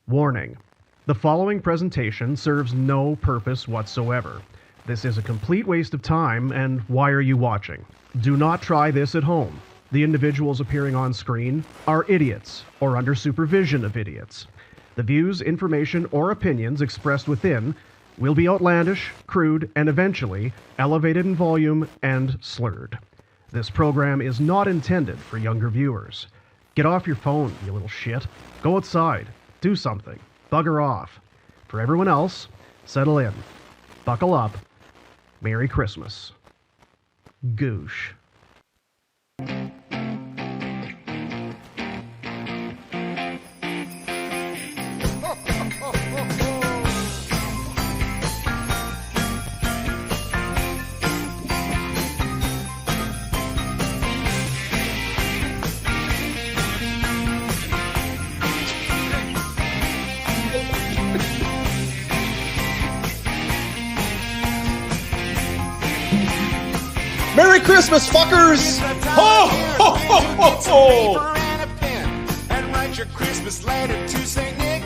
Warning: the following presentation serves no purpose whatsoever. This is a complete waste of time, and why are you watching? Do not try this at home. The individuals appearing on screen are idiots, or under supervision of idiots. The views, information, or opinions expressed within will be outlandish, crude, and eventually elevated in volume and slurred. This program is not intended for younger viewers. Get off your phone, you little shit. Go outside. Do something. Bugger off. For everyone else, settle in. Buckle up. Merry Christmas. Goosh. Merry Christmas, fuckers! Ho, ho, ho, ho, ho! And write your Christmas letter to St. Nick.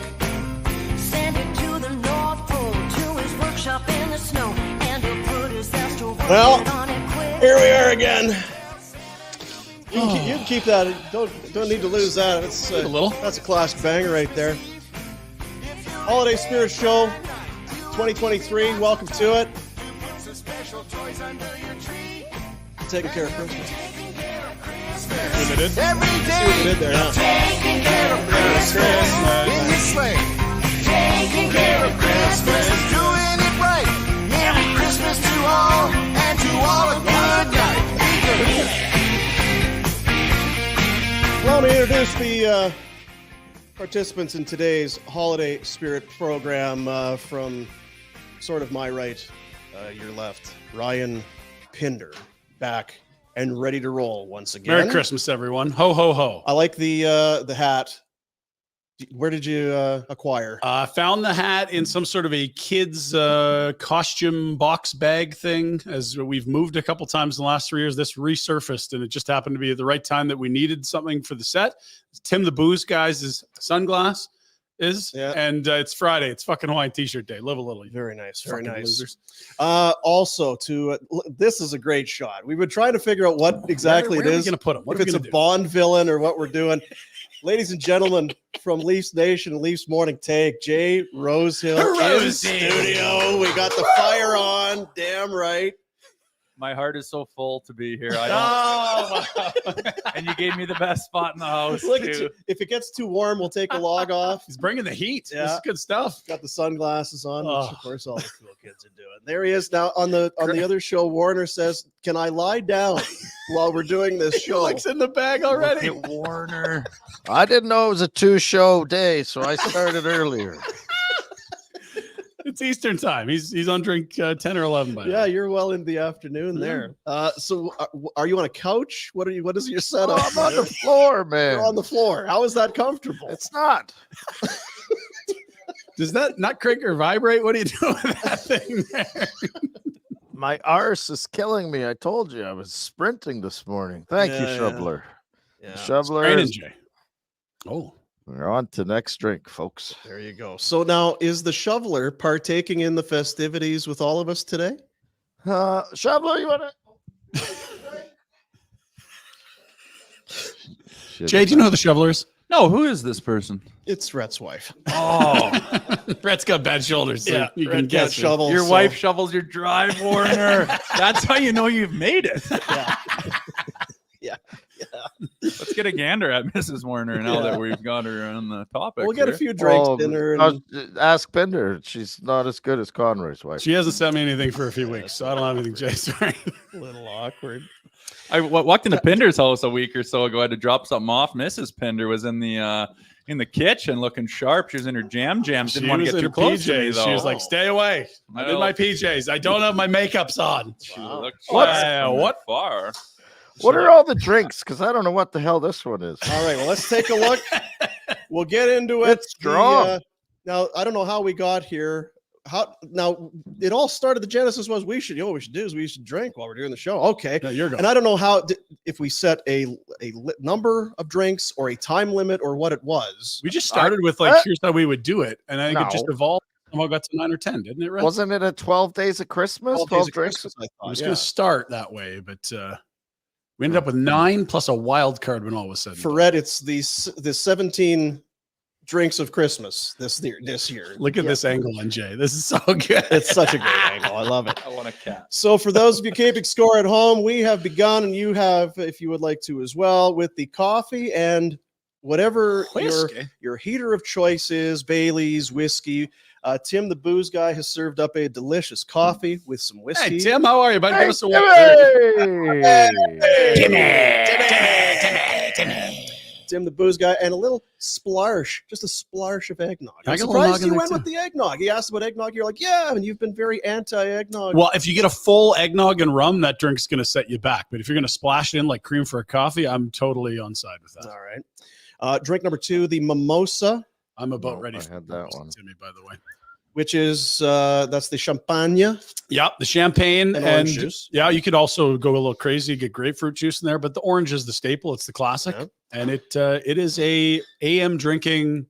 Send it to the North Pole, to his workshop in the snow, and he'll put his astral Well, on it quick. Here we are again. You can keep that. Don't need to lose that. It's a little. That's a classic banger right there. Holiday Spirit Show 2023. Welcome to it. Some special toys under your tree. Taking care of Christmas. Every day, See what you did there, huh? taking care of Christmas. In your sleigh, taking care of Christmas. Doing it right. Merry Christmas to all, and to all a good night. Allow me to introduce the participants in today's Holiday Spirit program from sort of my right, your left. Ryan Pinder, back and ready to roll once again. Merry Christmas, everyone. Ho, ho, ho. I like the hat. Where did you acquire? Found the hat in some sort of a kid's costume box bag thing. As we've moved a couple times in the last 3 years, this resurfaced, and it just happened to be at the right time that we needed something for the set. Tim the Booze Guys' sunglass is, Yeah. and it's Friday. It's fucking Hawaiian T-shirt day. Live a little. Very nice. Very Fucking nice. losers. Also, this is a great shot. We've been trying to figure out what exactly Where it are we is. going to put him? What If are we it's a going to do? Bond villain or what we're doing. Ladies and gentlemen, from Leafs Nation, Leafs Morning Take, Jay Rosehill in Rosie. studio. We got the fire on. Damn right. My heart is so full to be here. And you gave me the best spot in the house. Look at too. you. If it gets too warm, we'll take a log off. He's bringing the heat. Yeah. This is good stuff. Got the sunglasses on, which Oh. of course all the cool kids are doing. There he is now on the other show. Warner says, "Can I lie down while we're doing this He show?" looks in the bag already. Look at Warner. I didn't know it was a 2-show day, so I started earlier. It's Eastern time. He's on drink 10 or 11 by now. Yeah, you're well into the afternoon there. So are you on a couch? What is your Oh, setup? I'm on the floor, man. You're on the floor. How is that comfortable? It's not. Does that not crick or vibrate? What are you doing with that thing there? My arse is killing me. I told you I was sprinting this morning. Thank you, Yeah. Shoveler. Yeah, Shoveler. Brandon J. Oh, We're on to next drink, folks. there you go. So now is the shoveler partaking in the festivities with all of us today? Shoveler, you want to? Jay, do you know who the shoveler is? No, who is this person? It's Rhett's wife. Oh, Brett's got bad shoulders. So Yeah, you Rhett can guess. can't shovel. your so- wife shovels your drive, Warner. That's how you know you've made it. Yeah. Let's get a gander at Mrs. Warner now that we've got her on the topic. We'll get a here. few drinks, Oh, dinner, no, and ask Pinder. She's not as good as Conroy's wife. She hasn't sent me anything for a few weeks, so I don't have anything, Jay. Sorry. a little awkward. I walked into Pinder's house a week or so ago. I had to drop something off. Mrs. Pinder was in the kitchen looking sharp. She was in her jams. Didn't want to get too close to me, though. She was like, "Stay away." I'm in my PJs. I don't have my makeups on. She looked What? sharp from What? far. What are all the drinks? Because I don't know what the hell this one is. All right, well, let's take a look. We'll get into it. It's strong. Now, I don't know how we got here. how now it all started. The genesis was we should drink while we're doing the show. Okay. No, you're going. And I don't know how if we set a number of drinks or a time limit or what it was. We just started with here's how we would do it, and I think it just evolved. Somehow got to 9 or 10, didn't it? Red? Wasn't it a 12 days of Christmas? 12 drinks. Christmas, I thought. It was going to start that way, but we ended up with 9 plus a wild card when all was said and For done. Red, it's the 17 drinks of Christmas this year. Look at this angle on Jay. This is so good. It's such a great angle. I love it. I want a cat. So for those of you keeping score at home, we have begun, and you have, if you would like to as well, with the coffee and whatever your heater of choice is, Bailey's, whiskey. Tim, the booze guy, has served up a delicious coffee with some whiskey. Hey, Tim, how are you, buddy? Hey, Give us a Tim, the booze guy, and a little splarsh, just a splarsh of eggnog. I I'm got a little surprised nog in you there went too. with the eggnog. He asked about eggnog. You're like, yeah, and you've been very anti-eggnog. Well, if you get a full eggnog and rum, that drink's going to set you back. But if you're going to splash it in like cream for a coffee, I'm totally on side with that. All right. Drink number 2, the mimosa, I'm about ready I for had that one. Timmy, by the way. which is that's the champagne. Yeah, the champagne And and orange juice. yeah, you could also go a little crazy, get grapefruit juice in there, but the orange is the staple. It's the classic, Yeah. and it is a AM drinking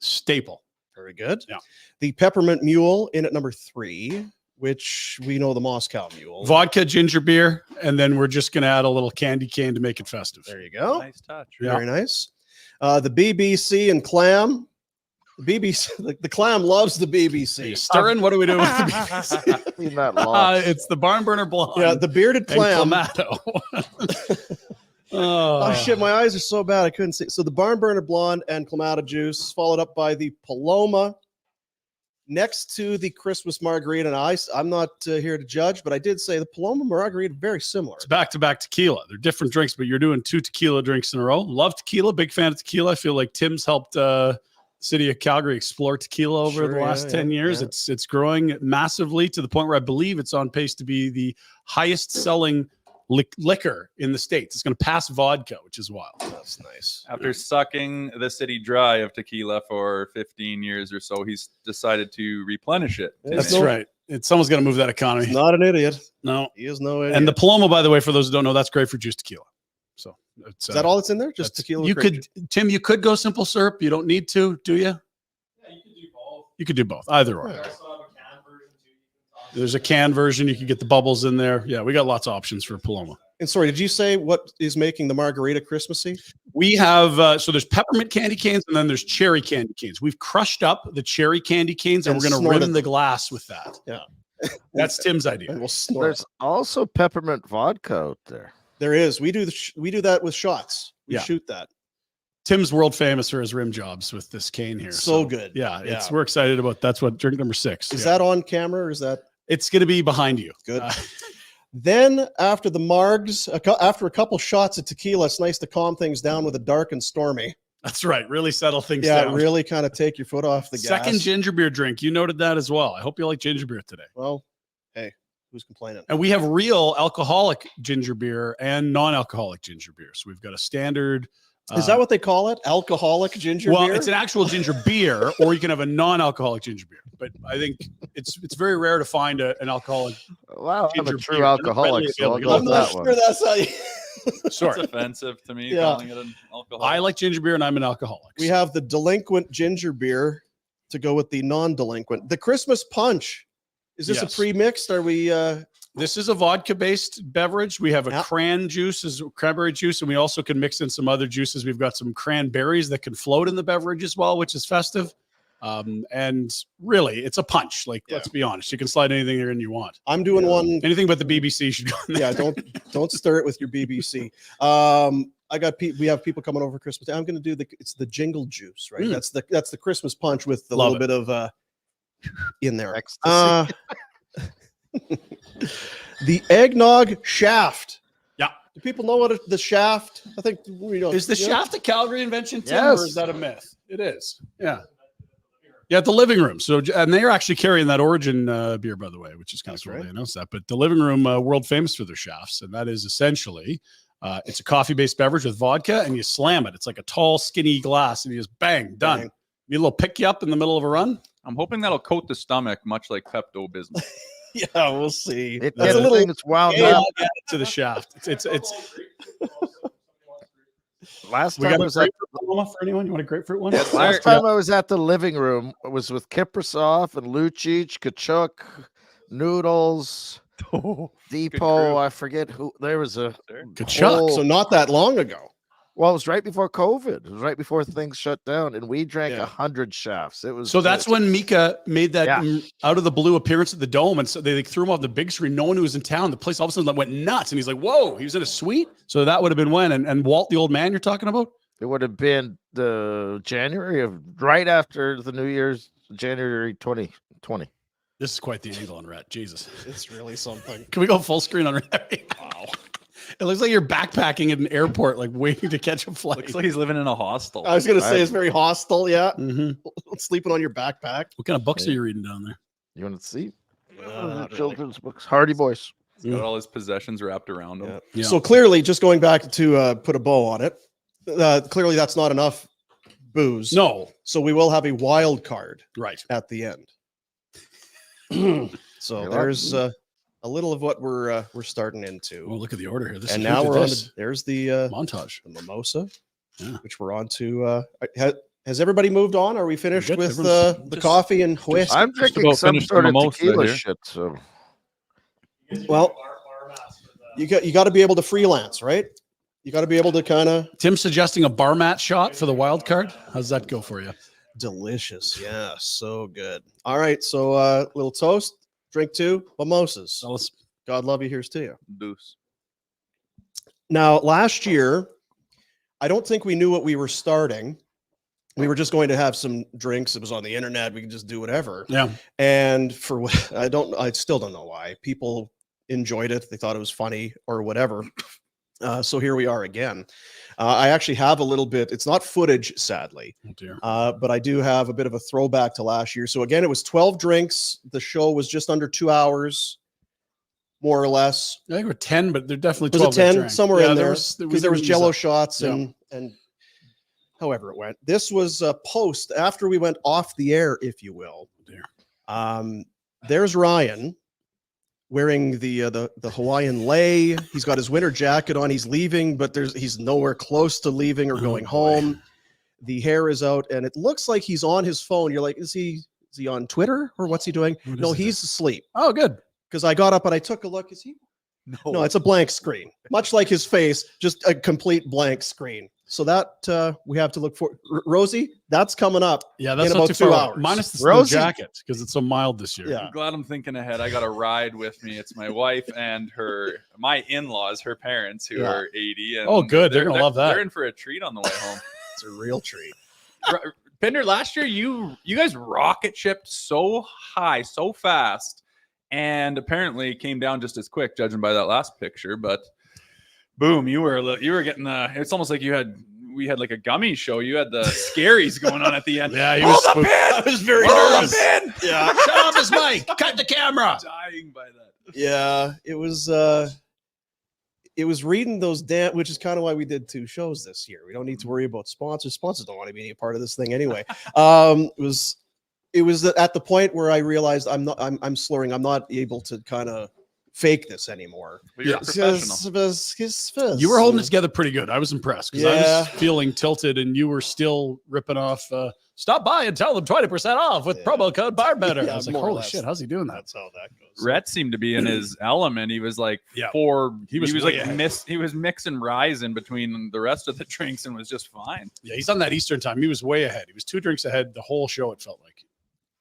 staple. Very good. Yeah. The peppermint mule in at number 3, which we know the Moscow mule. Vodka, ginger beer, and then we're just gonna add a little candy cane to make it festive. There you go. Nice touch. Yeah. Very nice. The BBC and clam. The BBC, the clam loves the Are you BBC. stirring? What are we doing with the BBC? Clean that lots. It's the Barn Burner Blonde. Yeah, the bearded and clam. Clamato. Oh shit, my eyes are so bad I couldn't see. So the Barn Burner Blonde and Clamato juice, followed up by the Paloma, next to the Christmas Margarita. And I'm not here to judge, but I did say the Paloma Margarita very similar. It's back-to-back tequila. They're different drinks, but you're doing 2 tequila drinks in a row. Love tequila. Big fan of tequila. I feel like Tim's helped city of Calgary explore tequila over Sure, the last 10 years. yeah. It's growing massively to the point where I believe it's on pace to be the highest selling liquor in the States. It's going to pass vodka, which is wild. That's nice. After sucking the city dry of tequila for 15 years or so, he's decided to replenish it. That's That's right. Someone's got to move that economy. He's not an idiot. No. He is no idiot. And the Paloma, by the way, for those who don't know, that's grapefruit juice tequila. So it's, is that all that's in there? Just that's- tequila? You with grape could, Tim, you could go simple syrup. You don't need to, do you? Yeah, you could do both. You could do both. Either or. Yeah. There's a can version. You can get the bubbles in there. Yeah, we got lots of options for Paloma. juice? And sorry, did you say what is making the margarita Christmassy? We have so there's peppermint candy canes and then there's cherry candy canes. We've crushed up the cherry candy canes and And we're going to snorted rim the them. glass with that. Yeah. That's Tim's idea. And we'll snort. There's also peppermint vodka out there. There is. We do we do that with shots. We Yeah. shoot that. Tim's world famous for his rim jobs with this cane here. So good. Yeah, Yeah. we're excited about that's what drink number 6. Is Yeah. that on camera or is that It's going to be behind you. good? Then after the margs, after a couple shots of tequila, it's nice to calm things down with a dark and stormy. That's right. Really settle things Yeah, down. really kind of take your foot off the gas. Second ginger beer drink. You noted that as well. I hope you like ginger beer today. Well, hey, who's complaining? And we have real alcoholic ginger beer and non-alcoholic ginger beer. So we've got a standard. Is that what they call it? Alcoholic ginger well, beer? it's an actual ginger beer, or you can have a non-alcoholic ginger beer. But I think it's very rare to find an alcoholic. Wow, I'm a Ginger true beer. alcoholic, so I'll I'm go I'm with not that sure one. that's how you. It's Sorry, offensive to me Yeah. calling it an alcohol. I like ginger beer, and I'm an alcoholic. We have the delinquent ginger beer to go with the non-delinquent. The Christmas punch. Is this Yes. a pre-mixed? Are we? This is a vodka-based beverage. We have a Yep. cran juice, cranberry juice, and we also can mix in some other juices. We've got some cranberries that can float in the beverage as well, which is festive. And really, it's a punch. Like, Yeah. let's be honest, you can slide anything in you want. I'm doing one. Anything but the BBC should go in there. Yeah, don't stir it with your BBC. We have people coming over Christmas. I'm going to do it's the jingle juice, right? Mm. That's the Christmas punch with a Love little bit of in there. Ecstasy. The eggnog shaft. Yeah. Do people know what the shaft? I think we don't. Is the yeah. shaft a Calgary invention, Tim, Yes. or is that a myth? It is. Yeah. Yeah, at the living room. So, and they're actually carrying that Origin beer, by the way, which is kind of cool. right. They announced that. But the living room, world famous for their shafts, and that is essentially it's a coffee-based beverage with vodka, and you slam it. It's like a tall, skinny glass, and you just bang, done. Bang. Need a little pick you up in the middle of a run. I'm hoping that'll coat the stomach, much like Pepto-Bismol. Yeah, we'll see. It That's gets a little. things wound Yeah, up. I'll get it to the shaft. It's Last we time got I a was at grapefruit one for anyone. You want a grapefruit one? last time I was at the living room was with Kiprasov and Lucic, Kachuk, Noodles, Depot. I forget who. There was a Kachuk. So not that long ago. Well, it was right before COVID. It was right before things shut down, and we drank Yeah. 100 shafts. It was So that's good. when Mika made that Yeah. out of the blue appearance at the Dome, and so they threw him off the big screen. No one who was in town. The place all of a sudden went nuts, and he's like, "Whoa!" He was in a suite. So that would have been when. And Walt, the old man, you're talking about? It would have been the January of right after the New Year's, January 2020. This is quite the angle on Rhett. Jesus, It's really something. can we go full screen on Rhett? Wow, it looks like you're backpacking at an airport, like waiting to catch a flight. Looks like he's living in a hostel. I was gonna say it's very hostile. Yeah, Mhm. sleeping on your backpack. What kind of books are you reading down there? You want to see? Not really. Children's books, Hardy Boys. He's got all his possessions wrapped around him. Yeah. Yeah. So clearly, just going back to put a bow on it, clearly that's not enough booze. No, So we will have a wild card right. at the end. So You're there's a little of what we're starting into. Oh, look at the order here. This And is now look at we're on. this. There's the Montage. mimosa, Yeah. which we're on to. Has everybody moved on? Are we finished Good. with Everyone's the just- coffee and whisk? I'm drinking about some finished sort the of mimosa tequila here. shit. So Well, you got to be able to freelance, right? You got to be able to kind of Tim's suggesting a bar mat shot for the wild card. How's that go for you? delicious. Yeah, so good. All right, so little toast, drink 2 mimosas. So let's God love you. Here's to you. Deuce. Now, last year, I don't think we knew what we were starting. We were just going to have some drinks. It was on the internet. We could just do whatever. yeah. And for what I still don't know why. People enjoyed it. They thought it was funny or whatever. So here we are again. I actually have a little bit. It's not footage, sadly, Oh dear. but I do have a bit of a throwback to last year. So again, it was 12 drinks. The show was just under 2 hours, more or less. I think we're 10, but they're definitely Was 12. it that 10 drank. somewhere Yeah, in there? we Because there was didn't use Jello that. shots Yeah. and however it went. This was a post after we went off the air, if you will. Dear. There's Ryan wearing the Hawaiian lei. He's got his winter jacket on. He's leaving, but he's nowhere close to leaving or going boy. home. The hair is out, and it looks like he's on his phone. You're like, is he on Twitter or what's he doing? What No, is it? he's asleep. Oh, good. Because I got up and I took a look. Is he? No, it's a blank screen. Much like his face, just a complete blank screen. So that we have to look for. Rosie, that's coming up. Yeah, that's In not about too 2 far. hours. Minus the Rosie- jacket because it's so mild this year. Yeah. I'm glad I'm thinking ahead. I got a ride with me. It's my wife and my in-laws, her parents, who Yeah. are 80. And Oh, good. They're gonna love that. They're in for a treat on the way home. It's a real treat. Pinder, last year you guys rocket shipped so high, so fast, and apparently came down just as quick, judging by that last picture. But boom, you were getting the. It's almost like we had like a gummy show. You had the scaries going on at the end. Yeah, he Hold was the spooked. pin! I was very Hold nervous. the pin! Yeah. Shut off his mic. Cut the camera. Dying by that. Yeah, it was reading those which is kind of why we did 2 shows this year. We don't need to worry about sponsors. Sponsors don't want to be any part of this thing anyway. It was at the point where I realized I'm slurring. I'm not able to kind of fake this anymore. But you're a professional. You were holding it together pretty good. I was impressed because I Yeah. was feeling tilted and you were still ripping off. Stop by and tell them 20% off with Yeah. promo code BARBETTER. Yeah, I was like, more or holy less. shit, how's he doing that? That's how that goes. Rhett seemed to be in his element. He was like Yeah. he was way like ahead. he was mixing rise in between the rest of the drinks and was just fine. Yeah, he's on that Eastern time. He was way ahead. He was 2 drinks ahead the whole show, it felt like.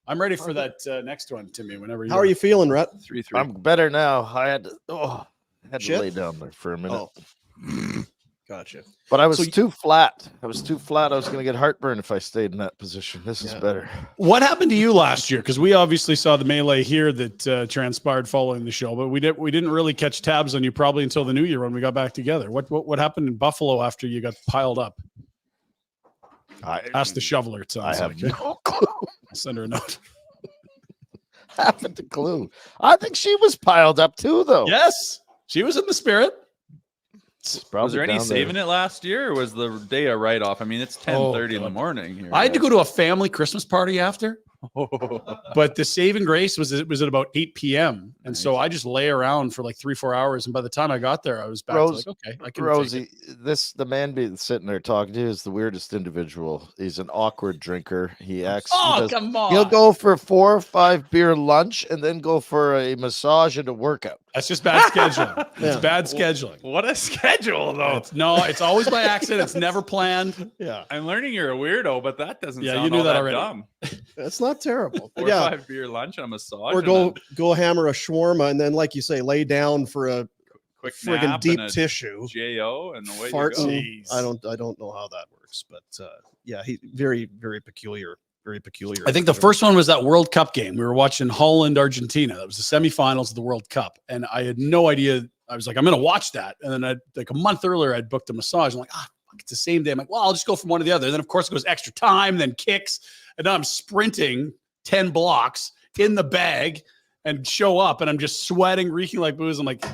I'm ready for that next one, Timmy, whenever you How are you feeling, Rhett? 3-3. I'm better now. I had to Shit? lay down there for a minute. Oh, gotcha. But I was So too flat. I was too flat. I was going to get heartburn if I stayed in that position. This is Yeah. better. What happened to you last year? Because we obviously saw the melee here that transpired following the show, but we didn't really catch tabs on you probably until the new year when we got back together. What happened in Buffalo after you got piled up? Ask the shoveler. It sounds I like. have no clue. I'll send her a note. Haven't a clue. I think she was piled up too, though. Yes, she was in the spirit. Was there any saving it last year, or was the day a write-off? I mean, it's 10:30 in the God. morning here. I had to go to a family Christmas party after. But the saving grace was at about 8 p.m. And so I just lay around for like 3-4 hours. And by the time I got there, I was back to like, okay, I can Rosie, take it. the man being sitting there talking to you is the weirdest individual. He's an awkward drinker. He acts. Come on. He'll go for 4 or 5 beer lunch and then go for a massage and a workout. That's just bad scheduling. It's bad scheduling. What a schedule, though. It's always by accident. It's never planned. Yeah, I'm learning you're a weirdo, but that doesn't Yeah, sound you knew all that that already. dumb. that's not terrible. 4 or Yeah, 5 beer lunch and a massage. or and go hammer a shawarma and then, like you say, lay down for a quick friggin' nap deep and a tissue. JO and away Fart you go. and- I don't know how that works, but yeah, he very peculiar. Very peculiar. I think the first one was that World Cup game. We were watching Holland, Argentina. That was the semifinals of the World Cup. And I had no idea. I was like, I'm going to watch that. And then like a month earlier, I'd booked a massage. I'm like, fuck, it's the same day. I'm like, well, I'll just go from one to the other. And then, of course, it goes extra time, then kicks. And now I'm sprinting 10 blocks in the bag and show up. And I'm just sweating, reeking like booze. I'm like,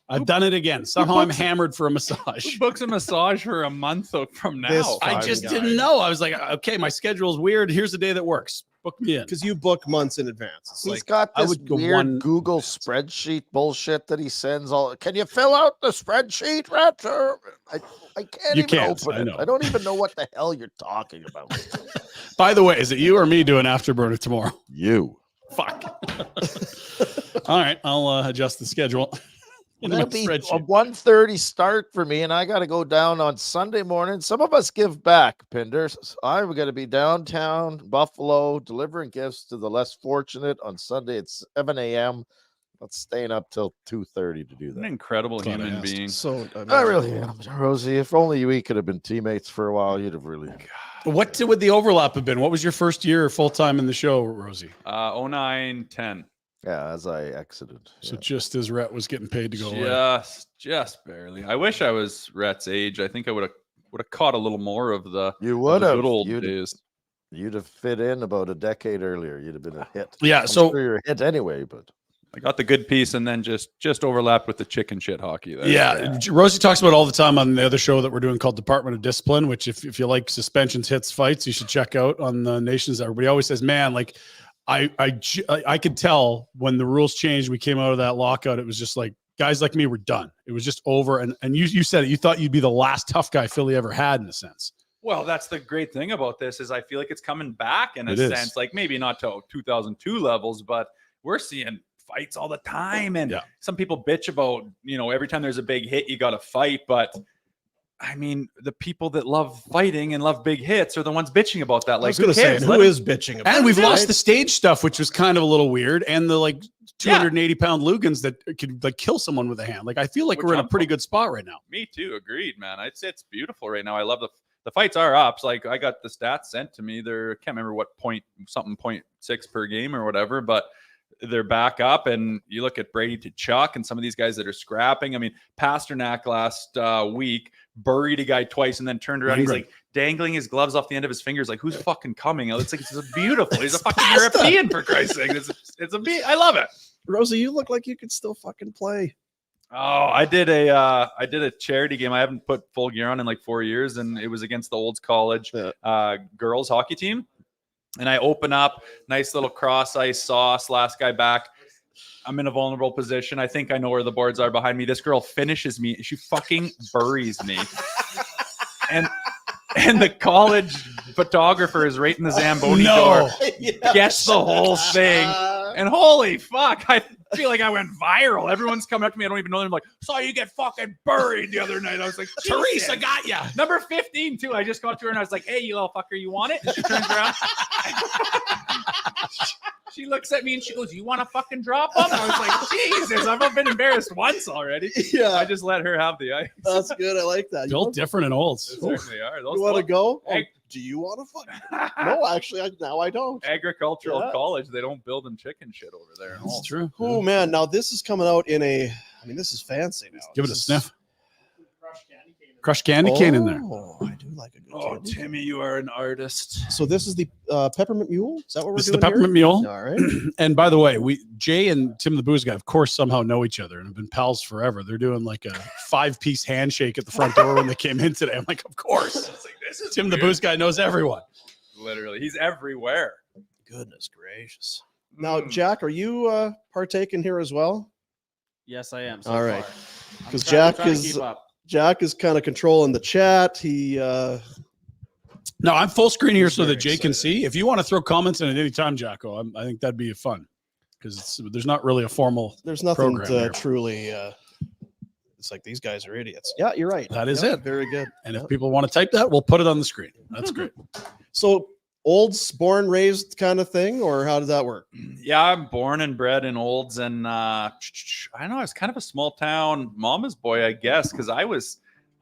I've done it again. Somehow I'm hammered for a massage. Who books a massage for a month from now? This I Fine just guy. didn't know. I was like, okay, my schedule's weird. Here's the day that works. Book me in. because you book months in advance. It's He's like, got I this would go weird one- Google spreadsheet bullshit that he sends all. Can you fill out the spreadsheet, Raptor? I can't You even can't, open I it. know. I don't even know what the hell you're talking about. By the way, is it you or me doing Afterburner tomorrow? You. Fuck. All right, I'll adjust the schedule. Into my That'll be a spreadsheet. 1:30 start for me, and I got to go down on Sunday morning. Some of us give back, Pinders. I'm going to be downtown Buffalo delivering gifts to the less fortunate on Sunday at 7 a.m. Not staying up till 2:30 to do An that. incredible Glad I human asked. being. so I really am, Rosie. If only we could have been teammates for a while, you'd have really. What would the overlap have been? What was your first year full time in the show, Rosie? 09, 10. Yeah, as I exited. So yeah. just as Rhett was getting paid to go away. Just barely. I wish I was Rhett's age. I think I would have caught a little more of the, You of would the have. good old You'd, days. you'd have fit in about a decade earlier. You'd have been a hit. Yeah, I'm so sure you're a hit anyway, but I got the good piece and then just overlapped with the chicken shit hockey there. yeah, Rosie talks about it all the time on the other show that we're doing called Department of Discipline, which if you like suspensions, hits, fights, you should check out on the Nations. Everybody always says, man, like I could tell when the rules changed, we came out of that lockout. It was just like guys like me were done. It was just over. And you said it. You thought you'd be the last tough guy Philly ever had in a sense. Well, that's the great thing about this is I feel like it's coming back in a It is. sense, like maybe not to 2002 levels, but we're seeing fights all the time. And Yeah. some people bitch about, every time there's a big hit, you got to fight. But I mean, the people that love fighting and love big hits are the ones bitching about that. I Like, was going to who say, cares? who Let is bitching about And we've it, lost right? the stage stuff, which was kind of a little weird. And the 280-pound Lugans that could like kill someone with a hand. Like I feel like Which we're in a I'm pretty fine. good spot right now. Me too. Agreed, man. I'd say it's beautiful right now. I love the fights are ups. Like I got the stats sent to me. They're can't remember what point 0.6 per game or whatever, but they're back up. And you look at Brady to Chuck and some of these guys that are scrapping. I mean, Pasternak last week buried a guy twice and then turned around. He's Lindgren. like dangling his gloves off the end of his fingers. Like, who's fucking coming? It's like it's beautiful. He's a fucking European for Christ's sake. I love it. Rosie, you look like you could still fucking play. Oh, I did a charity game. I haven't put full gear on in like 4 years, and it was against the Olds College girls hockey team. And I open up, nice little cross ice sauce, last guy back. I'm in a vulnerable position. I think I know where the boards are behind me. This girl finishes me. She fucking buries me. And the college photographer is right in the Zamboni door. Gets the whole thing. And holy fuck, I feel like I went viral. Everyone's coming up to me. I don't even know them. Like, saw you get fucking buried the other night. I was like, Teresa got ya. Number 15 too. I just got to her and I was like, hey, you little fucker, you want it? And she turns around. She looks at me and she goes, you want to fucking drop them? I was like, Jesus, I've been embarrassed once already. I Yeah, just let her have the ice. that's good. I like that. Built different and old. They certainly are. Those You want to go? Hey. Do you want to fucking? No, actually, now I don't. Agricultural Yeah. college, they don't build them chicken shit over there. and all. That's true. Oh man, now this is coming out in a. I mean, this is fancy now. Give it a This is- sniff. Crushed candy cane in there. Oh, I do like a good Oh, candy. Timmy, you are an artist. So this is the peppermint mule. Is that what we're This is doing the peppermint mule. here? All right. And by the way, Jay and Tim the Booze Guy, of course, somehow know each other and have been pals forever. They're doing like a 5-piece handshake at the front door when they came in today. I'm like, of course. It's like, this is Tim the weird. Booze Guy knows everyone. Literally, he's everywhere. Goodness gracious. Now, Jack, are you partaking here as well? Yes, I am. All right. I'm Because trying Jack to is keep up. Jack is kind of controlling the chat. He No, I'm full screen here He's so that very Jay can excited. see. If you want to throw comments in at any time, Jacko, I think that'd be fun because there's not really a formal. there's nothing Program here. truly. It's like these guys are idiots. Yeah, you're right. That is Yeah, it. Very good. And if people want to type that, we'll put it on the screen. That's great. So, Olds, born, raised kind of thing, or how does that work? Yeah, I'm born and bred in Olds, and I don't know. It's kind of a small town mama's boy, I guess, because I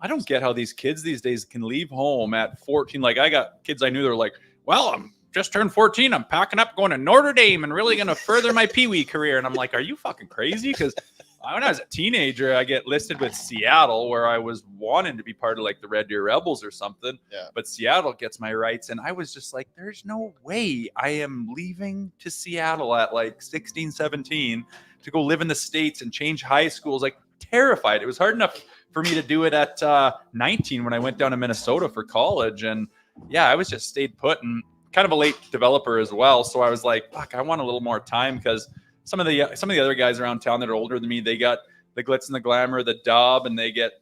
don't get how these kids these days can leave home at 14. Like, I got kids I knew that were like, well, I'm just turned 14. I'm packing up, going to Notre Dame, and really going to further my Pee-wee career. And I'm like, are you fucking crazy? Because when I was a teenager, I get listed with Seattle, where I was wanting to be part of like the Red Deer Rebels or something. Yeah. But Seattle gets my rights. And I was just like, there's no way I am leaving to Seattle at like 16, 17 to go live in the States and change high schools. Like, terrified. It was hard enough for me to do it at 19 when I went down to Minnesota for college. And yeah, I was just stayed put and kind of a late developer as well. So I was like, fuck, I want a little more time because some of the other guys around town that are older than me, they got the glitz and the glamour, the dub, and they get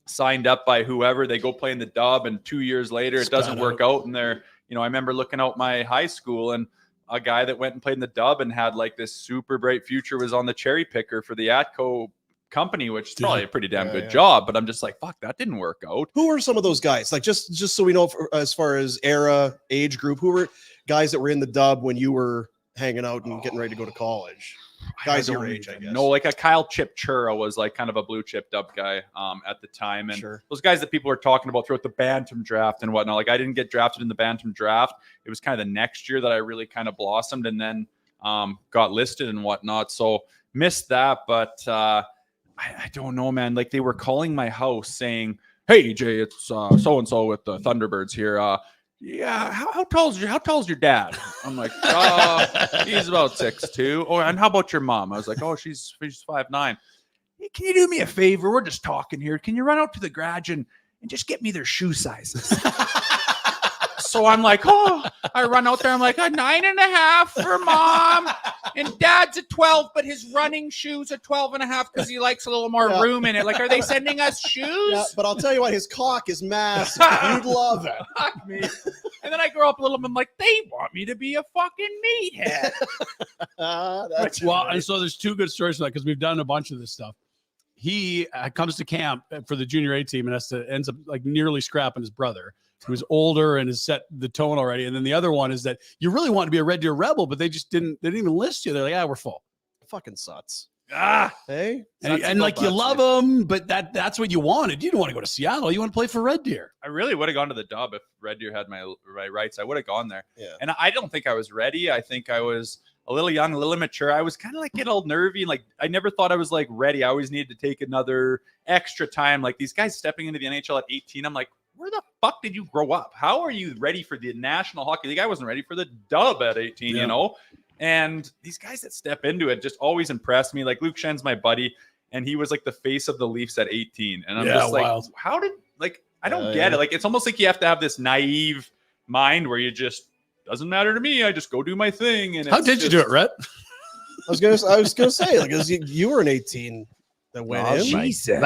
signed up by whoever. They go play in the dub, and 2 years later, it doesn't work out. And they're, I remember looking out my high school, and a guy that went and played in the dub and had like this super bright future was on the cherry picker for the Atco company, which is probably a pretty damn good job. But I'm just like, fuck, that didn't work out. Who are some of those guys? Like, just so we know, as far as era, age group, who were guys that were in the dub when you were hanging out and getting ready to go to college? Guys your age, I guess. No, like a Kyle Chipchura was like kind of a blue chip dub guy at the time. And those guys that people are talking about throughout the Bantam draft and whatnot. Like, I didn't get drafted in the Bantam draft. It was kind of the next year that I really kind of blossomed and then got listed and whatnot. So missed that. But I don't know, man. Like, they were calling my house saying, hey, Jay, it's so-and-so with the Thunderbirds here. Yeah, how tall's your dad? I'm like, he's about 6'2". Oh, and how about your mom? I was like, oh, she's 5'9". Hey, can you do me a favor? We're just talking here. Can you run out to the garage and just get me their shoe sizes? So I'm like, I run out there. I'm like, a 9.5 for mom, and dad's a 12, but his running shoes are 12.5 because he likes a little more room in it. Like, are they sending us shoes? Yeah, but I'll tell you what, his cock is massive. You'd love it. Fuck me. And then I grow up a little bit. I'm like, they want me to be a fucking meathead. And so there's two good stories for that because we've done a bunch of this stuff. He comes to camp for the junior A team and ends up like nearly scrapping his brother, who's older and has set the tone already. And then the other one is that you really want to be a Red Deer Rebel, but they didn't even list you. They're like, we're full. Fucking sucks. And Hey? like, you love them, but that's what you wanted. You didn't want to go to Seattle. You want to play for Red Deer. I really would have gone to the dub if Red Deer had my rights. I would have gone there. Yeah. And I don't think I was ready. I think I was a little young, a little immature. I was kind of like getting all nervy. And like, I never thought I was like ready. I always needed to take another extra time. Like, these guys stepping into the NHL at 18. I'm like, where the fuck did you grow up? How are you ready for the National Hockey League? I wasn't ready for the dub at 18, you know? And these guys that step into it just always impress me. Like, Luke Schen's my buddy, and he was like the face of the Leafs at 18. And I'm just like, how did, like, I don't get it. Like, it's almost like you have to have this naive mind where you just, doesn't matter to me. I just go do my thing. And how did you do it, Rhett? I was gonna say, like, you were an 18 that went in. Jesus.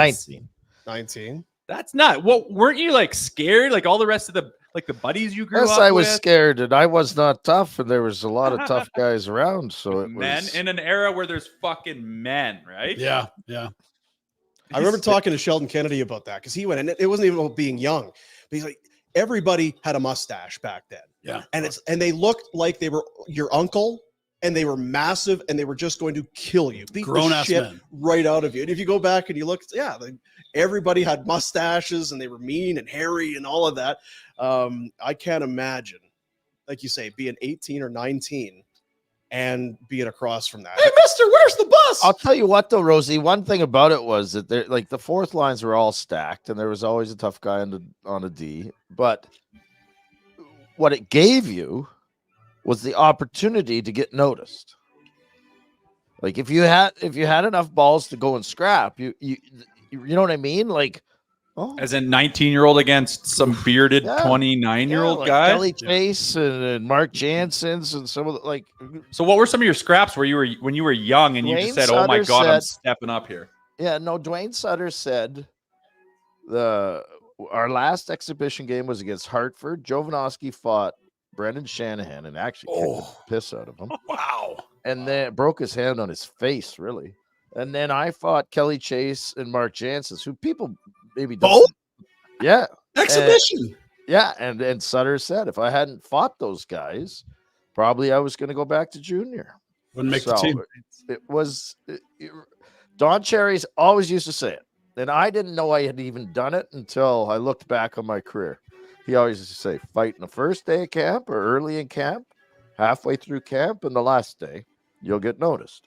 19. That's not what. Weren't you like scared? Like all the rest of the buddies you grew up Yes, with? I was scared, and I was not tough, and there was a lot of tough guys around. So it men was in an era where there's fucking men, right? Yeah. I remember talking to Sheldon Kennedy about that because he went, and it wasn't even about being young, but he's like, everybody had a mustache back then. Yeah. And they looked like they were your uncle, and they were massive, and they were just going to kill you. Beat Grown the ass shit men. right out of you. And if you go back and you look, everybody had mustaches, and they were mean and hairy and all of that. I can't imagine, like you say, being 18 or 19 and being across from that. Hey, mister, where's the bus? I'll tell you what, though, Rosie. One thing about it was that like the fourth lines were all stacked, and there was always a tough guy on a D. But what it gave you was the opportunity to get noticed. Like if you had enough balls to go and scrap, you know what I mean? Like Oh, As in 19-year-old against some bearded Yeah. 29-year-old like guy. Kelly Chase and Mark Jansen's and some of the So what were some of your scraps where you were when you were young and you just Dwayne said, "Oh my Sutter God, I'm said- stepping up here"? Yeah, no, Dwayne Sutter said our last exhibition game was against Hartford. Jovanovski fought Brendan Shanahan and actually kicked the piss out of him. Wow. And then broke his hand on his face, really. And then I fought Kelly Chase and Mark Jansen, who people maybe don't. Both? Yeah. Exhibition. Yeah. And Sutter said if I hadn't fought those guys, probably I was going to go back to junior. Wouldn't make the team. It was Don Cherry's always used to say it. And I didn't know I had even done it until I looked back on my career. He always used to say, fight in the first day of camp or early in camp, halfway through camp, and the last day, you'll get noticed.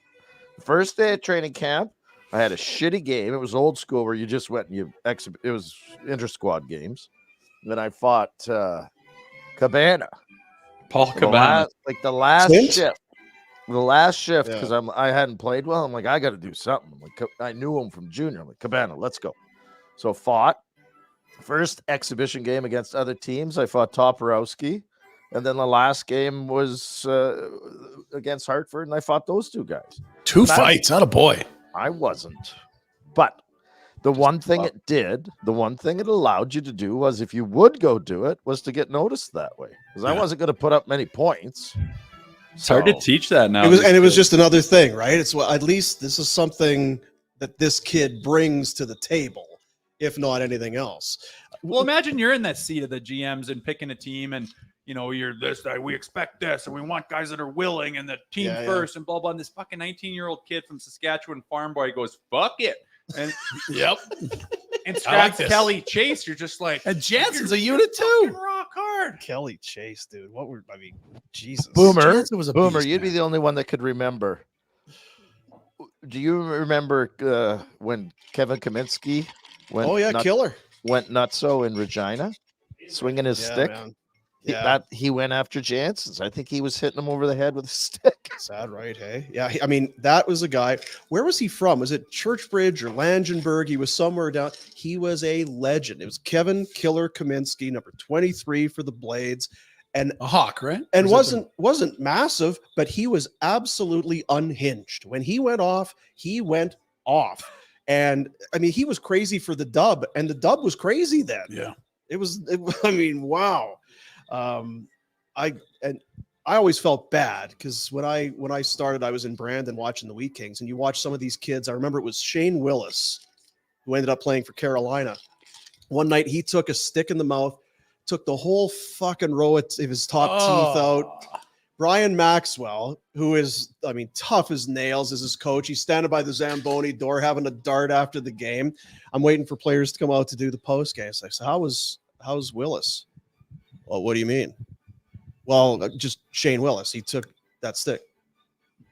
The first day of training camp, I had a shitty game. It was old school where you just went and it was inter-squad games. Then I fought Cabana. Paul Cabana. The last Clint? shift. The last shift, Yeah. because I hadn't played well. I'm like, I got to do something. I knew him from junior. I'm like, Cabana, let's go. So fought. First exhibition game against other teams, I fought Toporowski. And then the last game was against Hartford, and I fought those two guys. Two fights. Out of boy. I wasn't. But the one thing it did, the one thing it allowed you to do was if you would go do it, was to get noticed that way. Because I wasn't going to put up many points. It's hard to teach that now. It was just another thing, right? It's well, at least this is something that this kid brings to the table, if not anything else. Well, imagine you're in that seat of the GMs and picking a team, and you're this. We expect this, and we want guys that are willing, and the team first, and blah blah. And this fucking 19-year-old kid from Saskatchewan farm boy goes, "Fuck it," and Yep. and I like scraps this. Kelly Chase. You're just like, And Jansen's a unit too. rock hard. Kelly Chase, dude. Jesus. Boomer, Jansen was a Boomer, beast, you'd be man. the only one that could remember. Do you remember when Kevin Kaminsky went? Oh yeah, killer. Went nutso in Regina, swinging his stick. Man. He- Yeah. that he went after Jansen's. I think he was hitting him over the head with a stick. Sad, right? Hey, yeah. I mean, that was a guy. Where was he from? Was it Churchbridge or Langenberg? He was somewhere down. He was a legend. It was Kevin Killer Kaminsky, number 23 for the Blades, and A hawk, right? and Or is that wasn't massive, but he was absolutely unhinged. When he went off, he went off. And I mean, he was crazy for the dub, and the dub was crazy then. Yeah. I mean, wow. I always felt bad because when I started, I was in Brandon watching the Wheat Kings, and you watch some of these kids. I remember it was Shane Willis, who ended up playing for Carolina. One night he took a stick in the mouth, took the whole fucking row of his top teeth out. Brian Maxwell, who is, I mean, tough as nails, is his coach. He's standing by the Zamboni door having a dart after the game. I'm waiting for players to come out to do the post game. So I said, how's Willis? Well, what do you mean? Well, just Shane Willis. He took that stick.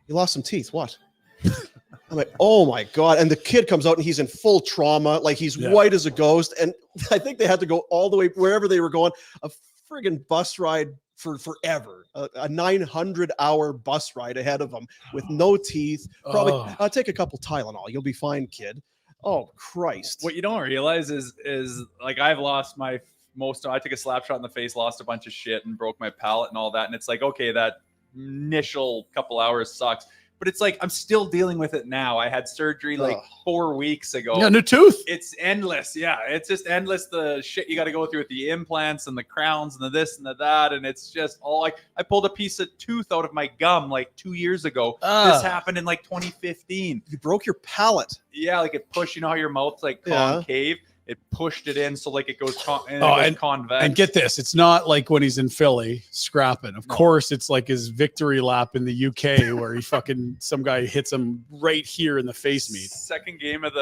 He lost some teeth. What? I'm like, oh my God. And the kid comes out and he's in full trauma. Like he's white as a ghost. And I think they had to go all the way wherever they were going, a friggin' bus ride for forever, a 900-hour bus ride ahead of them with no teeth. Probably, I'll take a couple Tylenol. You'll be fine, kid. Oh, Christ. What you don't realize is like I've lost my I took a slap shot in the face, lost a bunch of shit, and broke my palate and all that. And it's like, okay, that initial couple hours sucks, but it's like I'm still dealing with it now. I had surgery like 4 weeks ago. Yeah, new tooth. It's endless. Yeah, it's just endless. The shit you got to go through with the implants and the crowns and the this and the that, and it's just all like I pulled a piece of tooth out of my gum like 2 years ago. This happened in like 2015. You broke your palate. Yeah, like it pushed. You know how your mouth's like concave. It pushed it in so like it goes convex. And get this, it's not like when he's in Philly scrapping. Of course, it's like his victory lap in the UK where he fucking some guy hits him right here in the face meat. Second game of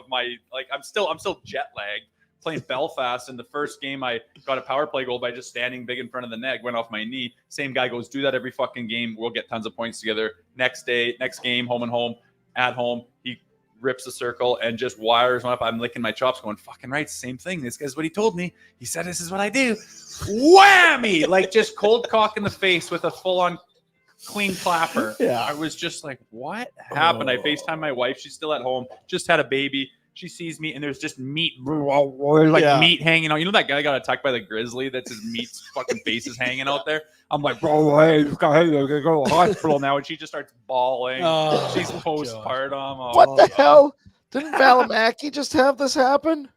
my like I'm still jet lagged playing Belfast. In the first game, I got a power play goal by just standing big in front of the net. Went off my knee. Same guy goes, do that every fucking game. We'll get tons of points together. Next game, home and home, at home. He rips the circle and just wires him up. I'm licking my chops going, fucking right, same thing. This guy's what he told me. He said, this is what I do. Whammy! Like just cold cock in the face with a full-on clean clapper. Yeah. I was just like, what happened? I FaceTime my wife. She's still at home. Just had a baby. She sees me and there's just meat, like Yeah. meat hanging out. You know that guy got attacked by the grizzly? That's his meat's fucking face is hanging out there. I'm like, bro, hey, you gotta go to the hospital now. And she just starts bawling. Oh, She's God. postpartum. Oh, What the God. hell? Didn't Valimaki just have this happen?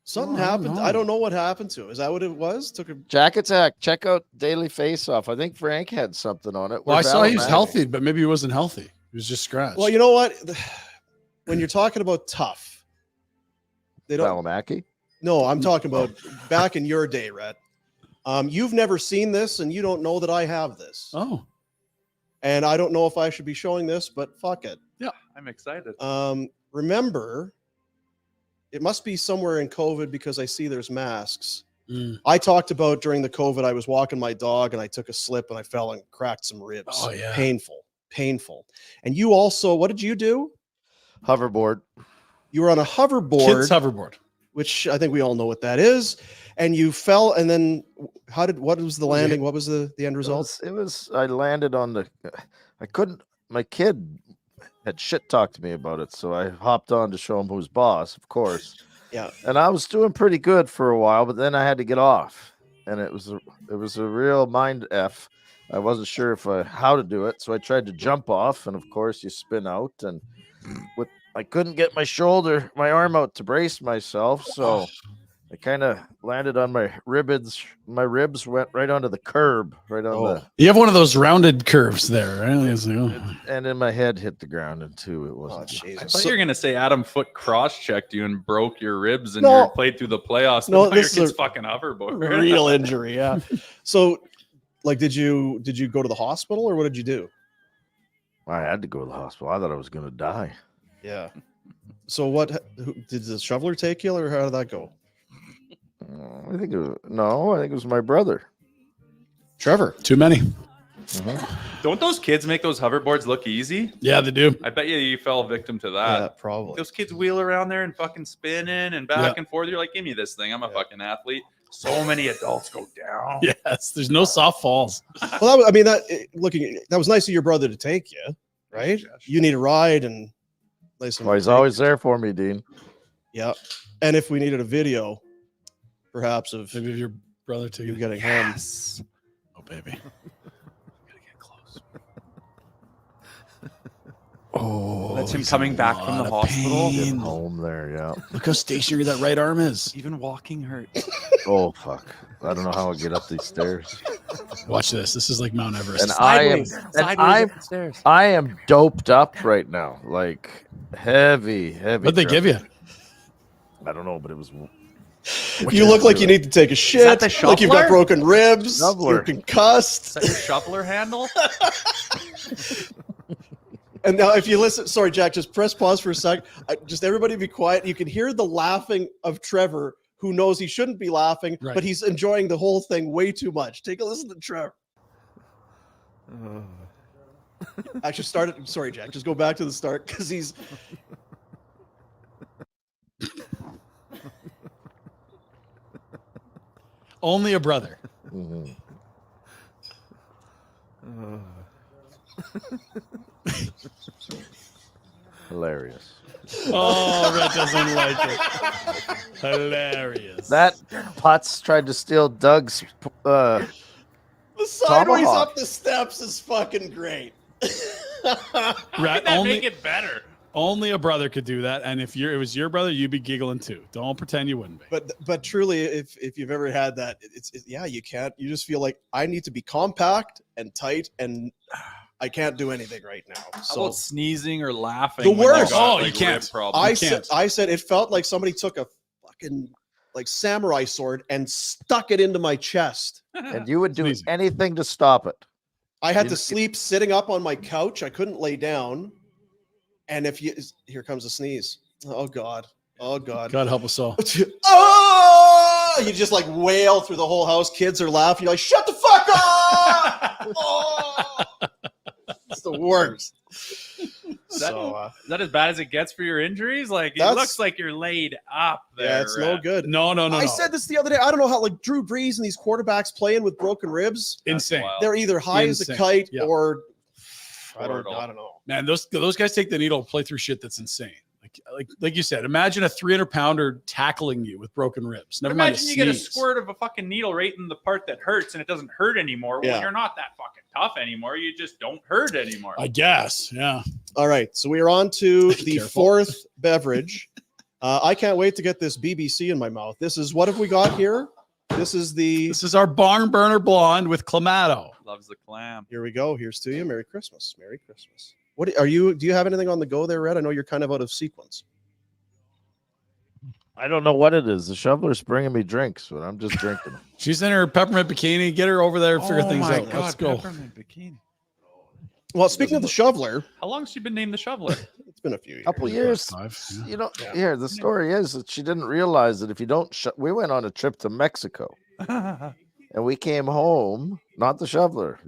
Something Oh, I don't happened. know. I don't know what happened to him. Is that what it was? Took a Jack Attack. Check out Daily Face Off. I think Frank had something on it. Well, I saw he was Valimaki- healthy, but maybe he wasn't healthy. He was just scratched. Well, you know what? When you're talking about tough, they don't. Valimaki. No, I'm talking about back in your day, Rhett. You've never seen this, and you don't know that I have this. Oh, And I don't know if I should be showing this, but fuck it. I'm excited. Remember, it must be somewhere in COVID because I see there's masks. Mm. I talked about during the COVID, I was walking my dog and I took a slip and I fell and cracked some ribs. Oh, yeah. Painful. And you also, what did you do? Hoverboard. You were on a hoverboard, kids hoverboard. which I think we all know what that is. And you fell, and then what was the landing? What was the end result? It was I landed on the I couldn't my kid had shit talked to me about it, so I hopped on to show him who's boss, of course. Yeah. And I was doing pretty good for a while, but then I had to get off. And it was a real mind F. I wasn't sure if how to do it, so I tried to jump off, and of course you spin out, and I couldn't get my arm out to brace myself, so I kind of landed on my ribs. My ribs went right onto the curb, right on You have one of those rounded curves there, right? It's like, oh. and then my head hit the ground, and two, it Oh, wasn't. I Jesus. thought you were gonna say Adam Foote cross-checked you and broke your ribs and No. you played through the playoffs. No, No, your this is kid's a fucking hoverboard. Real injury, yeah. So, like, did you go to the hospital or what did you do? I had to go to the hospital. I thought I was going to die. Yeah. So did the shoveler take you, or how did that go? I think it was my brother. Trevor. Too many. Don't those kids make those hoverboards look easy? Yeah, they do. I bet you fell victim to Yeah, that. probably. Those kids wheel around there and fucking spinning and back and forth. You're like, give me this thing. I'm a fucking athlete. So many adults go down. Yes, there's no soft falls. Well, that was nice of your brother to take you, right? Yes. You need a ride and listen. Well, he's always there for me, Dean. Yeah. And if we needed a video, perhaps of Maybe if your brother took you you. getting Yes. Oh, baby. Gotta get close. Oh, That's him he's coming in a back from the lot of hospital. pain. Getting home there, yeah. Look how stationary that right arm is. Even walking hurts. Oh fuck! I don't know how I get up these stairs. Watch this. This is like Mount Everest. And I am doped up right now, like heavy. What'd they give you? I don't know, but it was. You look like you need to take a shit. the Like you've got shuffler? broken ribs. Shuffler. You're concussed. Is that your shoveler handle? And now, if you listen, sorry, Jack, just press pause for a sec. Just everybody be quiet. You can hear the laughing of Trevor, who knows he shouldn't be laughing, Right. but he's enjoying the whole thing way too much. Take a listen to Trevor. Actually, start it. Sorry, Jack. Just go back to the start because he's. Only a brother. Mhm. Hilarious. Oh, Red doesn't like it. Hilarious. That Putz tried to steal Doug's. The sideways Tomahawk. up the steps is fucking great. Rat, That only, make it better. only a brother could do that. And if it was your brother, you'd be giggling too. Don't pretend you wouldn't be. But truly, if you've ever had that, yeah, you can't. You just feel like I need to be compact and tight, and I can't do anything right now. How So about sneezing or laughing? The when you worst. got, Oh, like, you can't. rib problems? I said it felt like somebody took a fucking like samurai sword and stuck it into my chest. And you would do Sneezing. anything to stop it. I had You- to sleep sitting up on my couch. I couldn't lay down. And here comes a sneeze. Oh God. Oh God. God help us all. Oh! You just like wail through the whole house. Kids are laughing. You're like, shut the fuck up! Oh! It's the worst. So Is that as bad as it gets for your injuries? Like, it That's- looks like you're laid up there. yeah, it's no good. No. I said this the other day. I don't know how like Drew Brees and these quarterbacks playing with broken ribs. Insane. wild. They're either high as a Insane. kite Yeah. or I Portal. don't know. Man, those guys take the needle, play through shit that's insane. Like Like you said, imagine a 300-pounder tackling you with broken ribs. Never mind. Imagine you get a squirt of a fucking needle right in the part that hurts, and it doesn't hurt anymore. Well, Yeah. you're not that fucking tough anymore. You just don't hurt anymore. I guess. Yeah. All right, so we are on to the Careful. fourth beverage. I can't wait to get this BBC in my mouth. This is, what have we got here? This is our barn burner blonde with Clamato. Loves the clam. Here we go. Here's to you. Merry Christmas. Merry Christmas. What are you? Do you have anything on the go there, Red? I know you're kind of out of sequence. I don't know what it is. The shoveler's bringing me drinks, but I'm just drinking. She's in her peppermint bikini. Get her over there and figure things out. Let's go. Peppermint bikini. Well, speaking of the shoveler, How long has she been named the shoveler? it's been a few years. Couple years. 5, yeah. You know, here the story is that she didn't realize that if you don't, we went on a trip to Mexico and we came home, not the shoveler,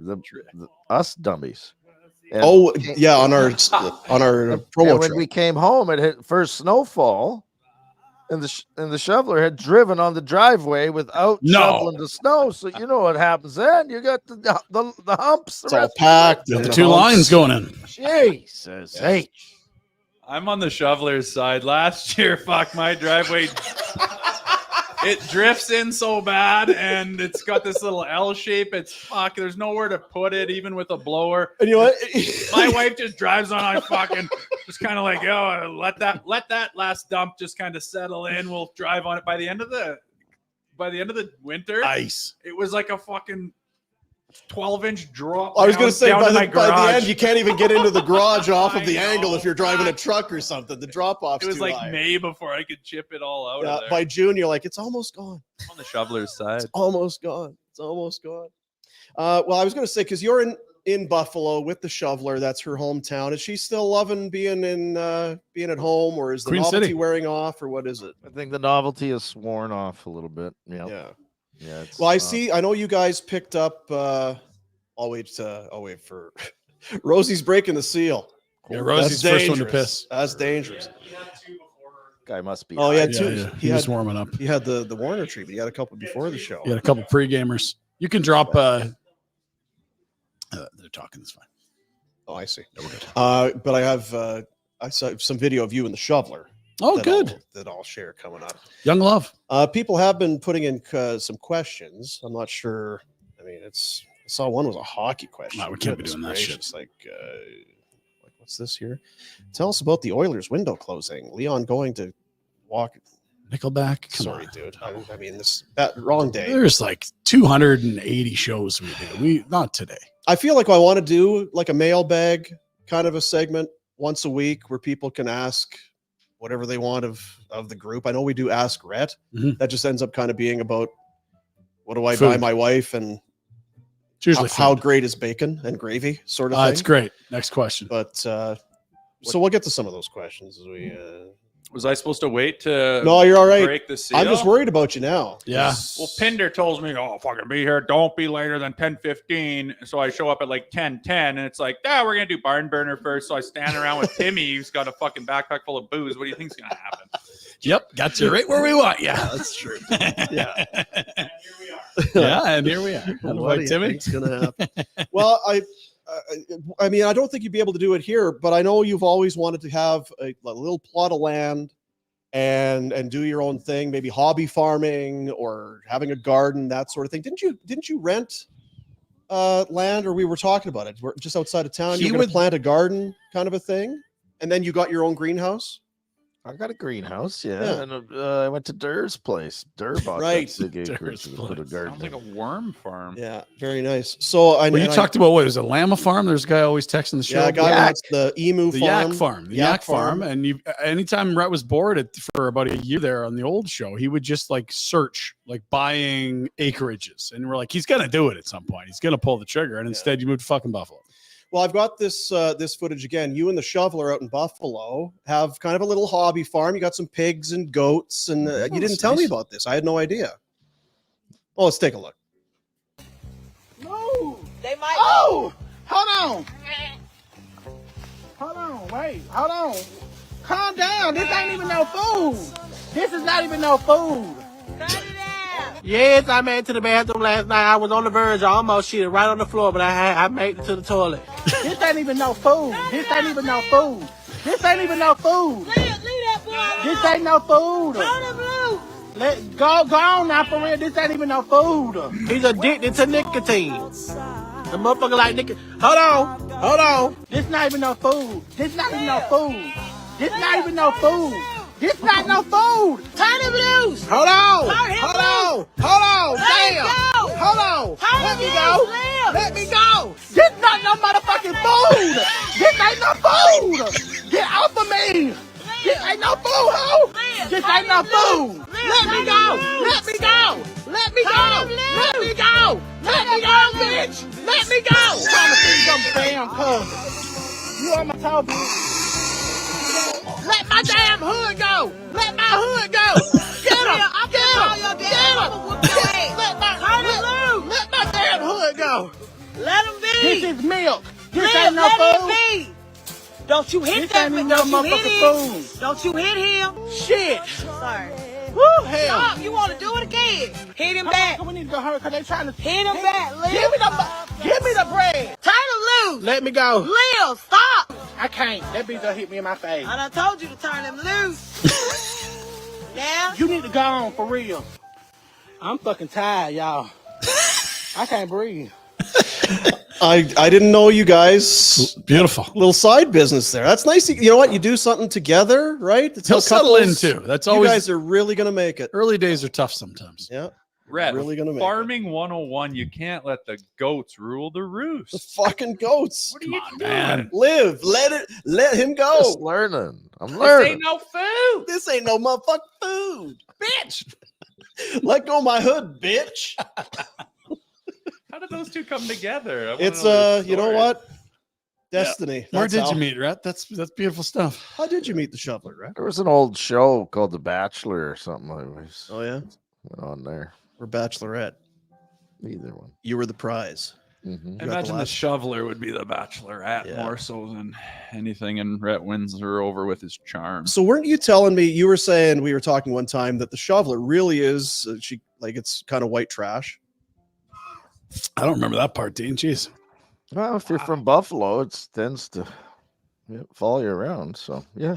us dummies. And Oh yeah, on our promo and when trip. we came home, it hit first snowfall, and the shoveler had driven on the driveway without No. shoveling the snow. So you know what happens then? You got the humps. It's all packed. Got and the the 2 humps. lines going in. Jesus H. I'm on the shoveler's side. Last year, fuck, my driveway. It drifts in so bad, and it's got this little L shape. It's fuck. There's nowhere to put it, even with a blower. And you know what? My wife just drives on. I fucking just kind of like, oh, let that last dump just kind of settle in. We'll drive on it by the end of the winter. Ice. It was like a fucking 12-inch drop. I was going down- to say down by to my the end, garage. you can't even get into the garage off of I the angle know. if you're driving a truck or something. The drop off's It was too like high. May before I could chip it all out Yeah, of there. by June, you're like, it's almost gone. I'm on the shoveler's side. Almost gone. It's almost gone. Well, I was going to say, because you're in Buffalo with the shoveler, that's her hometown. Is she still loving being at home, or is the Queen novelty City. wearing off, or what is it? I think the novelty has worn off a little bit. Yep. Yeah. Yeah. It's, Well, I know you guys picked up. I'll wait for Rosie's breaking the seal. Yeah, Rosie's first one to dangerous. piss. That's dangerous. guy must be. Oh yeah, high. two. He was warming up. He had the Warner treatment. He had a couple before the show. You had a couple pre-gamers. You can drop. They're talking. It's fine. Oh, I see. Yeah, we're good. But I have I saw some video of you and the shoveler. Oh, good. That I'll share coming up. Young love. People have been putting in some questions. I'm not sure. I mean, I saw one was a hockey question. No, we can't be Goodness doing that shit. gracious, like what's this here? Tell us about the Oilers window closing. Leon going to walk. Nickelback. Come Sorry, on. dude. I mean, that wrong day. There's like 280 shows we do. Not today. I feel like I want to do like a mailbag kind of a segment once a week where people can ask whatever they want of the group. I know we do Ask Rhett. Mhm. That just ends up kind of being about what do I Food. buy my wife and It's usually how food. great is bacon and gravy sort of thing. It's great. Next question. But so we'll get to some of those questions as we. Was I supposed to wait to No, you're all right. break the seal? I'm just worried about you now. Yeah. Well, Pinder tells me, "Oh, fucking be here. Don't be later than 10:15." So I show up at like 10:10, and it's like, we're gonna do barn burner first. So I stand around with Timmy, who's got a fucking backpack full of booze. What do you think's gonna happen? Yep. Got you right where we want. Yeah. That's true. Yeah. Yeah. And here we are. What Like do you Timmy. think's gonna happen? Well, I mean, I don't think you'd be able to do it here, but I know you've always wanted to have a little plot of land and do your own thing, maybe hobby farming or having a garden, that sort of thing. Didn't you rent land, or we were talking about it? We're just outside of town. He You're going to would- plant a garden, kind of a thing, and then you got your own greenhouse. I got a greenhouse, yeah. Yeah. And I went to Durr's place. Durr bought Right. that big acreage Durr's and put a place. garden. Sounds like in. a worm farm. Yeah, very nice. So I Well, you and I- talked about what was it, Llama Farm? There's a guy always texting the show. Yeah, a guy Yak. wants the emu the farm. Yak Farm. The Yak Yak Farm. Farm. And anytime Rhett was bored for about a year there on the old show, he would just like search, like buying acreages. And we're like, he's gonna do it at some point. He's gonna pull the trigger. And instead you moved to fucking Buffalo. Well, I've got this footage again. You and the shoveler out in Buffalo have kind of a little hobby farm. You got some pigs and goats, and you didn't tell me nice. about this. I had no idea. Well, let's take a look. No, they might. Oh, hold on. Hold on, wait, hold on. Calm down. This ain't even no food. This is not even no food. Cut it out. Yes, I made it to the bathroom last night. I was on the verge. I almost shit right on the floor, but I made it to the toilet. This ain't even no food. This ain't even no food. This ain't even no food. Leave This ain't no food. Let go on now for real. This ain't even no food. He's addicted to nicotine. The motherfucker like nicotine. Hold on. This not even no food. This not even no food. This not even no food. This not no food. Turn him loose. Hold on. Turn him Hold loose. on. Hold on. Let him Damn. go. Hold on. Turn Let him me loose. go. Live. Let me go. This not no motherfucking food. This ain't no food. Get off of me. This ain't no food, ho. This ain't no food. Let me go. Let me go. Let me go. Let me go. Let me go, bitch. Let me go. I'm trying to see some damn cousin. You on my toe, bitch. Let my damn hood go. Let my hood go. Get him. Let my damn hood go. Let him be. This is milk. This Live, ain't no let food. him be. Don't you hit This that ain't man. no Don't you hit motherfucking him. food. Don't you hit him. Shit. Sorry. Woo, hell. Stop. You want to do it again? Hit him back. We need to go hurt because they trying to Hit him back. Give me the bread. Turn him loose. Let me go. Live. Stop. I can't. That bitch done hit me in my face. I done told you to turn him loose. Now? You need to go on for real. I'm fucking tired, y'all. I can't breathe. I didn't know you guys. Beautiful. Little side business there. That's nice. You know what? You do something together, right? It's He'll how settle in couples- too. That's You always guys are really gonna make it. early days are tough sometimes. Yeah. Red, Really gonna make farming 101, you can't let the goats rule the The roost. fucking goats. What are you doing? Man. Live. Let him go. Just learning. I'm This learning. ain't no food. This ain't no motherfucking food, bitch. Let go of my hood, bitch. How did those two come together? I wanna It's know their you know story. what? Destiny. Where That's did how. you meet, Rhett? That's beautiful stuff. How did you meet the shoveler, right? There was an old show called The Bachelor or something. I was Oh yeah, on there. or Bachelorette. Either one. You were the prize. Mm-hmm. got I the imagine the last- shoveler would be the bachelorette Yeah. more so than anything, and Rhett wins her over with his charm. So weren't you telling me, you were saying, we were talking one time, that the shoveler really is it's kind of white trash. I don't remember that part, Dean. Jeez. Well, if you're from Buffalo, it tends to follow you around. So yeah.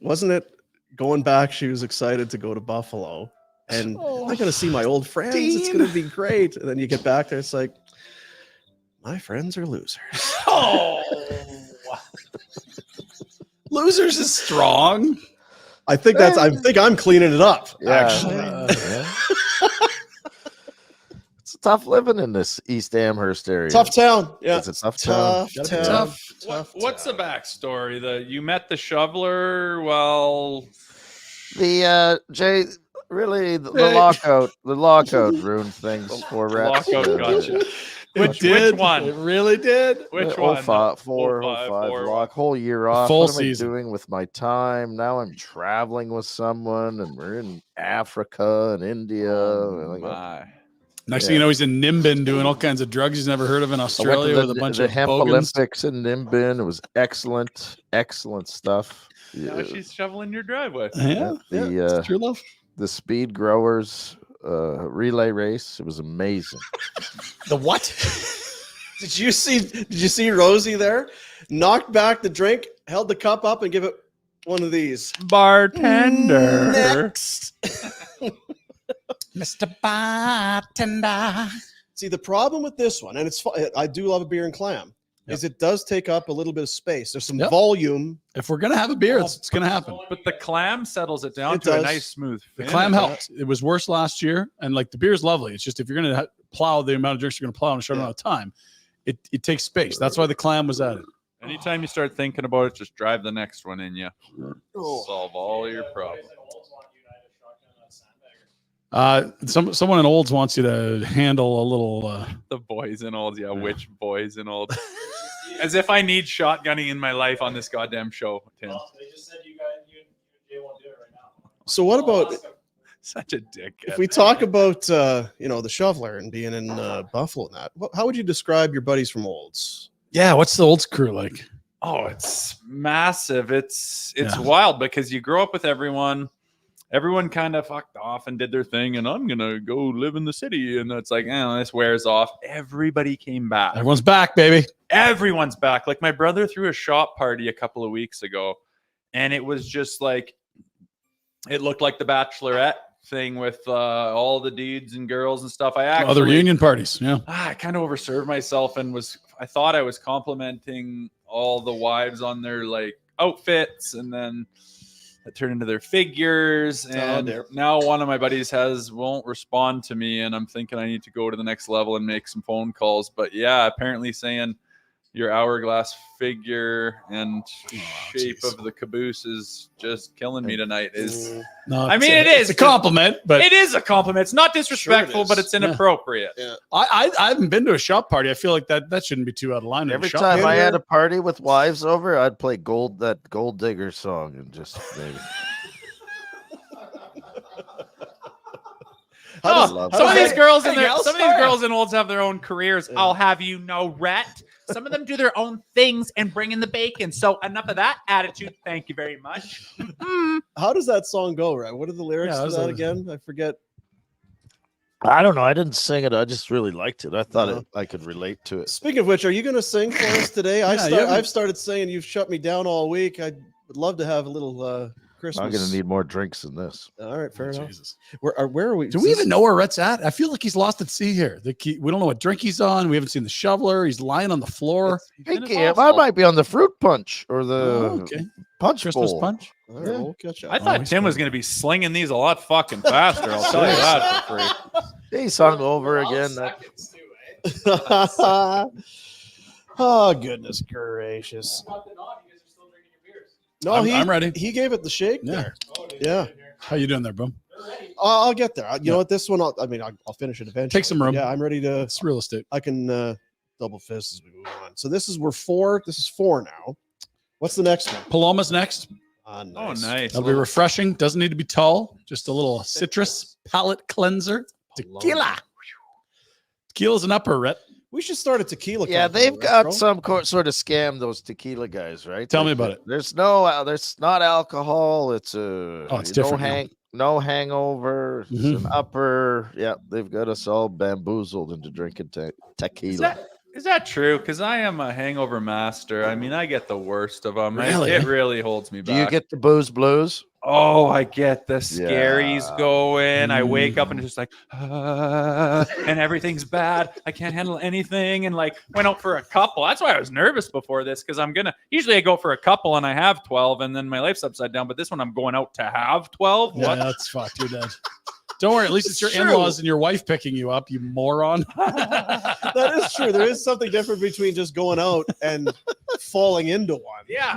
Wasn't it going back? She was excited to go to Buffalo, and I'm going to see my old friends. It's Dean. going to be great. And then you get back there, it's like, my friends are losers. Oh. Losers is strong. I think I'm cleaning it up. Yeah. Actually, Yeah. It's tough living in this East Amherst area. tough town. Yeah, It's a tough town. tough Gotta be town. tough. What's the backstory? You met the shoveler while The Jay, really the lockout ruined things for Rex. lockout gotcha. Which Which one? It really did. Which Oh, one? 05, 05, 05 lock, whole year off. Full What am season. I doing with my time? Now I'm traveling with someone, and we're in Africa and India. Oh, Like, my. Next thing you know, he's in Nimbin doing all kinds of drugs he's never heard of in I went to Australia with a bunch the of hemp bogans. Olympics in Nimbin. It was excellent stuff. Now Yeah, she's shoveling your driveway. Yeah, the true love. the speed growers relay race. It was amazing. The what? Did you see Rosie there? Knocked back the drink, held the cup up, and give it one of these. Bartender. Next. Mr. Bartender. See, the problem with this one, and it's I do love a beer and clam, is it does take up a little bit of space. There's some Yep. volume. If we're gonna have a beer, it's gonna happen. But the clam settles it down It to a does. nice smooth The finish. clam helped. It was worse last year, and like the beer's lovely. It's just if you're gonna plow the amount of drinks you're gonna plow in a short amount of time, it takes space. That's why the clam was added. Anytime you start thinking about it, just drive the next one in you. Oh. Solve all your problems. Someone in Olds wants you to handle a little. The boys and olds, yeah. Which boys and olds? As if I need shotgunning in my life on this goddamn show, Tim. They just said you Jay won't do it right now. So what about Such a dick. if we talk about the shoveler and being in Buffalo and that? How would you describe your buddies from Olds? Yeah, what's the Olds crew like? Oh, it's massive. It's Yeah. wild because you grow up with everyone. Everyone kind of fucked off and did their thing, and I'm gonna go live in the city. And it's like, this wears off. Everybody came back. Everyone's back, baby. Everyone's back. Like my brother threw a shop party a couple of weeks ago, and it was just like it looked like the Bachelorette thing with all the dudes and girls and stuff. I actually Other reunion parties. Yeah. I kind of overserved myself and I thought I was complimenting all the wives on their like outfits, and then it turned into their figures. And now one of my buddies won't respond to me, and I'm thinking I need to go to the next level and make some phone calls. But yeah, apparently saying your hourglass figure and shape of the caboose is just killing me tonight. No, it is it's a compliment, but it is a compliment. It's not disrespectful, but it's inappropriate. Yeah. I haven't been to a shop party. I feel like that shouldn't be too out of line. Every time I had a party with wives over, I'd play that Gold Digger song and just maybe. Some of these girls in Olds have their own careers. I'll have you know, Rhett. Some of them do their own things and bring in the bacon. So enough of that attitude. Thank you very much. How does that song go, right? What are the lyrics to that again? I forget. I don't know. I didn't sing it. I just really liked it. I thought I could relate to it. Speaking of which, are you going to sing for us today? I've started singing. You've shut me down all week. I would love to have a little Christmas. I'm going to need more drinks than this. All right, fair enough. Where are we? Do we even know where Rhett's at? I feel like he's lost at sea here. We don't know what drink he's on. We haven't seen the shoveler. He's lying on the floor. Hey, Cam, I might be on the fruit punch or the punch Christmas bowl. punch. All right, we'll catch up. I thought Tim was going to be slinging these a lot fucking faster. I'll tell you that for free. He's hung over again. Oh, goodness gracious. No, I'm ready. He gave it the shake there. Yeah. How you doing there, Boom? I'll get there. You know what? This one, I'll finish it eventually. Take some room. Yeah, I'm ready to. It's real estate. I can double fist as we move on. So this is four. This is 4 now. What's the next one? Paloma's next. Nice. Oh, nice. That'll be refreshing. Doesn't need to be tall. Just a little citrus palate cleanser. Tequila. Tequila's an upper, Rhett. We should start a tequila. Yeah, company, they've right, got bro? some sort of scam, those tequila guys, right? Tell me about it. There's not alcohol. It's it's different. No hangover. It's Mhm. an upper. Yeah, they've got us all bamboozled into drinking tequila. Is that true? Because I am a hangover master. I mean, I get the worst of them. Really? It really holds me back. Do you get the booze blues? Oh, I get the scaries going. I wake up and it's just like, and everything's bad. I can't handle anything. And like went out for a couple. That's why I was nervous before this, because usually I go for a couple and I have 12 and then my life's upside down. But this one I'm going out to have 12. Yeah, What? that's fucked. You're dead. Don't worry. At least it's your True. in-laws and your wife picking you up, you moron. That is true. There is something different between just going out and falling into one. Yeah.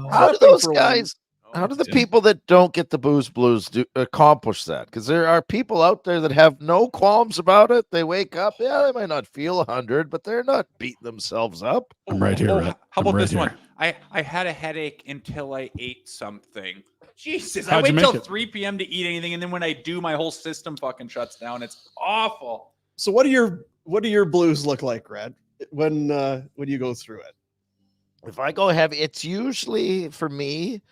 How do Prepping those for one. guys? How do the people that don't get the booze blues accomplish that? Because there are people out there that have no qualms about it. They wake up, they might not feel 100, but they're not beating themselves up. I'm right here, Rhett. How I'm about right this here. one? I had a headache until I ate something. Jesus, How'd I you wait make till it? 3 p.m. to eat anything, and then when I do, my whole system fucking shuts down. It's awful. So what do your blues look like, Red? When you go through it? If I go heavy, it's usually for me.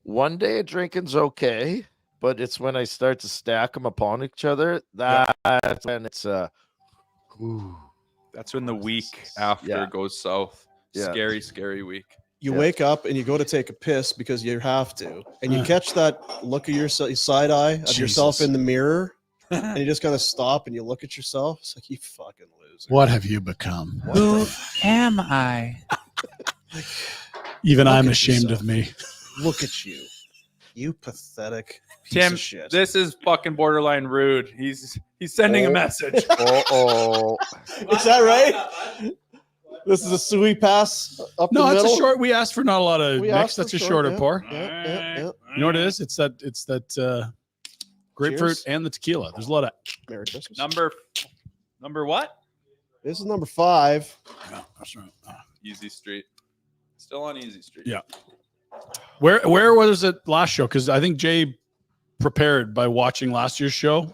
One day of drinking's okay, but it's when I start to stack them upon each other that's when it's That's when the week after goes south. Yeah. Scary week. You wake up and you go to take a piss because you have to, and you catch that look of your side eye of yourself in the mirror, and you just kind of stop and you look at yourself. It's like, you fucking loser. What have you become? Who am I? Even Look I'm at ashamed yourself. of me. Look at you, you pathetic piece Tim, of shit. this is fucking borderline rude. He's sending a message. Is that right? This is a suey pass up No, the it's middle. a short. We asked for not a lot of We mix. asked That's for a short, shorter yeah. pour. Yeah. You know what it is? It's that grapefruit Cheers. and the tequila. There's a lot of. Merry Christmas. Number what? This is number 5. Oh, that's right. Easy Street. Still on Easy Street. Yeah. Where was it last show? Because I think Jay prepared by watching last year's show.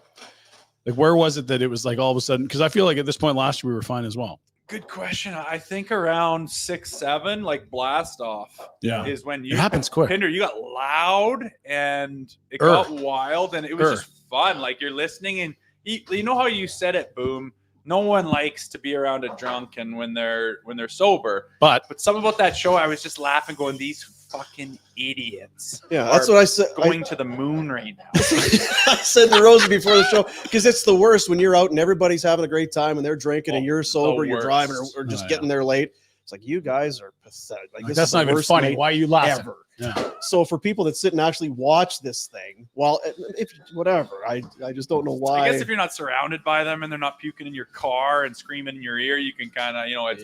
Like, where was it that it was like all of a sudden? Because I feel like at this point last year we were fine as well. Good question. I think around 6-7, like blast off. Yeah. Is when It happens quick. Pinder, you got loud and it got wild and it was just fun. Like you're listening and you know how you said it, Boom. No one likes to be around a drunk and when they're sober. But something about that show, I was just laughing, going, these fucking idiots. Yeah, that's are what I said. Going to the moon right now. I said to Rosie before the show, because it's the worst when you're out and everybody's having a great time and they're drinking and you're sober, you're worst. driving or just getting there late. It's like, you guys are pathetic. Like, this That's is the not even worst funny. night Why are you laughing? ever. Yeah. So for people that sit and actually watch this thing, well, if whatever, I just don't know why. I guess if you're not surrounded by them and they're not puking in your car and screaming in your ear, you can kind of,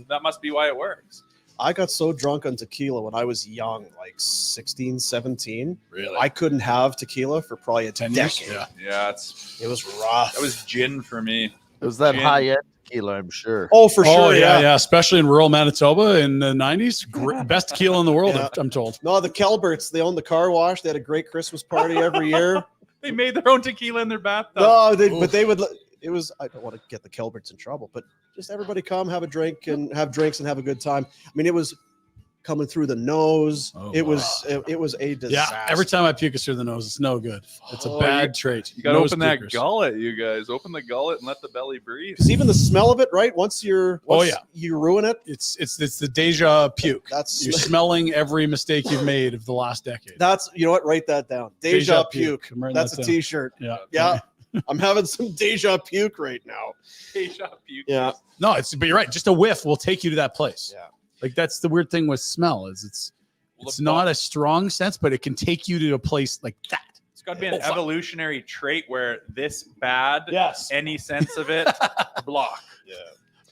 that must be why it works. I got so drunk on tequila when I was young, like 16, 17. Really? I couldn't have tequila for probably a 10 years? decade. Yeah, It was rough. that was gin for me. It was that Gin. high-end tequila, I'm sure. Oh, for Oh, sure. yeah, especially in rural Manitoba in the 90s. Best tequila in the world, Yeah. I'm told. No, the Kelberts, they own the car wash. They had a great Christmas party every year. They made their own tequila in their bathtub. No, but they would. It was. I don't want to get the Kelberts in trouble, but just everybody come, have a drink, and have drinks and have a good time. I mean, it was coming through the nose. Oh, it wow. was a disaster. Yeah, every time I puke it's through the nose. It's no good. It's a Oh, bad trait. You got to Nose open that pukers. gullet, you guys. Open the gullet and let the belly breathe. Because even the smell of it, right? Once you ruin it. It's the deja puke. That's You're smelling every mistake you've made of the last decade. That's you know what? Write that down. Deja puke. I'm writing That's that a down. T-shirt. Yeah. Yeah. I'm having some deja puke right now. Deja puke. Yeah. No, but you're right. Just a whiff will take you to that place. Yeah. Like that's the weird thing with smell is it's not a strong sense, but it can take you to a place like that. It's got to be an Oh, fuck. evolutionary trait where this bad, Yes. any sense of it, block. Yeah.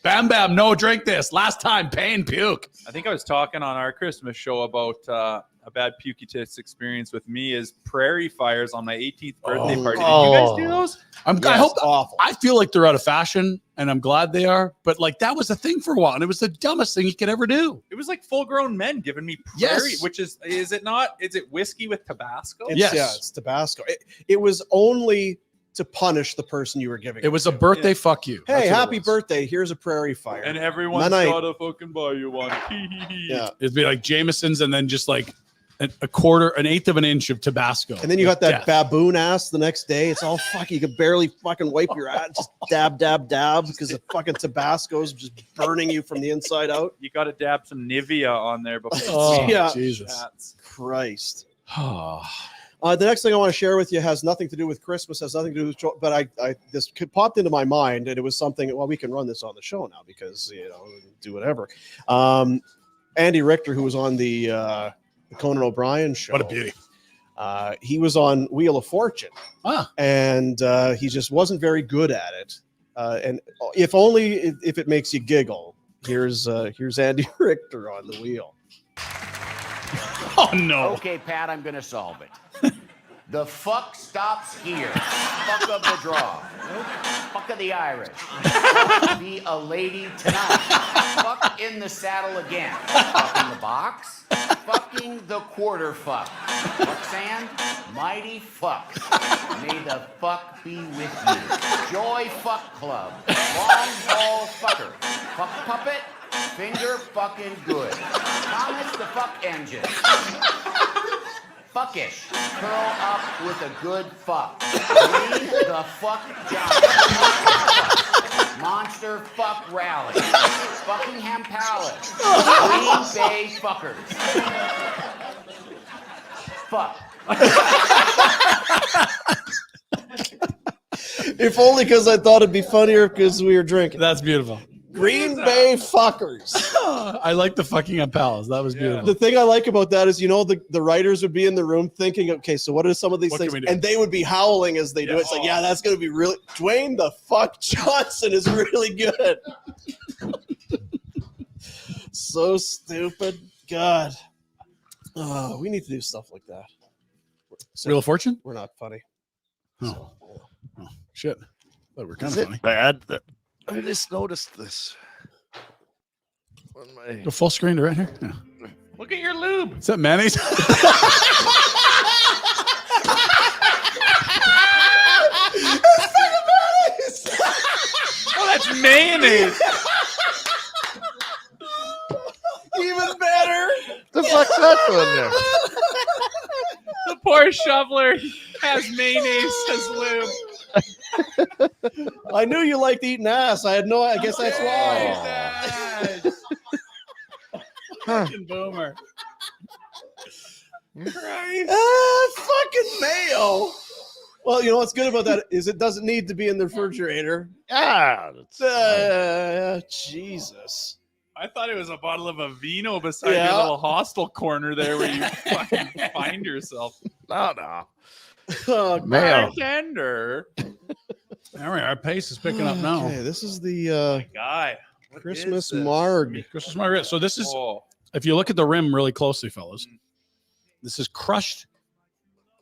Bam, bam, no, drink this. Last time, pain, puke. I think I was talking on our Christmas show about a bad pukey taste experience with me is prairie fires on my 18th birthday party. Did you guys do those? I hope awful. I feel like they're out of fashion, and I'm glad they are. But like that was a thing for a while, and it was the dumbest thing you could ever do. It was like full-grown men giving me prairie, Yes. which is it not? Is it whiskey with Tabasco? It's, Yes. Yeah, it's Tabasco. It was only to punish the person you were giving. It was a birthday fuck you. Hey, That's what it happy was. birthday! Here's a prairie fire. And everyone's Manite. got to fucking buy you one. Yeah. It'd be like Jameson's, and then just like an eighth of an inch of Tabasco. And then you got that Death. baboon ass the next day. It's all fucking, you can barely fucking wipe your ass. Just dab, dab, dab because the fucking Tabasco's just burning you from the inside out. You got to dab some Nivea on there before. Oh, Yeah. Jesus. That's- Christ. Oh, The next thing I want to share with you has nothing to do with Christmas, has nothing to do with, but this popped into my mind, and it was something. Well, we can run this on the show now because do whatever. Andy Richter, who was on the Conan O'Brien show, what a beauty. he was on Wheel of Fortune, and he just wasn't very good at it. And if it makes you giggle, here's Andy Richter on the wheel. Oh no. Okay, Pat, I'm going to solve it. The fuck stops here. Fuck of the draw. Fuck of the Irish. Fuck be a lady tonight. Fuck in the saddle again. Fuck in the box. Fucking the quarter fuck. Fuck sand. Mighty fuck. May the fuck be with you. Joy fuck club. Long ball fucker. Fuck puppet. Finger fucking good. Thomas the fuck engine. Fuckish. Curl up with a good fuck. Green the fuck Johnson. Monster fuck rally. Buckingham Palace. Green Bay fuckers. Fuck. If only because I thought it'd be funnier because we were drinking. That's beautiful. Green Bay fuckers. I like the fucking up pals. That was beautiful. The thing I like about that is, the writers would be in the room thinking, okay, so what are some of these What things? can we do? And they would be howling as they do it. It's like, yeah, that's going to be really. Dwayne the fuck Johnson is really good. So stupid. God. Oh, we need to do stuff like that. Wheel of Fortune? We're not funny. Oh, shit. But we're kind Is of it funny. bad that I just noticed this? On my... Go full screen to right here. Yeah. Look at your lube. Is that mayonnaise? Oh, that's mayonnaise. Even better. The fuck's that doing there? The poor shoveler has mayonnaise as lube. I knew you liked eating ass. I guess that's why. Fucking boomer. Fucking mayo. Well, you know what's good about that is it doesn't need to be in the refrigerator. Yeah. Jesus. I thought it was a bottle of a vino beside Yeah. your little hostel corner there where you fucking find yourself. No. Oh, Mayo. Bartender. All right, our pace is picking up now. Okay, this is the Guy. what Christmas is this? marg. Christmas margarita. So this is, Oh, if you look at the rim really closely, fellas, this is crushed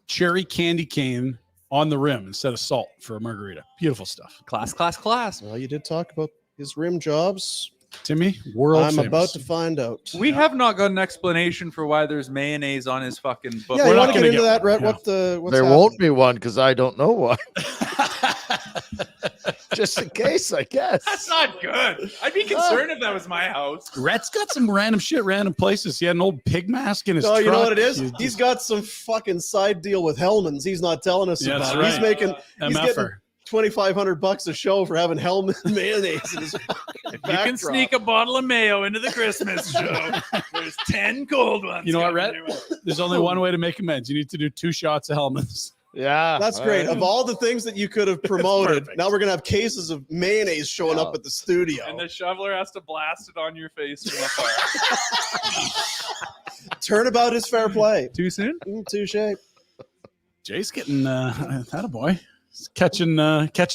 cherry candy cane on the rim instead of salt for a margarita. Beautiful stuff. class. Well, you did talk about his rim jobs. Timmy, world I'm famous. about to find out. We have not got an explanation for why there's mayonnaise on his fucking book. Yeah, We're you not want to gonna get into get that, Rhett? one, What's There happening? won't be one because I don't know why. Just in case, I guess. That's not good. I'd be concerned if that was my house. Rhett's got some random shit, random places. He had an old pig mask in his No, truck. you know what it is? He's He's got some fucking side deal with Hellman's. He's not telling us Yeah, about. that's He's right. making. He's getting MFer. $2,500 a show for having Hellman mayonnaise in his You can sneak a bottle of mayo into the Christmas show. There's 10 cold ones. You know what, coming Rhett? your way. There's only one way to make amends. You need to do 2 shots of Hellman's. Yeah. That's all great. right. Of all the things that you could have promoted, perfect. now we're gonna have cases of mayonnaise showing up at the studio. And the shoveler has to blast it on your face from afar. Turnabout is fair play. Too soon? Touche. Jay's getting attaboy. He's catching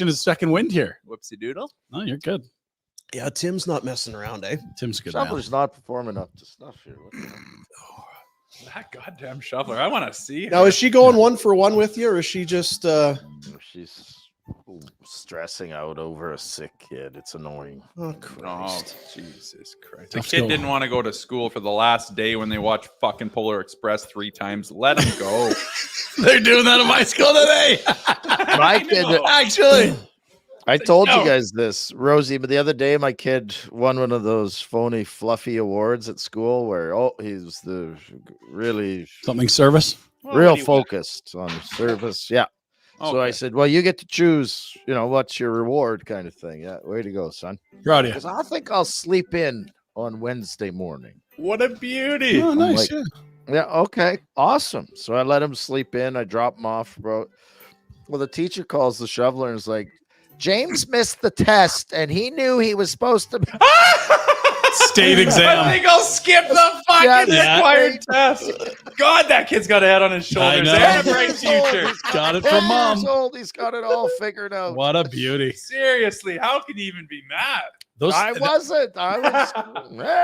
his second wind here. Whoopsie doodle. Oh, you're good. Yeah, Tim's not messing around, eh? Tim's a good man. Shoveler's not performing up to snuff here. What the hell? That goddamn shoveler. I want to see. Now, is she going 1-for-1 with you, or is she just? She's stressing out over a sick kid. It's annoying. Oh Oh, Christ! Jesus Christ. The Tough kid still. didn't want to go to school for the last day when they watched fucking Polar Express 3 times. Let him go. They're doing that at my school today. My kid, Actually, I told No. you guys this, Rosie, but the other day my kid won one of those phony fluffy awards at school where he was the really something service. real focused on service. Yeah. So I said, well, you get to choose, what's your reward kind of thing. Yeah. Way to go, son. Proud of you. Because I think I'll sleep in on Wednesday morning. What a beauty. Oh, nice. like- Yeah. Yeah. Okay. Awesome. So I let him sleep in. I drop him off, bro. Well, the teacher calls the shoveler and is like, James missed the test and he knew he was supposed to. State I exam. think I'll skip the fucking Yeah. required test. God, that kid's got a head on his shoulders. know. And a bright future. Got it 10 from years mom. old. He's got it all figured out. What a beauty. Seriously, how can you even be mad? Those I wasn't. I was.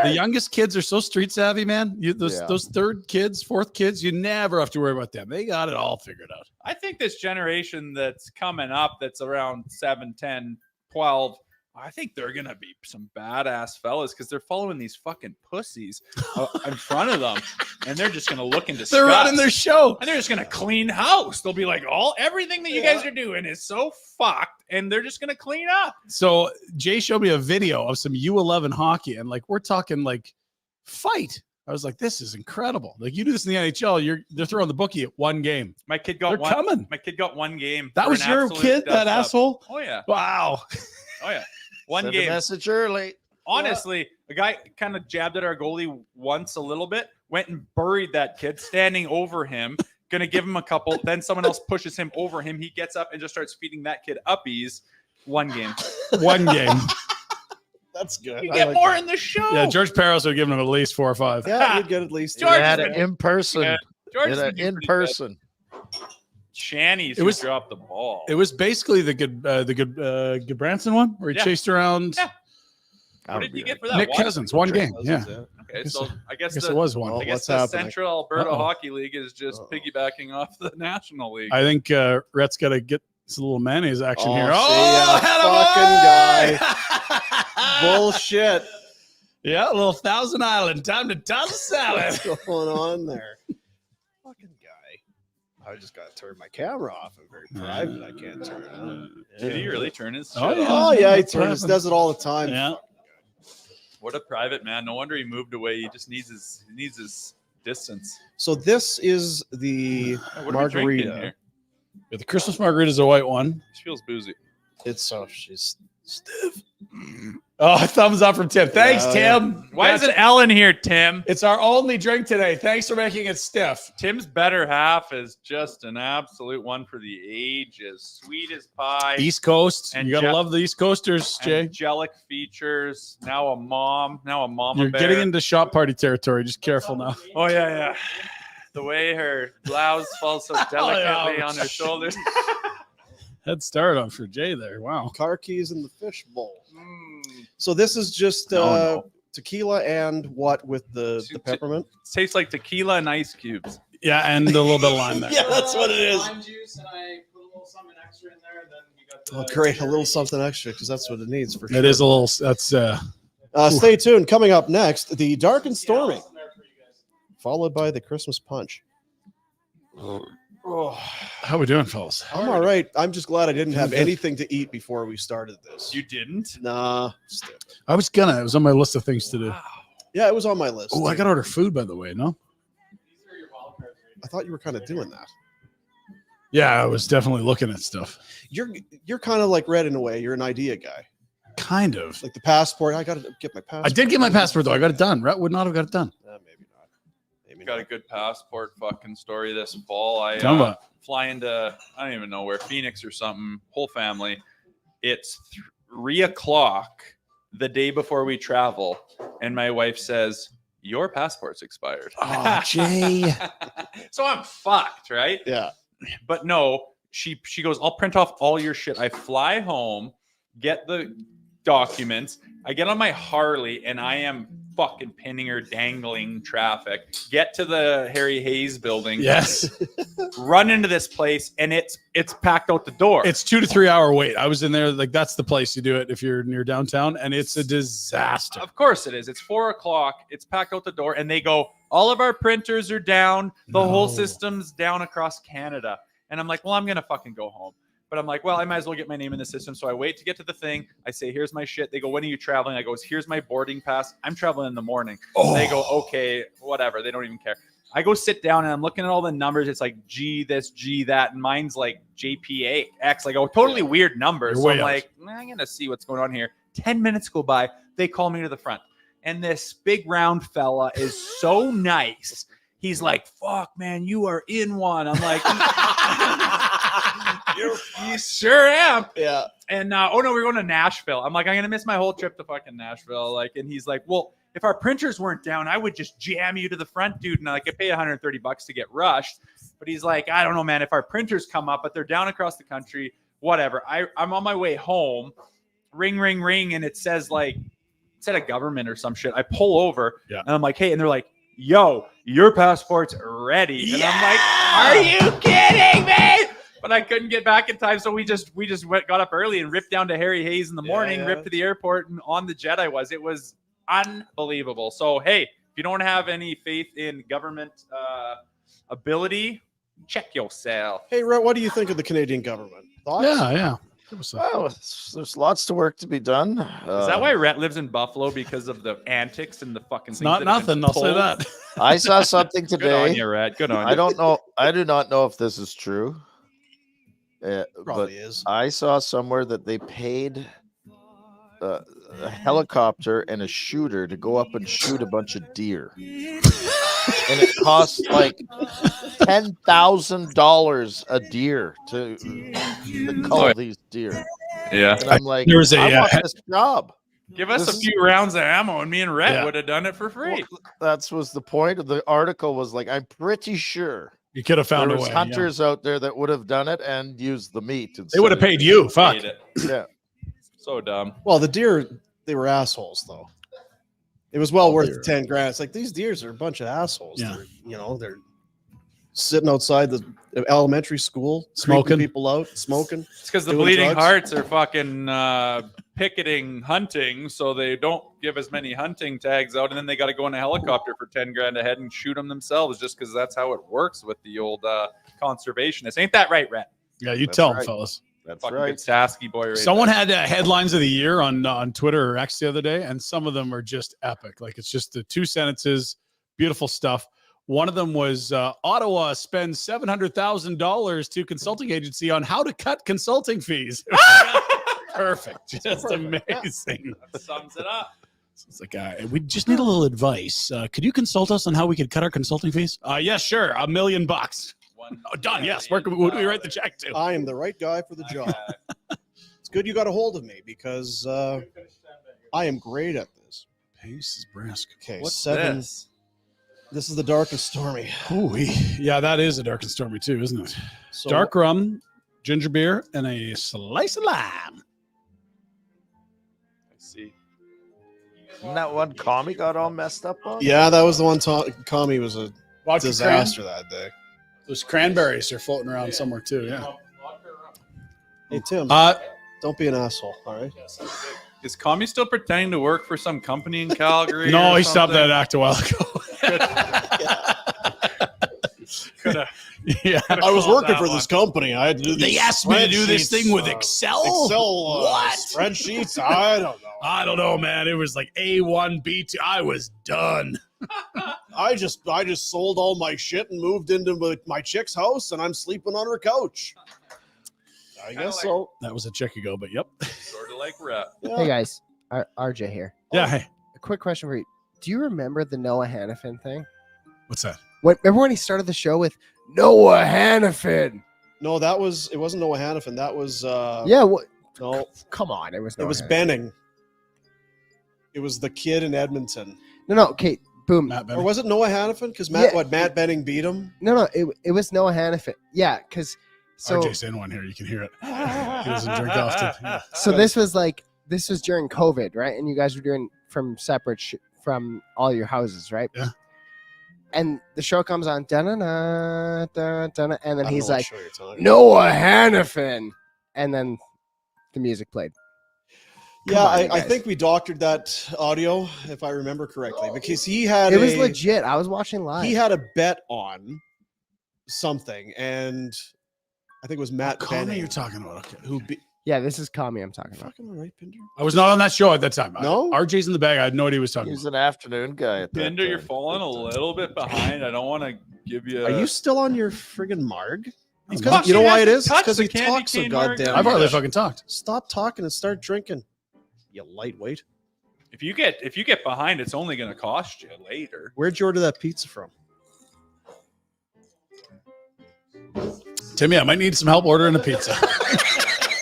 the youngest kids are so street savvy, man. Yeah. Those third kids, fourth kids, you never have to worry about them. They got it all figured out. I think this generation that's coming up, that's around 7, 10, 12, I think they're going to be some badass fellas because they're following these fucking pussies in front of them. And they're just going to look in disgust. They're running their show. And they're just gonna clean house. They'll be like, everything that you guys are doing is so fucked, and they're just gonna clean up. So Jay showed me a video of some U11 hockey, and we're talking fight. I was like, this is incredible. Like you do this in the NHL, they're throwing the bookie at 1 game. My kid got They're one. coming. My kid got 1 game. That for was an your absolute kid, that dust-up. asshole? Oh yeah. Wow. Oh yeah. 1 Send a game. message early. Honestly, a guy kind of jabbed at our goalie once a little bit, went and buried that kid standing over him, gonna give him a couple, then someone else pushes him over him. He gets up and just starts feeding that kid uppies. 1 game. 1 game. That's good. You I get like more that. in the show. Yeah, George Paris would have given him at least 4 or 5. Yeah, you'd get at least. George Yeah, has been- in person. Yeah, George has been doing In pretty person. good. Shanny's It was- who dropped the ball. It was basically the Goodbranson one where he Yeah. chased around Yeah. What did you get for that? Nick One? Cousins. 1 game. Yeah. Okay, so I guess it was one. Well, I guess what's the happening? Central Alberta Uh-oh. Hockey League is just piggybacking off the National League. I think Rhett's got to get some little mayonnaise action Oh, here. see, Oh, fucking Bullshit. Yeah, a little Thousand Island. Time to toss a salad. What's going on there? Fucking guy. I just got to turn my camera off. I'm very private. I can't turn it on. Did he really turn his shit Oh, yeah. off? Oh yeah, he That's what happens. does it all the time. Yeah. What a private man. No wonder he moved away. He just needs his distance. So this is the What are we drinking margarita. here? Yeah, the Christmas margarita is a white one. She feels boozy. It's she's stiff. Oh, thumbs up from Tim. Thanks, Yeah, Tim. Why is it Ellen here, Tim? It's our only drink today. Thanks for making it stiff. Tim's better half is just an absolute one for the ages. Sweet as pie. East Coast. And You got to Jeff- love the East Coasters, Jay. Angelic features. Now a mom. Now a mama You're bear. getting into shop party territory. Just careful now. Oh, yeah. The way her blouse falls so delicately on her shoulders. Head start on for Jay there. Wow. Car keys in the fish bowl. So this is just No. tequila and what with the peppermint? It tastes like tequila and ice cubes. Yeah, and a little bit of lime there. Yeah, that's what it is. Lime juice, and I put a little something extra in there. Then you got the Oh, great. A little something extra because that's what it needs for sure. It is a little. That's Stay tuned. Coming up next, the Dark and Stormy, followed by the Christmas Punch. Oh, how we doing, fellas? I'm all right. I'm just glad I didn't have anything to eat before we started this. You didn't? Nah. I was gonna. It was on my list of things to do. Yeah, it was on my list. Oh, I got to order food, by the way. No. I thought you were kind of doing that. Yeah, I was definitely looking at stuff. You're kind of like Red in a way. You're an idea guy. Kind of. Like the passport. I got to get my passport. I did get my passport though. I got it done. Rhett would not have got it done. Maybe not. Maybe Got a good passport fucking story this fall. I Tell me about it. fly into, I don't even know where, Phoenix or something, whole family. It's 3 o'clock the day before we travel. And my wife says, your passport's expired. Oh, Jay. So I'm fucked, right? Yeah. But no, she goes, I'll print off all your shit. I fly home, get the documents. I get on my Harley and I am fucking pinning her, dangling traffic. Get to the Harry Hayes building. Yes. Run into this place and it's packed out the door. It's 2 to 3 hour wait. I was in there. Like that's the place you do it if you're near downtown, and it's a disaster. Of course it is. It's 4 o'clock. It's packed out the door, and they go, all of our printers are down. The whole system's down across Canada. And I'm like, well, I'm gonna fucking go home. But I'm like, well, I might as well get my name in the system. So I wait to get to the thing. I say, here's my shit. They go, when are you traveling? I go, here's my boarding pass. I'm traveling in the morning. Oh. They go, okay, whatever. They don't even care. I go sit down and I'm looking at all the numbers. It's like G this, G that. And mine's like JPX, like a totally weird number. You're So way I'm out. like, I'm going to see what's going on here. 10 minutes go by. They call me to the front. And this big round fella is so nice. He's like, fuck, man, you are in one. I'm like, you sure am. Yeah. And oh no, we're going to Nashville. I'm like, I'm gonna miss my whole trip to fucking Nashville. Like, and he's like, well, if our printers weren't down, I would just jam you to the front, dude. And I could pay $130 to get rushed. But he's like, I don't know, man. If our printers come up, but they're down across the country, whatever. I'm on my way home. Ring, ring, ring, and it says like, it's at a government or some shit. I pull over, and I'm like, hey, and they're like, yo, your passport's ready. And I'm like, are you kidding me? But I couldn't get back in time, so we just got up early and ripped down to Harry Hayes in the morning, ripped to the airport, and on the jet I was. It was unbelievable. So hey, if you don't have any faith in government ability, check yourself. Hey, Rhett, what do you think of the Canadian government? Thoughts? Yeah. Well, there's lots to work to be done. Is that why Rhett lives in Buffalo, because of the antics and the fucking things? Not that have been nothing. I'll say told? that. I saw something Good today. on you, Rhett. Good on you. I don't know. I do not know if this is true. But Probably is. I saw somewhere that they paid a helicopter and a shooter to go up and shoot a bunch of deer, and it costs like $10,000 a deer to cull these deer. Yeah, and I'm like, There was a, I want this job. Give us This a is- few rounds of ammo, and me and Rhett Yeah. would have done it for free. That was the point of the article. Was like, I'm pretty sure You could have found there a was way. hunters out there that would have done it and used the meat. They would have paid you. Fuck. Hate it. Yeah. So dumb. Well, the deer, they were assholes, though. It was well worth the 10 grand. It's like these deers are a bunch of assholes. Yeah. They're sitting outside the elementary school, Smoking. creeping people out, smoking. It's because the Doing Bleeding drugs. Hearts are fucking picketing hunting, so they don't give as many hunting tags out, and then they got to go in a helicopter for 10 grand a head and shoot them themselves, just because that's how it works with the old conservationists. Ain't that right, Rhett? Yeah, you That's tell them, right. fellas. That's Fucking right. good Sasky boy. Right Someone there. had headlines of the year on Twitter or X the other day, and some of them are just epic. Like it's just the 2 sentences, beautiful stuff. One of them was Ottawa spends $700,000 to consulting agency on how to cut consulting fees. Perfect. Just amazing. That sums it up. It's like, we just need a little advice. Could you consult us on how we could cut our consulting fees? Yeah, sure. $1 million. Oh, done. Yes. Where do we write the check to? I am the right guy for the job. It's good you got a hold of me because I am great at this. Pace is brisk. Okay, What's 7. this? This is the dark and stormy. Ooh, yeah, that is a dark and stormy too, isn't it? So, Dark rum, ginger beer, and a slice of lime. I see. Isn't that one commie got all messed up on? Yeah, that was the one. Kami was a Vodka disaster that day. Those cranberries are floating around somewhere too. Yeah. Hey Tim, don't be an asshole. All right. Is Kami still pretending to work for some company in Calgary? No, or he stopped something? that act a while ago. Coulda- Yeah. I was called working that for one. this company. I had to do They these asked me to do this spreadsheets, thing with Excel. What? Spreadsheets? I don't know. I don't know, man. It was like A1, B2. I was done. I just sold all my shit and moved into my chick's house, and I'm sleeping on her couch. I guess so. That was a check ago, but yep. Sort of like rep. Yeah. Hey guys, RJ here. Yeah. Hey, A quick question for you. Do you remember the Noah Hannafin thing? what's that? Remember when he started the show with Noah Hannafin? No, it wasn't Noah Hannafin. That was Yeah, what? no, Come on, it was it Noah was Hannafin. Benning. It was the kid in Edmonton. No, okay, boom. Matt Or Benning. was it Noah Hannafin? Because Yeah. Matt Benning beat him? No, it was Noah Hannafin. Yeah, because so RJ's in one here. You can hear it. He doesn't drink often. Yeah. so this was during COVID, right? And you guys were doing from separate from all your houses, right? Yeah. And the show comes on, da-na-na, da-na-na, and then I don't he's know what like, show you're talking about. Noah Hannafin, and then the music played. Come Yeah, on, you I guys. think we doctored that audio, if I remember correctly, because he had It was legit. I was watching live. he had a bet on something, and I think it was Matt Connor, Benning you're talking about. Okay. who beat. Yeah, this is Kami I'm talking about. Fucking all right, Pinder. I was not on that show at that time. No? RJ's in the bag. I had no idea he was talking He's about. an afternoon guy at that Bender, you're time. falling a little bit behind. I don't want to give you. Are you still on your friggin' marg? I'm Because not. you know He why it hasn't is? touched Because the he candy talks so cane marg goddamn. yet. I've already much. fucking talked. Stop talking and start drinking. You lightweight. If you get behind, it's only going to cost you later. Where'd you order that pizza from? Timmy, I might need some help ordering a pizza.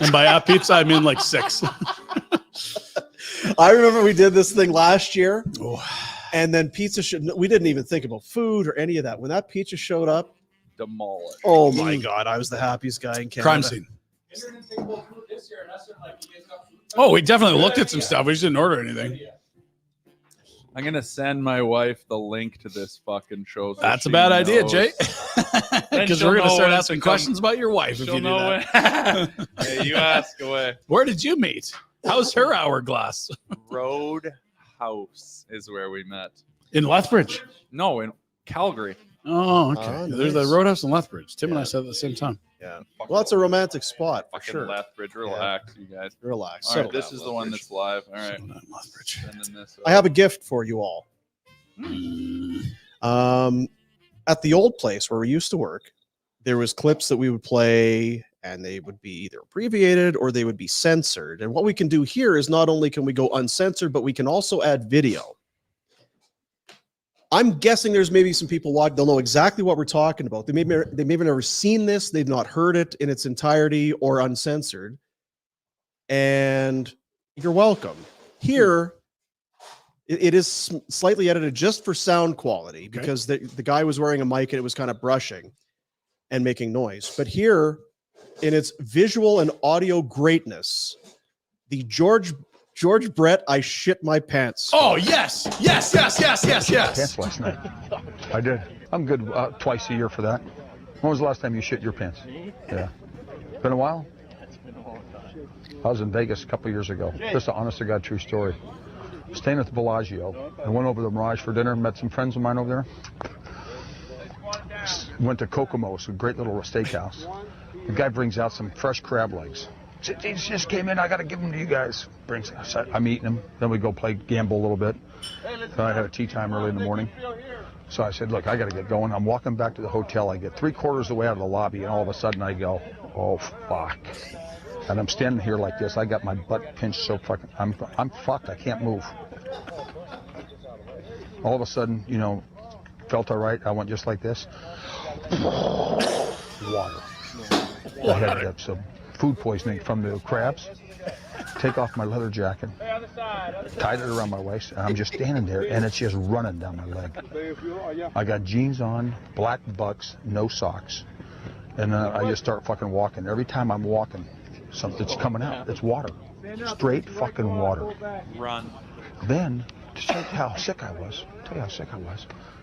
And by a pizza, I mean like 6. I remember we did this thing last year, Oh, and then we didn't even think about food or any of that. When that pizza showed up, Demolish. oh my God, I was the happiest guy in Canada. crime scene. Oh, we definitely looked at some stuff. We just didn't order anything. I'm going to send my wife the link to this fucking show. so That's a she bad idea, knows. Jay. Then Because she'll we're going to know start when asking to come- questions about your wife if She'll you do know that. when. Hey, you ask away. Where did you meet? How's her hourglass? Roadhouse is where we met. In Lethbridge. No, in Calgary. Oh, okay. Ah, There's the nice. Roadhouse in Lethbridge. Tim and I Yeah. said at the same time. Yeah. Well, that's a romantic spot for Fucking sure. Lethbridge. Relax, you guys. Relax. All right, settle this down, is the one Lethbridge. that's live. All right. So not in Lethbridge. Sending this I have a gift for you all. At the old place where we used to work, there was clips that we would play, and they would be either abbreviated or they would be censored. And what we can do here is not only can we go uncensored, but we can also add video. I'm guessing there's maybe some people watching. They'll know exactly what we're talking about. They may have never seen this. They've not heard it in its entirety or uncensored. And you're welcome. Here, it is slightly edited just for sound quality because the guy was wearing a mic and it was kind of brushing and making noise. But here, in its visual and audio greatness, the George Brett, I shit my pants. Oh, yes. Yes, yes, yes, yes, yes. Pants last night. I did. I'm good twice a year for that. When was the last time you shit your pants? Yeah. Been a while? I was in Vegas a couple years ago. Just an honest to God true story. Staying at the Bellagio. I went over to the Mirage for dinner, met some friends of mine over there. Went to Kokomo's, a great little steakhouse. The guy brings out some fresh crab legs. These just came in, I got to give them to you guys. I'm eating them. Then we go play gamble a little bit. So I had a tea time early in the morning. So I said, look, I got to get going. I'm walking back to the hotel. I get 3/4 of the way out of the lobby, and all of a sudden I go, oh, fuck. And I'm standing here like this. I got my butt pinched so fucking, I'm fucked. I can't move. All of a sudden, you know, felt all right. I went just like this. Water. I had some food poisoning from the crabs. Take off my leather jacket, tied it around my waist, and I'm just standing there, and it's just running down my leg. I got jeans on, black bucks, no socks, and then I just start fucking walking. Every time I'm walking, something's coming out. It's water, straight fucking water. Run. Then, to show you how sick I was,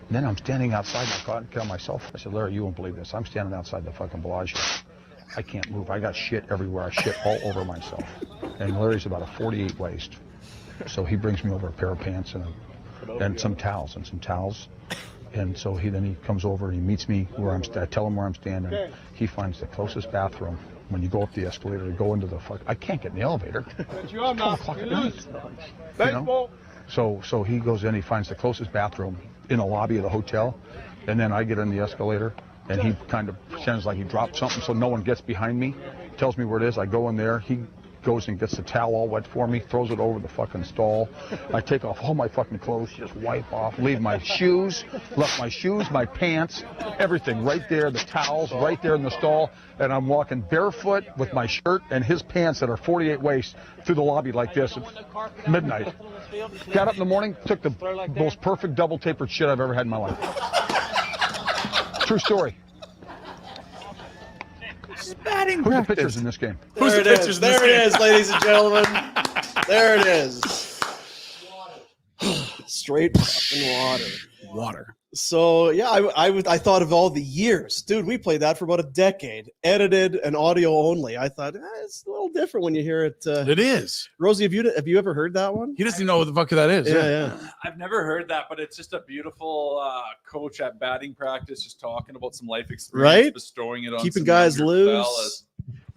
then I'm standing outside, and I couldn't kill myself. I said, Larry, you won't believe this. I'm standing outside the fucking Bellagio. I can't move. I got shit everywhere. I shit all over myself. And Larry's about a 48 waist. So he brings me over a pair of pants and some towels. And so he comes over and he meets me where I tell him where I'm standing. He finds the closest bathroom. When you go up the escalator to go into the I can't get in the elevator. It's 12 o'clock at night. You know? So he goes in, he finds the closest bathroom in the lobby of the hotel. And then I get in the escalator. And he kind of pretends like he dropped something so no one gets behind me, tells me where it is. I go in there. He goes and gets the towel all wet for me, throws it over the fucking stall. I take off all my fucking clothes, just wipe off, leave my shoes, left my shoes, my pants, everything right there, the towels right there in the stall. And I'm walking barefoot with my shirt and his pants that are 48 waist through the lobby like this at midnight. Got up in the morning, took the most perfect double tapered shit I've ever had in my life. True story. Who's the pitchers in this game? There it is, ladies and gentlemen. There it is. Straight fucking water. So yeah, I thought of all the years, dude. We played that for about a decade, edited and audio only. I thought it's a little different when you hear it. It is. Rosie, have you ever heard that one? He doesn't know what the fuck that is. Yeah. I've never heard that, but it's just a beautiful coach at batting practice, just talking about some life experience, Right? bestowing it on Keeping some guys younger loose. fellas.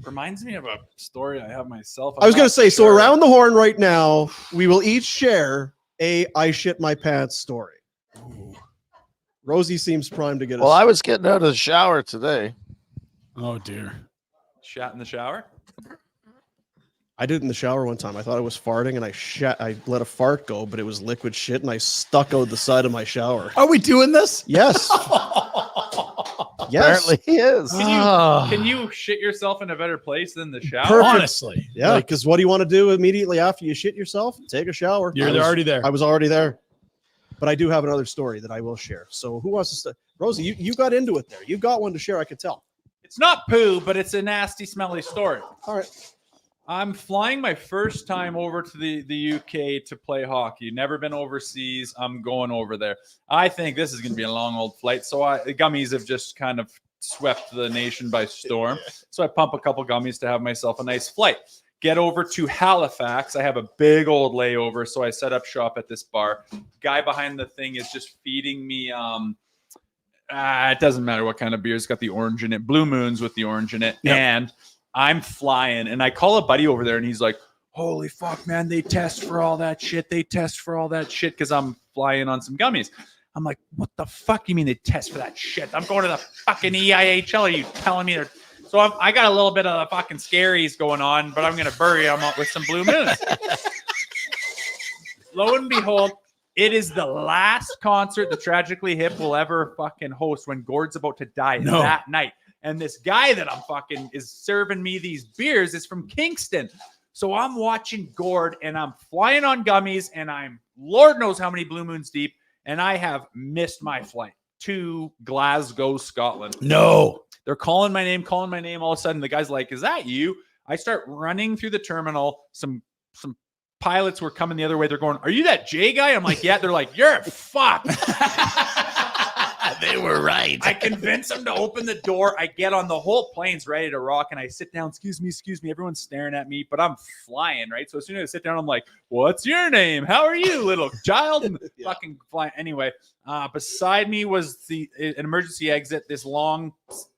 Reminds me of a story I have myself. I was going to say, so sure. around the horn right now, we will each share a I shit my pants story. Rosie seems primed to get us. Well, I was getting out of the shower today. Oh, dear. Shat in the shower? I did it in the shower one time. I thought I was farting and I let a fart go, but it was liquid shit and I stuck out the side of my shower. Are we doing this? Yes. Yes. Apparently he is. Can you shit yourself in a better place than the shower? Perfect. Honestly. Yeah, because what do you want to do immediately after you shit yourself? Take a shower. You're already there. I was already there. But I do have another story that I will share. So who wants to start? Rosie, you got into it there. You've got one to share, I could tell. It's not poo, but it's a nasty, smelly story. All right. I'm flying my first time over to the UK to play hockey. Never been overseas. I'm going over there. I think this is going to be a long old flight. So the gummies have just kind of swept the nation by storm. So I pump a couple gummies to have myself a nice flight. Get over to Halifax. I have a big old layover, so I set up shop at this bar. Guy behind the thing is just feeding me. It doesn't matter what kind of beer. It's got the orange in it. Blue Moons with the orange in it. Yep. And I'm flying, and I call a buddy over there, and he's like, "Holy fuck, man! They test for all that shit. Because I'm flying on some gummies." I'm like, "What the fuck you mean they test for that shit? I'm going to the fucking EIHL. Are you telling me they're?" So I got a little bit of the fucking scaries going on, but I'm going to bury them up with some Blue Moons. Lo and behold, it is the last concert the Tragically Hip will ever fucking host when Gord's about to die that night. And this guy that I'm fucking is serving me these beers is from Kingston. So I'm watching Gord and I'm flying on gummies and I'm Lord knows how many Blue Moons deep. And I have missed my flight to Glasgow, Scotland. No. They're calling my name. All of a sudden, the guy's like, "Is that you?" I start running through the terminal. Some pilots were coming the other way. They're going, "Are you that Jay guy?" I'm like, "Yeah." They're like, "You're fucked." They were right. I convince them to open the door. I get on, the whole plane's ready to rock, and I sit down. Excuse me. Everyone's staring at me, but I'm flying, right? So as soon as I sit down, I'm like, "What's your name? How are you, little child?" And fucking flying. Anyway, beside me was an emergency exit. This long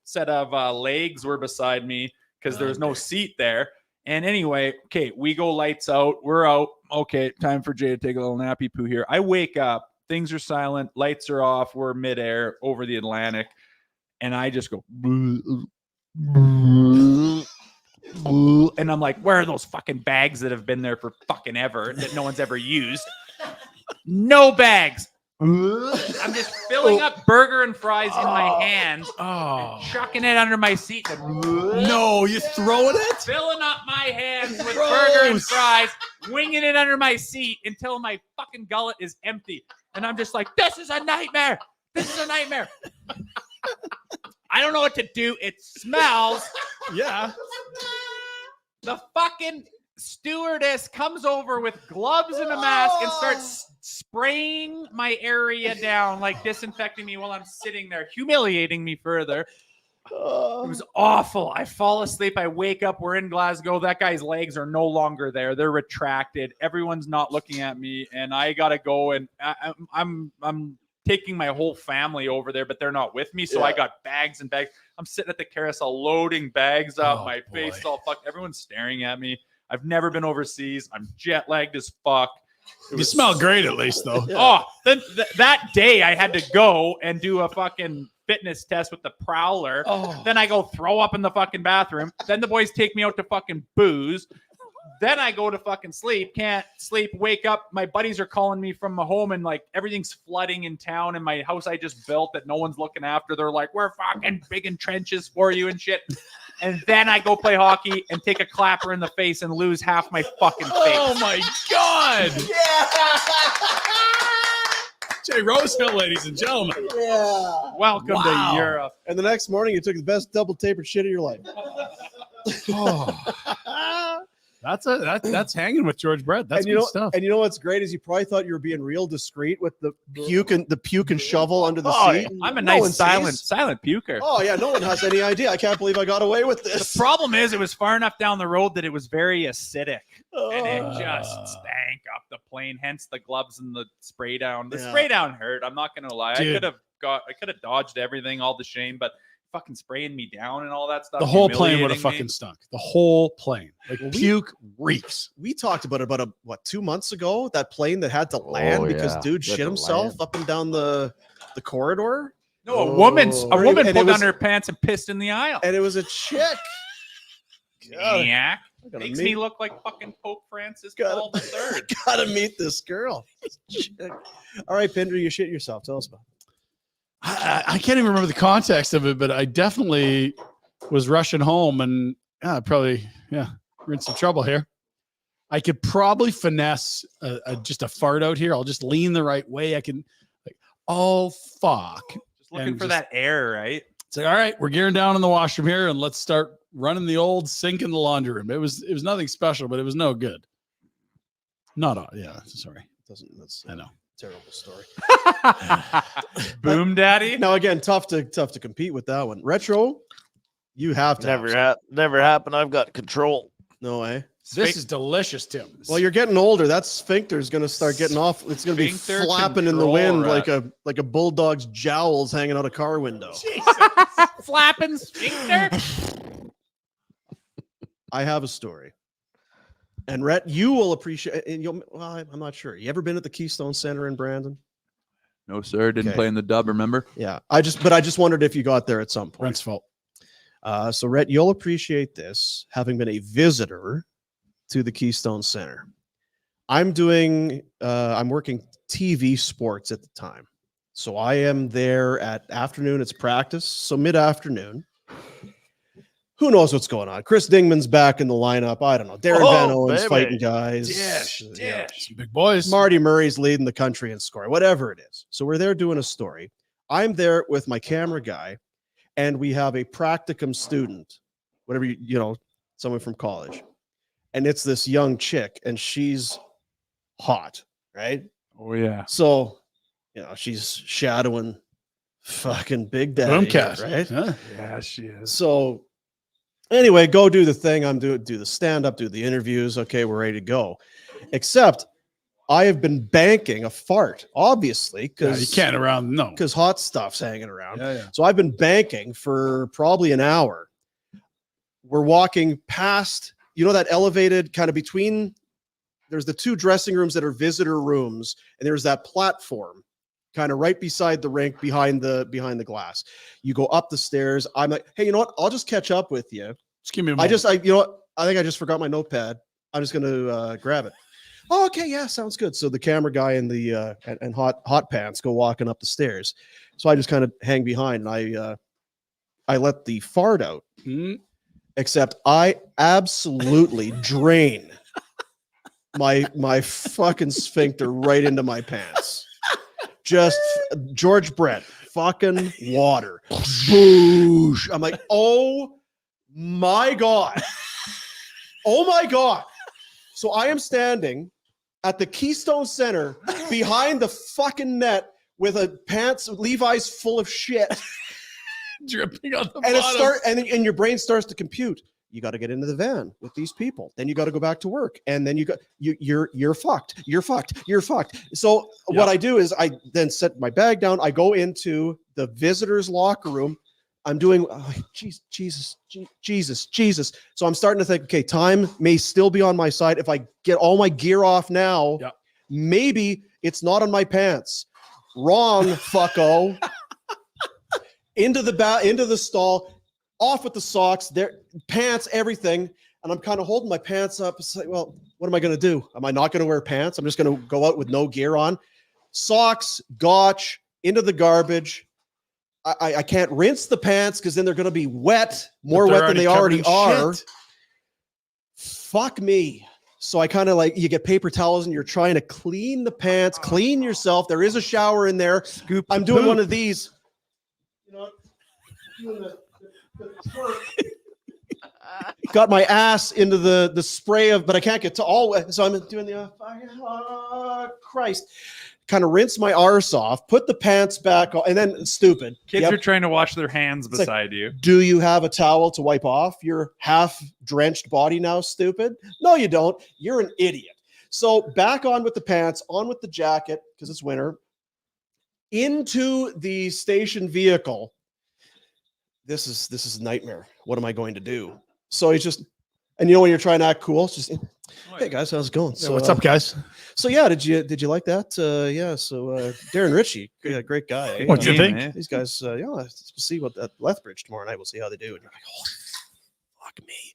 set of legs were beside me because there was no seat there. And anyway, okay, we go lights out. We're out. Okay, time for Jay to take a little nappy poo here. I wake up. Things are silent. Lights are off. We're midair over the Atlantic. And I just go. And I'm like, where are those fucking bags that have been there for fucking ever that no one's ever used? No bags. I'm just filling up burger and fries in my hands, chucking it under my seat. No, you throwing it? Filling up my hands with burger and fries, winging it under my seat until my fucking gullet is empty. And I'm just like, this is a nightmare. This is a nightmare. I don't know what to do. It smells. Yeah. The fucking stewardess comes over with gloves and a mask and starts spraying my area down, like disinfecting me while I'm sitting there, humiliating me further. It was awful. I fall asleep. I wake up. We're in Glasgow. That guy's legs are no longer there. They're retracted. Everyone's not looking at me, and I gotta go. And I'm taking my whole family over there, but they're not with me. So I got bags and bags. I'm sitting at the carousel loading bags up. My face is all fucked. Everyone's staring at me. I've never been overseas. I'm jet lagged as fuck. You smell great at least, though. Oh, then that day I had to go and do a fucking fitness test with the Prowler. Then I go throw up in the fucking bathroom. Then the boys take me out to fucking booze. Then I go to fucking sleep. Can't sleep. Wake up. My buddies are calling me from my home, and like everything's flooding in town. And my house I just built that no one's looking after. They're like, we're fucking digging trenches for you and shit. And then I go play hockey and take a clapper in the face and lose half my fucking face. Oh my God. Jay Rosehill, ladies and gentlemen. Yeah. Welcome to Europe. And the next morning, you took the best double tapered shit of your life. That's hanging with George Brett. That's good stuff. And you know what's great is you probably thought you were being real discreet with the puke and shovel under the seat. I'm a No one nice sees. silent puker. Oh yeah, no one has any idea. I can't believe I got away with this. The problem is it was far enough down the road that it was very acidic and it just stank up the plane. Hence the gloves and the spray down. The spray down hurt. I'm not gonna lie. Dude. I could have dodged everything, all the shame, but fucking spraying me down and all that stuff. The whole plane would have humiliating fucking me. stunk. The whole plane. Like puke reeks. We talked about it 2 months ago. That plane that had to land because dude shit himself up and down the corridor. No, a woman And it pulled was- down her pants and pissed in the aisle. And it was a chick. Maniac. gotta Makes meet- me look like fucking Pope Francis Paul III. Gotta meet this girl. All right, Pinder, you shit yourself. Tell us about it. I can't even remember the context of it, but I definitely was rushing home and we're in some trouble here. I could probably finesse just a fart out here. I'll just lean the right way. I can fuck. Just looking for that air, right? It's like, all right, we're gearing down in the washroom here and let's start running the old sink in the laundry room. It was nothing special, but it was no good. Sorry. That's I know. Terrible story. Boom daddy. Now again, tough to compete with that one. Retro, you have to Never happened. I've got control. No way. This is delicious, Tim. Well, you're getting older. That sphincter is going to start getting off. It's going to be Sphincter flapping in the control wind rat. like a bulldog's jowls hanging out a car window. Flapping sphincter. I have a story. And Rhett, you will appreciate. And I'm not sure. You ever been at the Keystone Center in Brandon? No, sir. Didn't Okay. play in the dub, remember? Yeah. I just wondered if you got there at some point. Brent's fault. So Rhett, you'll appreciate this, having been a visitor to the Keystone Center. I'm working TV sports at the time. So I am there at afternoon. It's practice. So mid-afternoon. Who knows what's going on? Chris Dingman's back in the lineup. I don't know. Darren Van Owen's baby. fighting guys. Some big boys. Marty Murray's leading the country in scoring, whatever it is. So we're there doing a story. I'm there with my camera guy, and we have a practicum student, whatever someone from college. And it's this young chick, and she's hot, right? Oh, yeah. So, she's shadowing fucking Big Daddy, Boomcast, right? Huh? Yeah, she is. So anyway, go do the thing. I'm do the stand-up, do the interviews. Okay, we're ready to go. Except I have been banking a fart, obviously, because you can't because hot stuff's hanging around. Yeah. So I've been banking for probably an hour. We're walking past, that elevated kind of between, there's the two dressing rooms that are visitor rooms, and there's that platform kind of right beside the rink behind the glass. You go up the stairs. I'm like, hey, you know what? I'll just catch up with you. Just give me a I moment. I think I just forgot my notepad. I'm just gonna grab it. Oh, okay, yeah, sounds good. So the camera guy and the and hot pants go walking up the stairs. So I just kind of hang behind and I let the fart out. Except I absolutely drain my fucking sphincter right into my pants. Just George Brett, fucking water. Boosh. I'm like, oh my God. Oh my God. So I am standing at the Keystone Center behind the fucking net with a pants, Levi's full of shit. Dripping on the And bottom. and your brain starts to compute. You got to get into the van with these people. Then you got to go back to work. And then you're fucked. You're fucked. You're fucked. So what I do is I then set my bag down. I go into the visitors' locker room. I'm doing, Jesus. So I'm starting to think, okay, time may still be on my side. If I get all my gear off now, maybe it's not on my pants. Wrong, fucko. Into the stall, off with the socks, their pants, everything. And I'm kind of holding my pants up. It's like, well, what am I going to do? Am I not going to wear pants? I'm just going to go out with no gear on. Socks, gotch, into the garbage. I can't rinse the pants because then they're going to be wet, more wet than they already are. Fuck me. So I kind of like, you get paper towels and you're trying to clean the pants, clean yourself. There is a shower in there. I'm doing one of these. You know, doing the twerk. Got my ass into the spray of, but I can't get to all. So I'm doing the Christ. Kind of rinse my arse off, put the pants back on, and then stupid. Kids are trying to wash their hands It's like, beside you. Do you have a towel to wipe off your half drenched body now, stupid? No, you don't. You're an idiot. So back on with the pants, on with the jacket, because it's winter, into the station vehicle. This is a nightmare. What am I going to do? So he's just, and you know when you're trying to act cool, it's just, hey guys, how's it going? Yeah, what's up, guys? So yeah, did you like that? Yeah. So Darren Ritchie, great guy. What'd you think? These guys, we'll see what at Lethbridge tomorrow night. We'll see how they do. And you're like, oh, fuck me.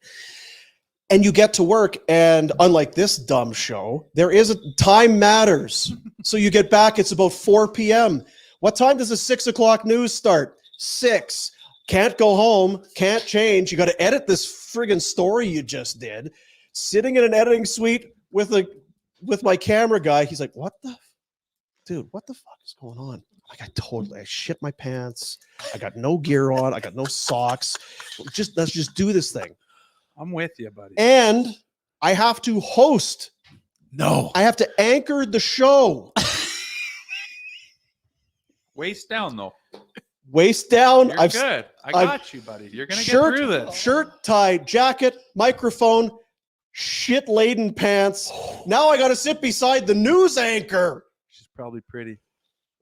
And you get to work, and unlike this dumb show, there is a time matters. So you get back, it's about 4 p.m. What time does the 6 o'clock news start? 6. Can't go home, can't change. You got to edit this friggin' story you just did. Sitting in an editing suite with my camera guy. He's like, what the fuck is going on? Like, I shit my pants. I got no gear on. I got no socks. Let's just do this thing. I'm with you, buddy. And I have to host. No. I have to anchor the show. Waist down, though. Waist down. You're good. I got you, buddy. You're going to get through this. Shirt, tie, jacket, microphone, shit-laden pants. Now I got to sit beside the news anchor. She's probably pretty.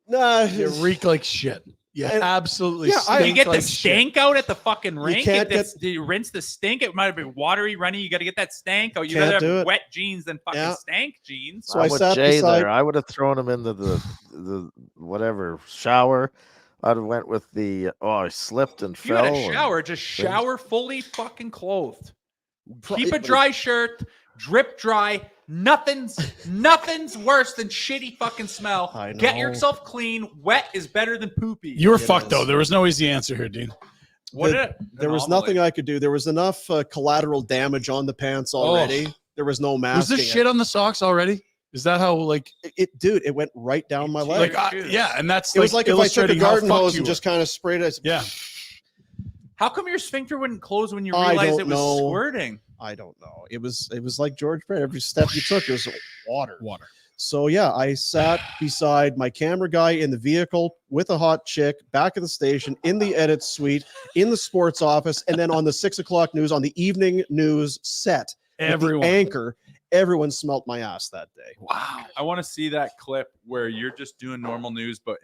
Nah, You reek like shit. Yeah, absolutely. Yeah, You get the like stank out at the fucking rink. can't You rinse the stink. It might have been watery, runny. You got to get that stank out. You Can't rather do have it. wet jeans than fucking Yeah. stank jeans. So I'm I with sat Jay beside. there. I would have thrown him into the whatever shower. I'd have went with the I slipped and If you fell. had a and- shower, just shower fully fucking clothed. Keep a But- dry shirt, drip dry. Nothing's worse than shitty fucking smell. I Get know. yourself clean. Wet is better than poopy. You were It fucked is. though. There was no easy answer here, Dean. What There was nothing I could do. There was enough collateral damage on the pants already. There was no masking. Was there shit on the socks already? Is that how like Dude, it went right down my leg. yeah, and that's It was like if I took a illustrating how garden fucked hose you and were. just kind of sprayed it. Yeah. How come your sphincter wouldn't close when you I realized don't it was know. squirting? I don't know. It was like George Brett. Every step you took, it was water. Water. So yeah, I sat beside my camera guy in the vehicle with a hot chick back at the station in the edit suite in the sports office, and then on the 6 o'clock news on the evening news set. with the Everyone. anchor. Everyone smelt my ass that day. Wow. I want to see that clip where you're just doing normal news, but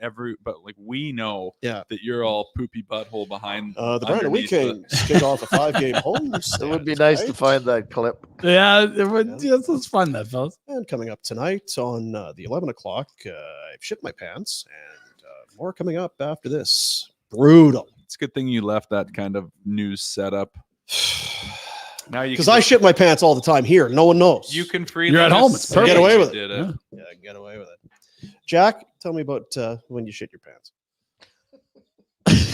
like we know that you're all poopy butthole behind. The Brandon underneath Weekend kick off a 5-game home. It would be nice to find that clip. Yeah, it would. Yeah, it's fun that fellas. And coming up tonight on the 11 o'clock, I've shit my pants, and more coming up after this. Brutal. It's a good thing you left that kind of news setup. Now you Because I shit my pants all the time here. No one knows. You can free. You're at home. It's perfect. Get away with it. Did it. Yeah, get away with it. Jack, tell me about when you shit your pants.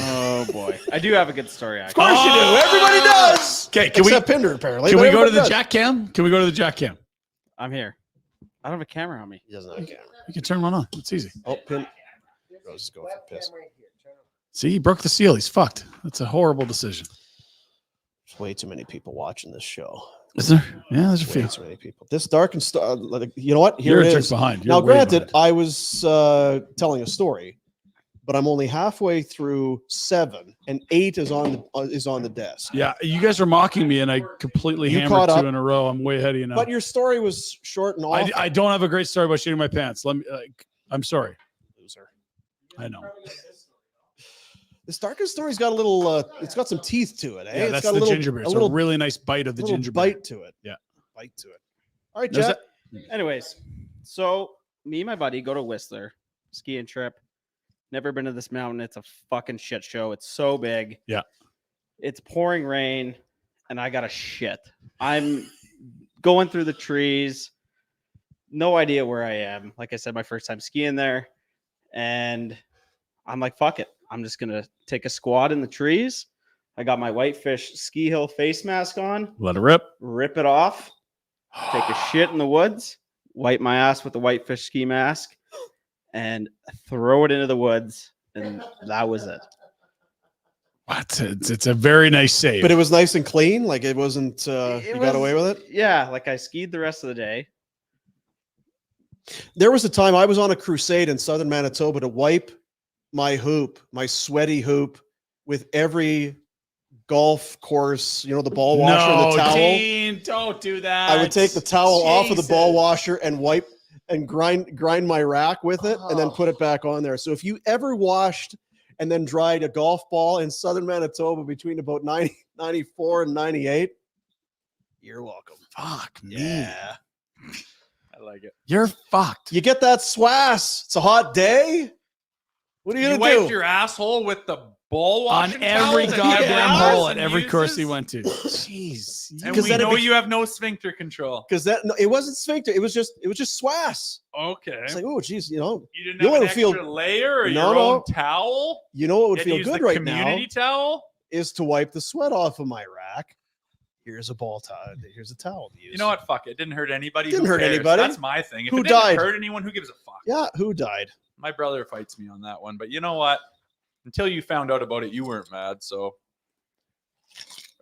Oh boy, I do have a good story. Of course you do. Everybody does. Okay, Except Pinder, apparently. Can but we go to everybody the does. Jack Cam? Can we go to the Jack Cam? I'm here. I don't have a camera on me. He doesn't have a camera. You can turn one on. It's easy. Oh, Pin. Rose is going for piss. See, he broke the seal. He's fucked. That's a horrible decision. There's way too many people watching this show. Is there? Yeah, there's a Way few. too many people. This dark and you know what? Here You're it a trick is. behind. You're Now, way granted, behind. I was telling a story, but I'm only halfway through 7, and 8 is on the desk. Yeah, you guys are mocking me, and I completely You hammered caught 2 up. in a row. I'm way ahead of you now. But your story was short and awful. I don't have a great story about shitting my pants. Let me. I'm sorry. Loser. I know. This darker story's got a little. It's got some teeth to it. Eh? Yeah, It's that's got the a little, ginger beer. A It's little a really nice bite of the little ginger beer. bite to it. Yeah. Bite to it. All right, There's Jack. Anyways, so me and my buddy go to Whistler skiing trip. Never been to this mountain. It's a fucking shit show. It's so big. Yeah. It's pouring rain, and I got a shit. I'm going through the trees. No idea where I am. Like I said, my first time skiing there, and I'm like, fuck it. I'm just gonna take a squat in the trees. I got my Whitefish Ski Hill face mask on. Let it rip. Rip it off. Take a shit in the woods. Wipe my ass with the Whitefish ski mask, and throw it into the woods. And that was it. What? It's a very nice save. But it was nice and clean. Like it wasn't. It You got away with it. Yeah, like I skied the rest of the day. There was a time I was on a crusade in southern Manitoba to wipe my hoop, my sweaty hoop, with every golf course, the ball washer and the towel. Dean, don't do that. I would take the towel off of the ball washer and wipe and grind my rack with it and then put it back on there. So if you ever washed and then dried a golf ball in southern Manitoba between about 94 and 98, you're welcome. Fuck me. Yeah. I like it. You're fucked. You get that swass. It's a hot day. What are you You going to do? wiped your asshole with the ball On washing every towel that goddamn he hole has at and every course he uses? went to. Jeez. And 'Cause we then it know be- you have no sphincter control. Because it wasn't sphincter. It was just swass. Okay. It's like, oh, geez, You didn't you have know an what would extra feel- layer or No, your own no. towel? you know what would You had to feel use good the right community now towel? is to wipe the sweat off of my rack. Here's a ball towel. Here's a towel to use. You know what? Fuck it. Didn't hurt anybody. Didn't Who hurt cares? anybody. That's my thing. If Who it didn't died? hurt anyone, who gives a fuck? Yeah, who died? My brother fights me on that one. But you know what? Until you found out about it, you weren't mad. So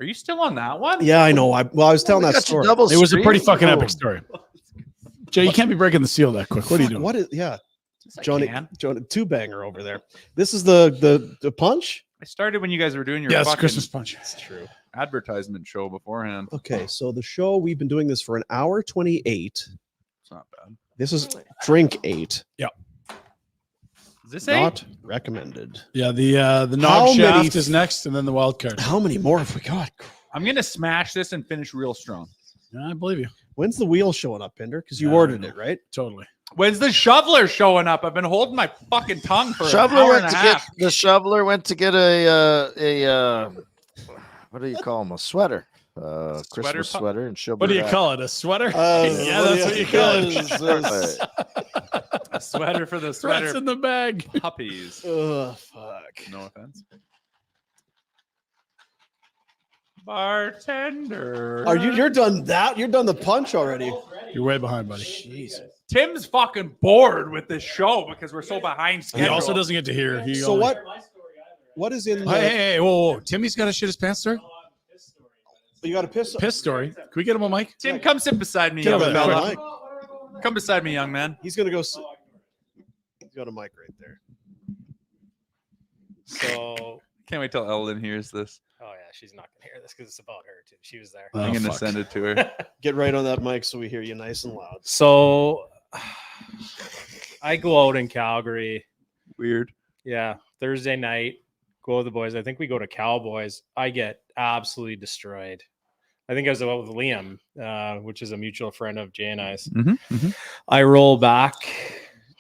are you still on that one? Yeah, I know. I was telling that story. It was a pretty fucking epic story. Jay, you can't be breaking the seal that quick. What are you doing? What is? Yeah, I Johnny, can. two banger over there. This is the punch. I started when you guys were doing your Yeah, it's fucking Christmas punch. That's true. advertisement show beforehand. Okay, so the show we've been doing this for an hour 28. It's not bad. This is drink 8. Is this Not recommended. Yeah, the How knob many shaft is next, and then the wild card. How many more have we got? I'm gonna smash this and finish real strong. Yeah, I believe you. When's the wheel showing up, Pinder? Because you Yeah, ordered I it, right? Totally. When's the shoveler showing up? I've been holding my fucking tongue for an Shoveler hour went and to a get half. the shoveler went to get a what do you call them? A sweater, Christmas pup? sweater, and she'll What be do you back. call it? A sweater? yeah, what that's do what you- you call it. Yes, A sweater for the Rats sweater in the bag. puppies. Oh, fuck. No offense. Bartender. You're done that? You're done the punch already. You're way behind, buddy. Jeez. Tim's fucking bored with this show because we're so behind He schedule. also doesn't get to hear. He So only- what is in the Hey, whoa. Timmy's got to shit his pants story? you got a piss? Piss story. Can we get him a mic? Tim, come sit beside me, Get young over there, fella. Mike. Come beside me, young man. He's gonna go he's got a mic right there. So, Can't wait till Ellen hears this. oh yeah, she's not gonna hear this because it's about her too. She was there. Oh, I'm gonna fuck. send it to her. Get right on that mic so we hear you nice and loud. So, I go out in Calgary. Weird. Yeah, Thursday night, go with the boys. I think we go to Cowboys. I get absolutely destroyed. I think I was out with Liam, which is a mutual friend of Jay and I's. I roll back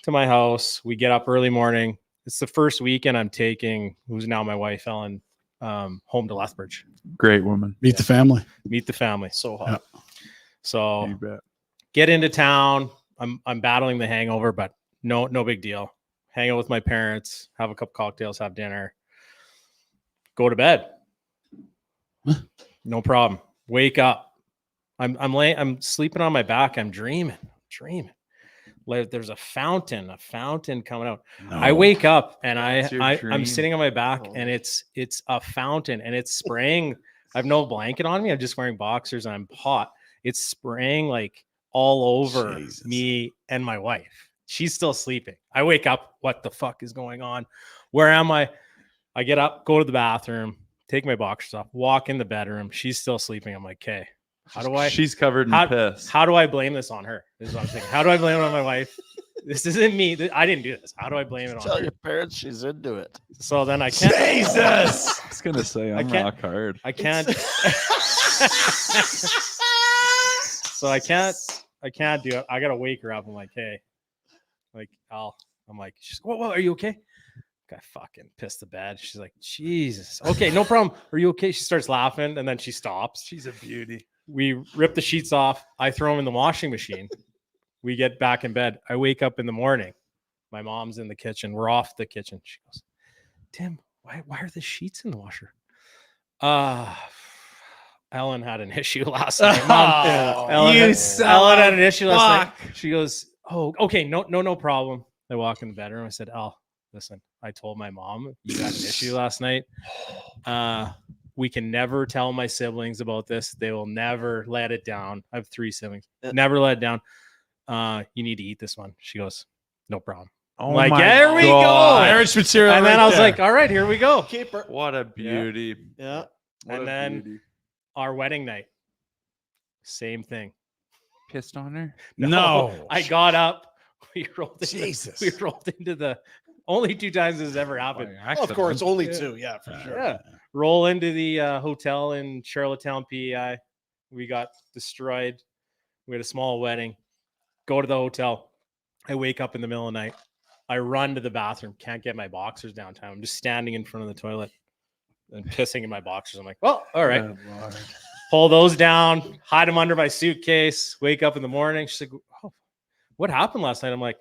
to my house. We get up early morning. It's the first weekend I'm taking, who's now my wife, Ellen, home to Lethbridge. Great woman. Meet the family. Meet the family. So hot. So You bet. get into town. I'm battling the hangover, but no big deal. Hang out with my parents, have a couple cocktails, have dinner, go to bed. No problem. Wake up. I'm sleeping on my back. I'm dreaming. Like there's a fountain coming out. I wake up and I'm sitting on my back and it's a fountain and it's spraying. I have no blanket on me. I'm just wearing boxers and I'm hot. It's spraying like all over me and my wife. She's still sleeping. I wake up. What the fuck is going on? Where am I? I get up, go to the bathroom, take my boxers off, walk in the bedroom. She's still sleeping. I'm like, okay, how do I? She's covered in piss. How do I blame this on her? This is what I'm thinking. How do I blame it on my wife? This isn't me. I didn't do this. How do I blame it on Tell her? your parents she's into it. So then I can't. Jesus! I was gonna say I'm rock hard. I can't. So I can't do it. I gotta wake her up. I'm like, hey, like I'm like, she's, whoa, are you okay? I fucking pissed the bed. She's like, Jesus. Okay, no problem. Are you okay? She starts laughing and then she stops. She's a beauty. We rip the sheets off. I throw them in the washing machine. We get back in bed. I wake up in the morning. My mom's in the kitchen. We're off the kitchen. She goes, Tim, why are the sheets in the washer? Ellen had an issue last night. Ellen had an issue last night. She goes, oh, okay, no problem. I walk in the bedroom. I said, listen, I told my mom you had an issue last night. We can never tell my siblings about this. They will never let it down. I have 3 siblings. Never let it down. You need to eat this one. She goes, no problem. Oh, like, my there we go. Marriage material. And then right I was there. like, all right, here we go. Keeper. What a beauty. Yeah. What And a then beauty. our wedding night, same thing. Pissed on her? No. I got up. We rolled into, Jesus. We rolled into the only 2 times this has ever happened. Of course, only 2. Yeah, for sure. Yeah. Roll into the hotel in Charlottetown, PEI. We got destroyed. We had a small wedding. Go to the hotel. I wake up in the middle of the night. I run to the bathroom. Can't get my boxers downtown. I'm just standing in front of the toilet and pissing in my boxers. I'm like, well, all right. Pull those down. Hide them under my suitcase. Wake up in the morning. She's like, oh, what happened last night? I'm like,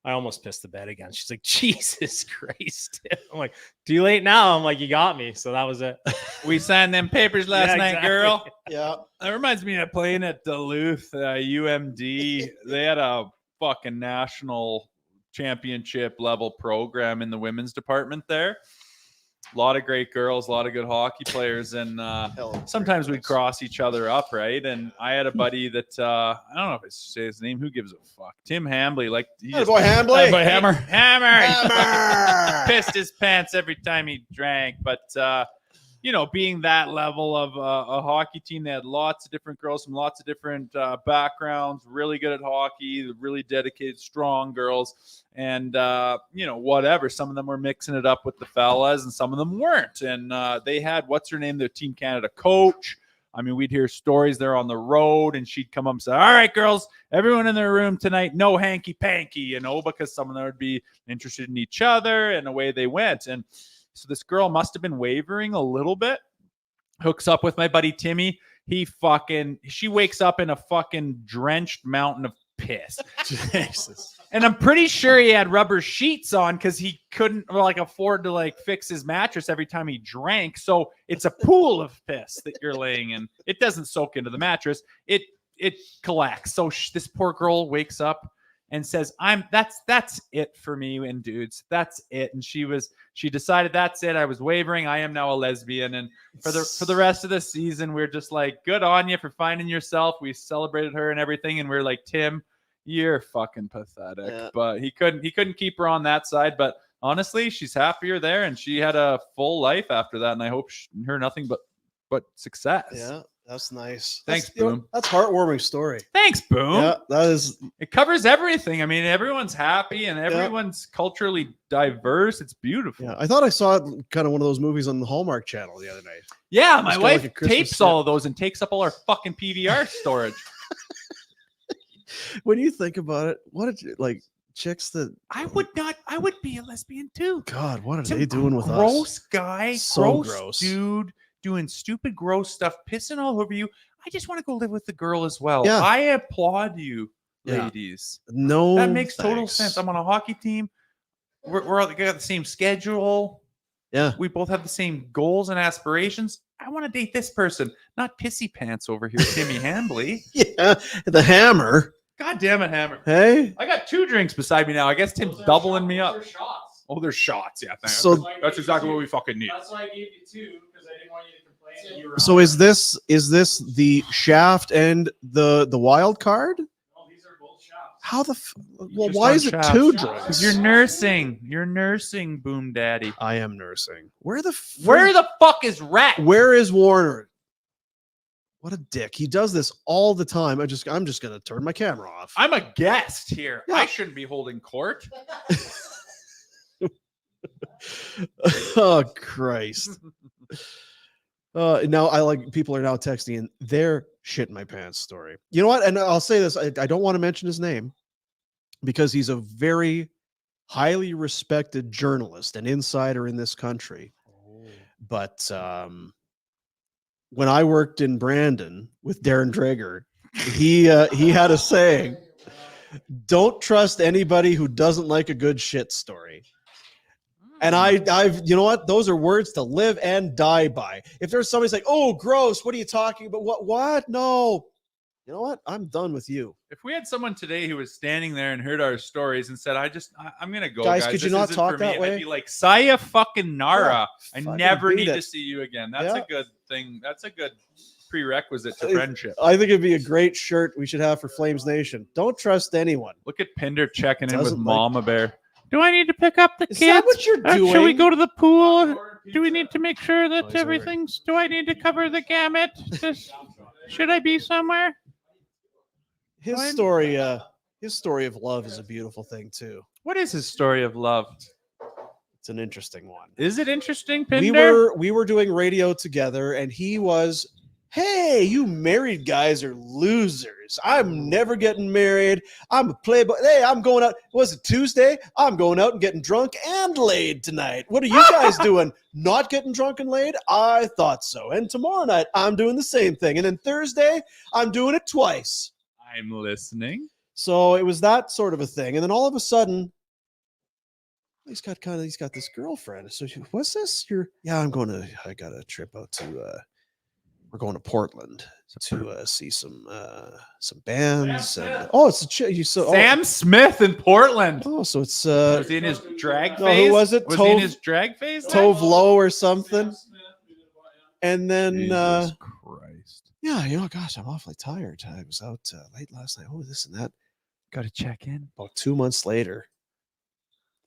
I almost pissed the bed again. She's like, Jesus Christ. I'm like, too late now. I'm like, you got me. So that was it. We signed them papers last night, exactly. girl. Yeah. That reminds me of playing at Duluth, UMD. They had a fucking national championship level program in the women's department there. A lot of great girls, a lot of good hockey players, and sometimes we'd cross each other up, right? And I had a buddy that I don't know if I say his name. Who gives a fuck? Tim Hambley, like boy Hambley, Boy Hammer. Hammer. Pissed his pants every time he drank, but being that level of a hockey team, they had lots of different girls from lots of different backgrounds, really good at hockey, really dedicated, strong girls. And, whatever. Some of them were mixing it up with the fellas and some of them weren't. And they had, what's her name, their Team Canada coach. I mean, we'd hear stories there on the road and she'd come up and say, all right, girls, everyone in their room tonight, no hanky-panky, because some of them would be interested in each other and away they went. And so this girl must have been wavering a little bit, hooks up with my buddy Timmy. She wakes up in a fucking drenched mountain of piss. Jesus. And I'm pretty sure he had rubber sheets on because he couldn't afford to fix his mattress every time he drank. So it's a pool of piss that you're laying in. It doesn't soak into the mattress. It collects. So this poor girl wakes up and says, that's it for me and dudes. That's it. And she decided that's it. I was wavering. I am now a lesbian. And for the rest of the season, we're just like, good on you for finding yourself. We celebrated her and everything. And we're like, Tim, you're fucking pathetic. Yeah. But he couldn't keep her on that side. But honestly, she's happier there. And she had a full life after that. And I hope her nothing but success. Yeah. That's nice. Thanks, Boom. That's a heartwarming story. Thanks, Boom. Yeah, that is. It covers everything. I mean, everyone's happy and everyone's culturally diverse. It's beautiful. Yeah, I thought I saw kind of one of those movies on the Hallmark Channel the other night. Yeah, my wife tapes all of those and takes up all our fucking PVR storage. When you think about it, what did you like? chicks that I would not. I would be a lesbian too. God, what are Some they doing with us? gross guy, So gross, gross. dude, doing stupid, gross stuff, pissing all over you. I just want to go live with the girl as well. Yeah. I applaud you, Yeah. ladies. No, That makes total thanks. sense. I'm on a hockey team. We're all got the same schedule. Yeah. We both have the same goals and aspirations. I want to date this person, not pissy pants over here, Timmy Hambly. Yeah, the hammer. God damn it, Hammer. Hey, I got 2 drinks beside me now. I guess Tim's doubling me up. Oh, there's shots. Yeah, thanks. So- that's exactly what we fucking need. That's why I gave you 2 because I didn't want you to complain. That you were so is this the shaft and the wild card? No, these are both shafts. How the well? Just Why on is it shaft. 2 Because drinks? you're nursing. You're nursing, Boom Daddy. I am nursing. Where the Where the fuck is Rat? Where is Warner? What a dick. He does this all the time. I'm just gonna turn my camera off. I'm a guest here. Yeah. I shouldn't be holding court. Oh Christ. Now I like people are now texting in their shit in my pants story. You know what? And I'll say this, I don't want to mention his name because he's a very highly respected journalist and insider in this country. But when I worked in Brandon with Darren Drager, he had a saying, don't trust anybody who doesn't like a good shit story. And I've, you know what? Those are words to live and die by. If there's somebody's like, oh, gross, what are you talking about? What? No. You know what? I'm done with you. If we had someone today who was standing there and heard our stories and said, I'm going to go, Guys, guys. could you This not isn't talk for that me," way? I'd be like, Saya fucking Nara. Yeah, I fucking never beat need to it. see you again. That's Yeah. a good thing. That's a good prerequisite to friendship. I think it'd be a great shirt we should have for Flames Nation. Don't trust anyone. Look at Pinder checking in with Doesn't like- Mama Bear. Do I need to pick up the Is kids? that what you're doing? Should we go to the pool? Do we need to make sure that Oh, he's already- everything's... Do I need to cover the gamut? Should I be somewhere? His story of love is a beautiful thing too. What is his story of love? It's an interesting one. Is it interesting, Pinder? We were doing radio together, and he was, hey, you married guys are losers. I'm never getting married. I'm a playboy. Hey, I'm going out. Was it Tuesday? I'm going out and getting drunk and laid tonight. What are you guys doing? Not getting drunk and laid? I thought so. And tomorrow night, I'm doing the same thing. And then Thursday, I'm doing it twice. I'm listening. So it was that sort of a thing. And then all of a sudden, he's got this girlfriend. So what's this? I got a trip out to we're going to Portland to see some bands. And, it's a Sam Smith in Portland. Oh, so it's Was he in his drag no, phase? who was it? Was he in his drag phase? Tove Lo or something. And then Jesus Christ. yeah, gosh, I'm awfully tired. I was out late last night. Oh, this and that. Got to check in. About 2 months later.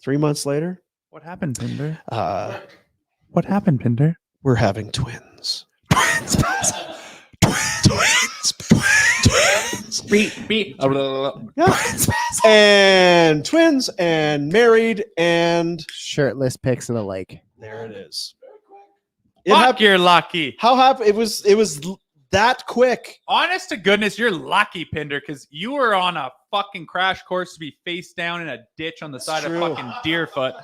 3 months later. What happened, Pinder? What happened, Pinder? We're having twins. Twins. Beat. Yeah. And twins and married and Shirtless pics in the lake. there it is. Fuck, you're lucky. How happened? It was that quick. Honest to goodness, you're lucky, Pinder, because you were on a fucking crash course to be face down in a ditch on the side true. of fucking Deerfoot,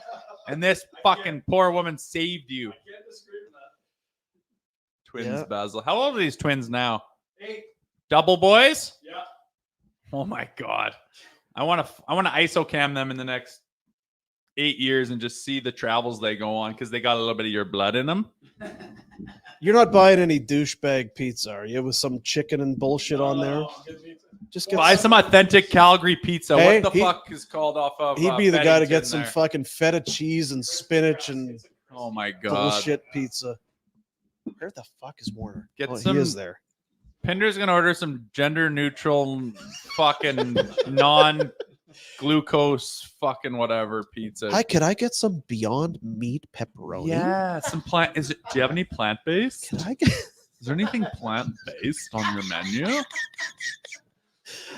and this fucking poor woman saved you. Twins, Yeah. Basil. How old are these twins now? 8. Double boys? Yeah. Oh my god. I want to ISO cam them in the next 8 years and just see the travels they go on because they got a little bit of your blood in them. You're not buying any douchebag pizza, are you? With some chicken and bullshit on there. Just get Buy some authentic Calgary pizza. Hey, what the fuck is called off of? He'd be the guy to Beddington get some there? fucking feta cheese and spinach and Oh my god. bullshit pizza. Where the fuck is Warner? Get Oh, some- he is there. Pinder's gonna order some gender neutral fucking non glucose fucking whatever pizza. Hi, could I get some Beyond Meat pepperoni? Yeah, some plant. Do you have any plant based? Can I get? Is there anything plant based on your menu?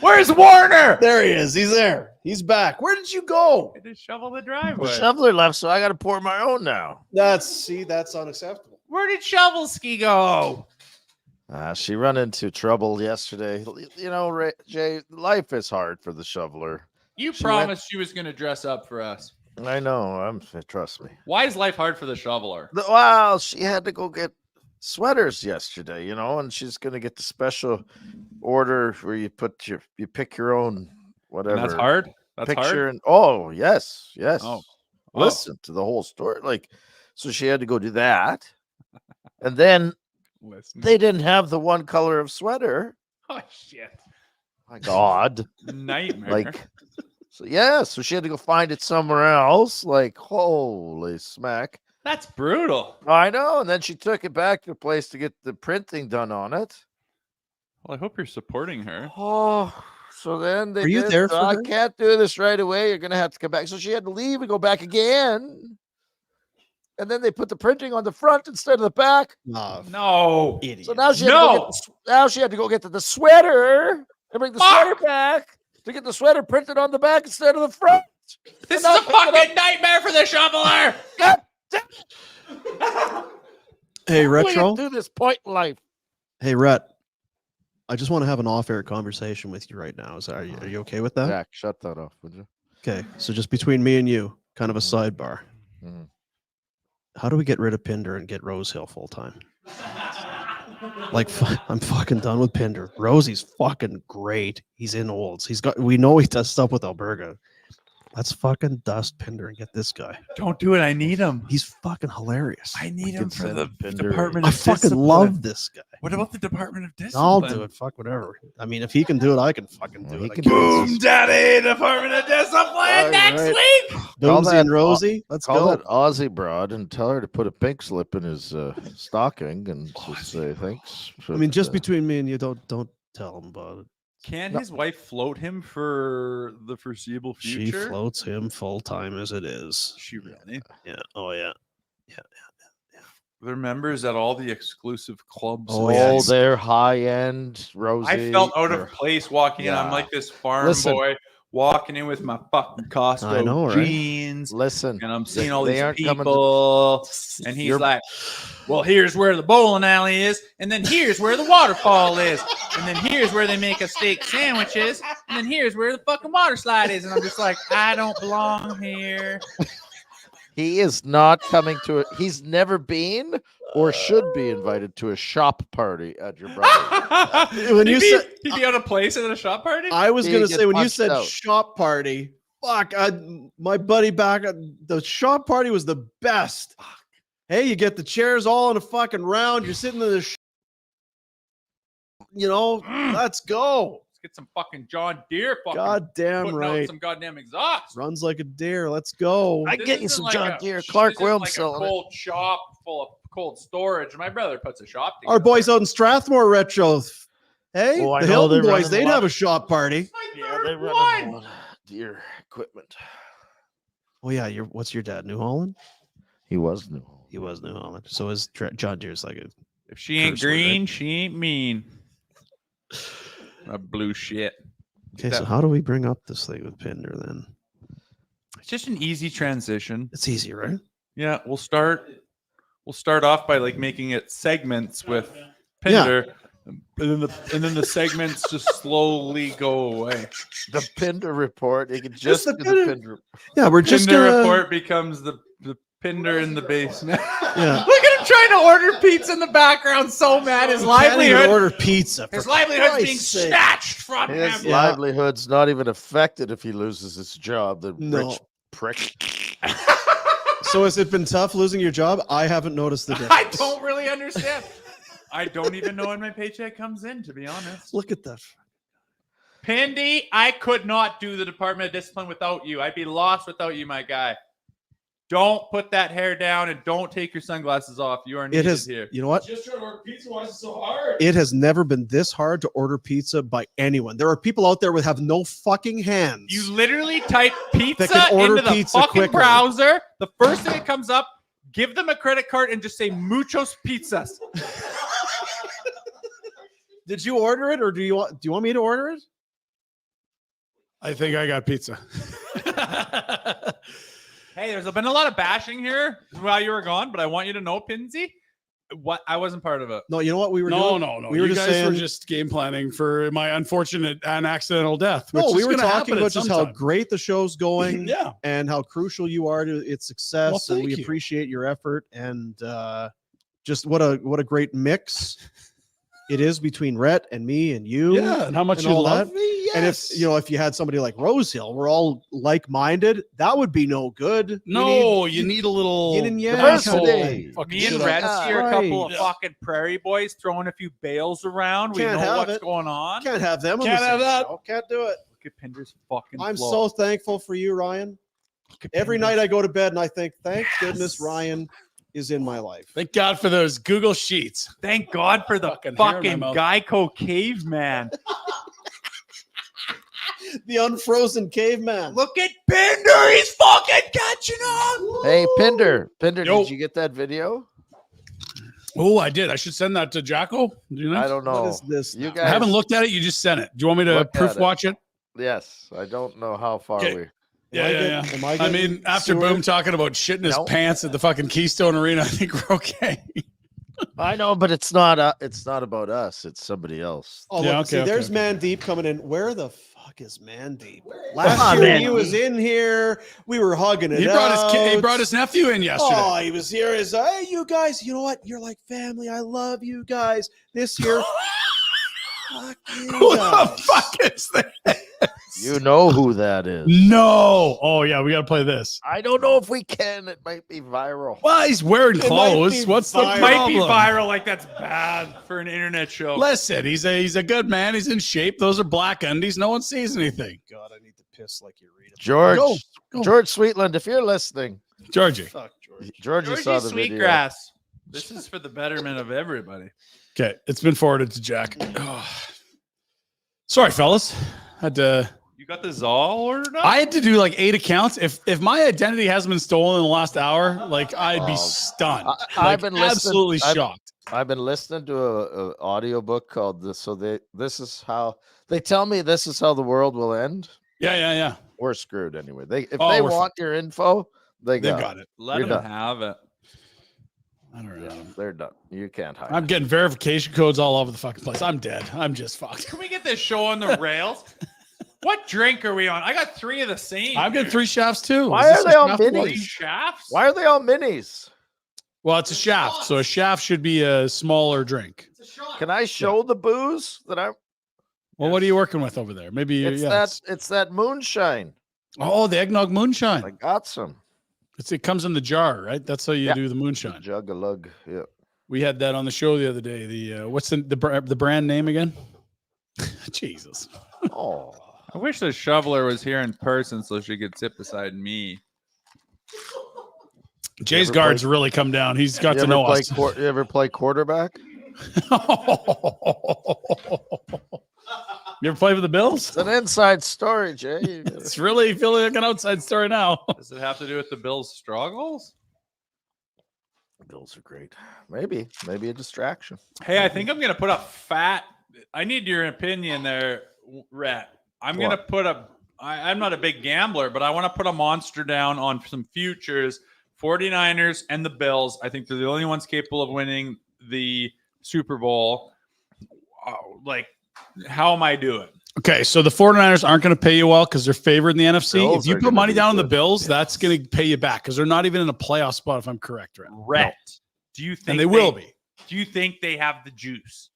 Where's Warner? There he is. He's there. He's back. Where did you go? I just shovel the The driveway. shoveler left, so I got to pour my own now. That's unacceptable. Where did Shovelski go? She run into trouble yesterday. You know, Jay, life is hard for the shoveler. You She promised she was going to dress up for us. I know. Trust me. Why is life hard for the shoveler? Well, she had to go get sweaters yesterday, and she's gonna get the special order where you pick your own whatever. And that's hard. That's picture hard. and oh yes. Oh. Listen to the whole story. So she had to go do that, and then they didn't have the one color of sweater. Oh shit! My God, nightmare. So she had to go find it somewhere else. Holy smack. That's brutal. I know. And then she took it back to the place to get the printing done on it. Well, I hope you're supporting her. Oh, so then they Are you did, there for I her? can't do this right away. You're going to have to come back. So she had to leave and go back again. And then they put the printing on the front instead of the back. No. So now she had to go get the sweater and bring the sweater back to get the sweater printed on the back instead of the front. This is a fucking nightmare for the shoveler. God Hey, What Retro. do this point in life? Hey, Rhett. I just want to have an off-air conversation with you right now. Are you okay with that? Jack, shut that off, would you? Okay, so just between me and you, kind of a sidebar. Mhm. How do we get rid of Pinder and get Rosehill full time? I'm fucking done with Pinder. Rosie's fucking great. He's in Olds. We know he does stuff with Alberga. Let's fucking dust Pinder and get this guy. Don't do it. I need him. He's fucking hilarious. I need him for send the Pinder. Department I of fucking Discipline. love this guy. What about the Department of Discipline? I'll do it. Fuck whatever. I mean, if he can do it, I can fucking do it. Boom, daddy, Department of Discipline next week. Boomsy and Rosie. Let's Call go. that Aussie broad and tell her to put a pink slip in his stocking and just say thanks. I mean, just between me and you, don't tell him about it. Can his wife float him for the foreseeable She future? floats him full time as it is. She really? Yeah. Oh yeah. They're members at all the exclusive clubs. Oh, yeah. They're high end Rosie. I felt out or- of place walking in. I'm Yeah. like this farm Listen. boy walking in with my fucking Costco I know, right? jeans. Listen, And I'm seeing they all these aren't coming to- people. And he's You're- like, well, here's where the bowling alley is. And then here's where the waterfall is. And then here's where they make us steak sandwiches. And then here's where the fucking water slide is. And I'm just like, I don't belong here. He is not coming to it. He's never been or should be invited to a shop party at your brother. When you said he'd be out of place at a shop party? I was He gonna gets say when you punched said out. shop party, fuck, my buddy back at the shop party was the best. Hey, you get the chairs all in a fucking round. You're sitting in the, let's go. Let's get some fucking John Deere fucking Goddamn putting right. out some goddamn exhaust. Runs like a deer. Let's go. I This get you isn't some like John a- Deere. this Clark isn't Williams like a selling it. cold shop full of cold storage. My brother puts a shop together. Our boys out in Strathmore Retro. Hey, Oh, I the know, Hilton they're boys, running a they'd lot. have a shop party. Yeah, they run a lot of Deere equipment. Oh yeah, what's your dad? New Holland? He was new. He was New Holland. So is John Deere's like a If she ain't curse word, right? green, she ain't mean. A blue shit. Okay, That- so how do we bring up this thing with Pinder then? It's just an easy transition. It's easy, right? Yeah, we'll start off by like making it segments with Pinder, and then the segments just slowly go away. The Pinder report. You can just the do the Pinder- Pinder. Yeah, we're just Pinder gonna report becomes the Pinder in the basement. Yeah. Look at him trying to order pizza in the background. So mad, his Can't even livelihood, order pizza. his for livelihood's being Christ's sake. snatched from His him. Yeah. livelihood's not even affected if he loses his job. The No. rich prick. So has it been tough losing your job? I haven't noticed the difference. I don't really understand. I don't even know when my paycheck comes in, to be honest. Look at that. Pindy, I could not do the Department of Discipline without you. I'd be lost without you, my guy. Don't put that hair down and don't take your sunglasses off. You are It needed has, here. you know what? Just trying to order pizza. Why is it so hard? It has never been this hard to order pizza by anyone. There are people out there with have no fucking hands. You literally type pizza can order into the pizza fucking quicker. browser. The first thing that comes up, give them a credit card and just say muchos pizzas. Did you order it, or do you want me to order it? I think I got pizza. Hey, there's been a lot of bashing here while you were gone, but I want you to know, Pinsy, What? I wasn't part of it. No, you know what we were No, doing? no. We were You just guys saying. were just game planning for my unfortunate and accidental death. Which No, we is were gonna talking happen about at just some how time. great the show's going, Yeah. and how crucial you are to its success, Well, and we thank you. appreciate your effort, and just what a great mix it is between Rhett and me and you. Yeah, and how much and you all love that. me. And if if you had somebody like Rosehill, we're all like-minded, that would be no good. You need a little yin and yang. diversity. Fucking Me and shit Red up. see a couple of Yeah. fucking prairie boys throwing a few bales around. We Can't know have what's it. going on. Can't have them. On Can't the have same that. show. Can't do it. Look at Pinder's fucking I'm flow. so thankful for you, Ryan. Every night I go to bed and I think, thank goodness Ryan is in my life. Thank God for those Google Sheets. Thank God for the Fucking hair in my fucking mouth. Geico caveman. The unfrozen caveman. Look at Pinder. He's fucking catching on. Hey, Pinder, Yo. did you get that video? Oh, I did. I should send that to Jacko. Do you know? I don't know. What is this? You now? guys I haven't looked at it. You just sent it. Do you want me to Look at proof it. watch it? Yes, I don't know how far Okay. we. Yeah, I yeah, getting- yeah. am I I getting mean, after sewer? Boom talking about shitting his Nope. pants at the fucking Keystone Arena, I think we're okay. I know, but it's not. It's not about us. It's somebody else. Oh, Yeah, look, okay, see, okay, there's okay. Mandeep coming in. Where the fuck is Mandeep? Last on, year he Mandeep. was in here. We were hugging it He out. brought his nephew in yesterday. Oh, he was here. He's like, hey, you guys, you know what? You're like family. I love you guys. This year, fuck you Who guys. the fuck is that? You know who that is. No. Oh yeah, we got to play this. I don't know if we can. It might be viral. Well, he's wearing It might clothes. be What's the viral. Might be problem? viral. Like that's bad for an internet show. Listen, he's a good man. He's in shape. Those are black undies. No one sees anything. God, I need to piss like you read it. George, Go. George Sweetland, if you're listening, Georgie. Fuck George. Georgie saw the video. Sweetgrass. This is for the betterment of everybody. Okay, it's been forwarded to Jack. Oh. Sorry, fellas. Had to. You got the Zal ordered up? I had to do like 8 accounts. If my identity hasn't been stolen in the last hour, like I'd be Oh. stunned. I've Like, been listening- absolutely I've- shocked. I've been listening to a audio book called this. So this is how they tell me this is how the world will end. Yeah. We're screwed anyway. If Oh, they we're want your info, they They've got, got it. Let You're them done. have it. I don't know. Yeah, they're done. You can't hide. I'm getting verification codes all over the fucking place. I'm dead. I'm just fucked. Can we get this show on the rails? What drink are we on? I got 3 of the same. I'm getting 3 shafts too. Why Is are this they a all shaft minis? one? 3 shafts? Why are they all minis? Well, it's a shaft, so a shaft should be a smaller drink. Can I show the booze that I'm? Well, what are you working with over there? Maybe It's it's that moonshine. Oh, the eggnog moonshine. I got some. It comes in the jar, right? That's how you Yeah. do the moonshine. Jug a lug. Yeah. We had that on the show the other day. The what's the brand name again? Jesus. Oh. I wish the shoveler was here in person so she could sit beside me. Jay's ever guard's play- really come down. He's got You to ever know play us. you ever play quarterback? You ever play with the Bills? It's an inside story, Jay. It's really feeling like an outside story now. Does it have to do with the Bills' struggles? Bills are great. Maybe a distraction. Hey, I think I'm gonna put a fat. I need your opinion there, Rhett. I'm gonna What? put a. I'm not a big gambler, but I want to put a monster down on some futures. 49ers and the Bills. I think they're the only ones capable of winning the Super Bowl. Like, how am I doing? Okay, so the 49ers aren't going to pay you well because they're favored in the NFC. Bills If you are put gonna money be down on the good. Bills, that's going to pay you back because they're not even in a playoff spot, if I'm correct, right? Rhett, do you think And they will be. Do you think they have the juice?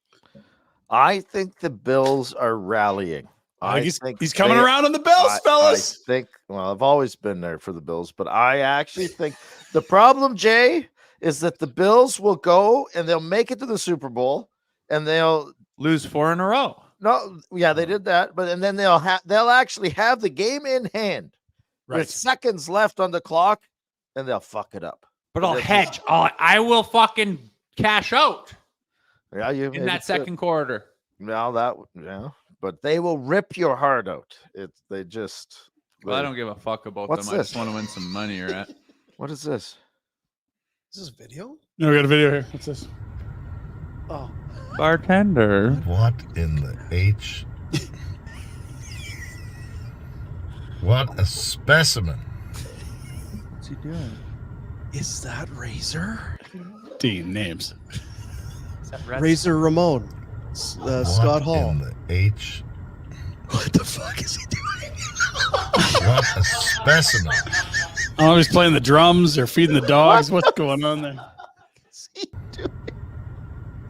I think the Bills are rallying. I think think he's coming they- around on the Bills, fellas. I think, well, I've always been there for the Bills, but I actually think the problem, Jay, is that the Bills will go and they'll make it to the Super Bowl and they'll Lose 4 in a row. no, yeah, they did that, but and then they'll actually have the game in hand Right. with seconds left on the clock, and they'll fuck it up. But And I'll they'll hedge. just- I will fucking cash out Yeah, you in maybe that could. second quarter. Now but they will rip your heart out. They just. Well, I they- don't give a fuck about What's them. I just this? want to win some money, right? What is this? Is this a video? No, we got a video here. What's this? Oh, Bartender. What in the H? What a specimen. What's he doing? is that Razor? Dean, names. Razor Ramon, Scott Hall. In the H. What the fuck is he doing? What a specimen. Oh, he's playing the drums or feeding the dogs. What's going on there?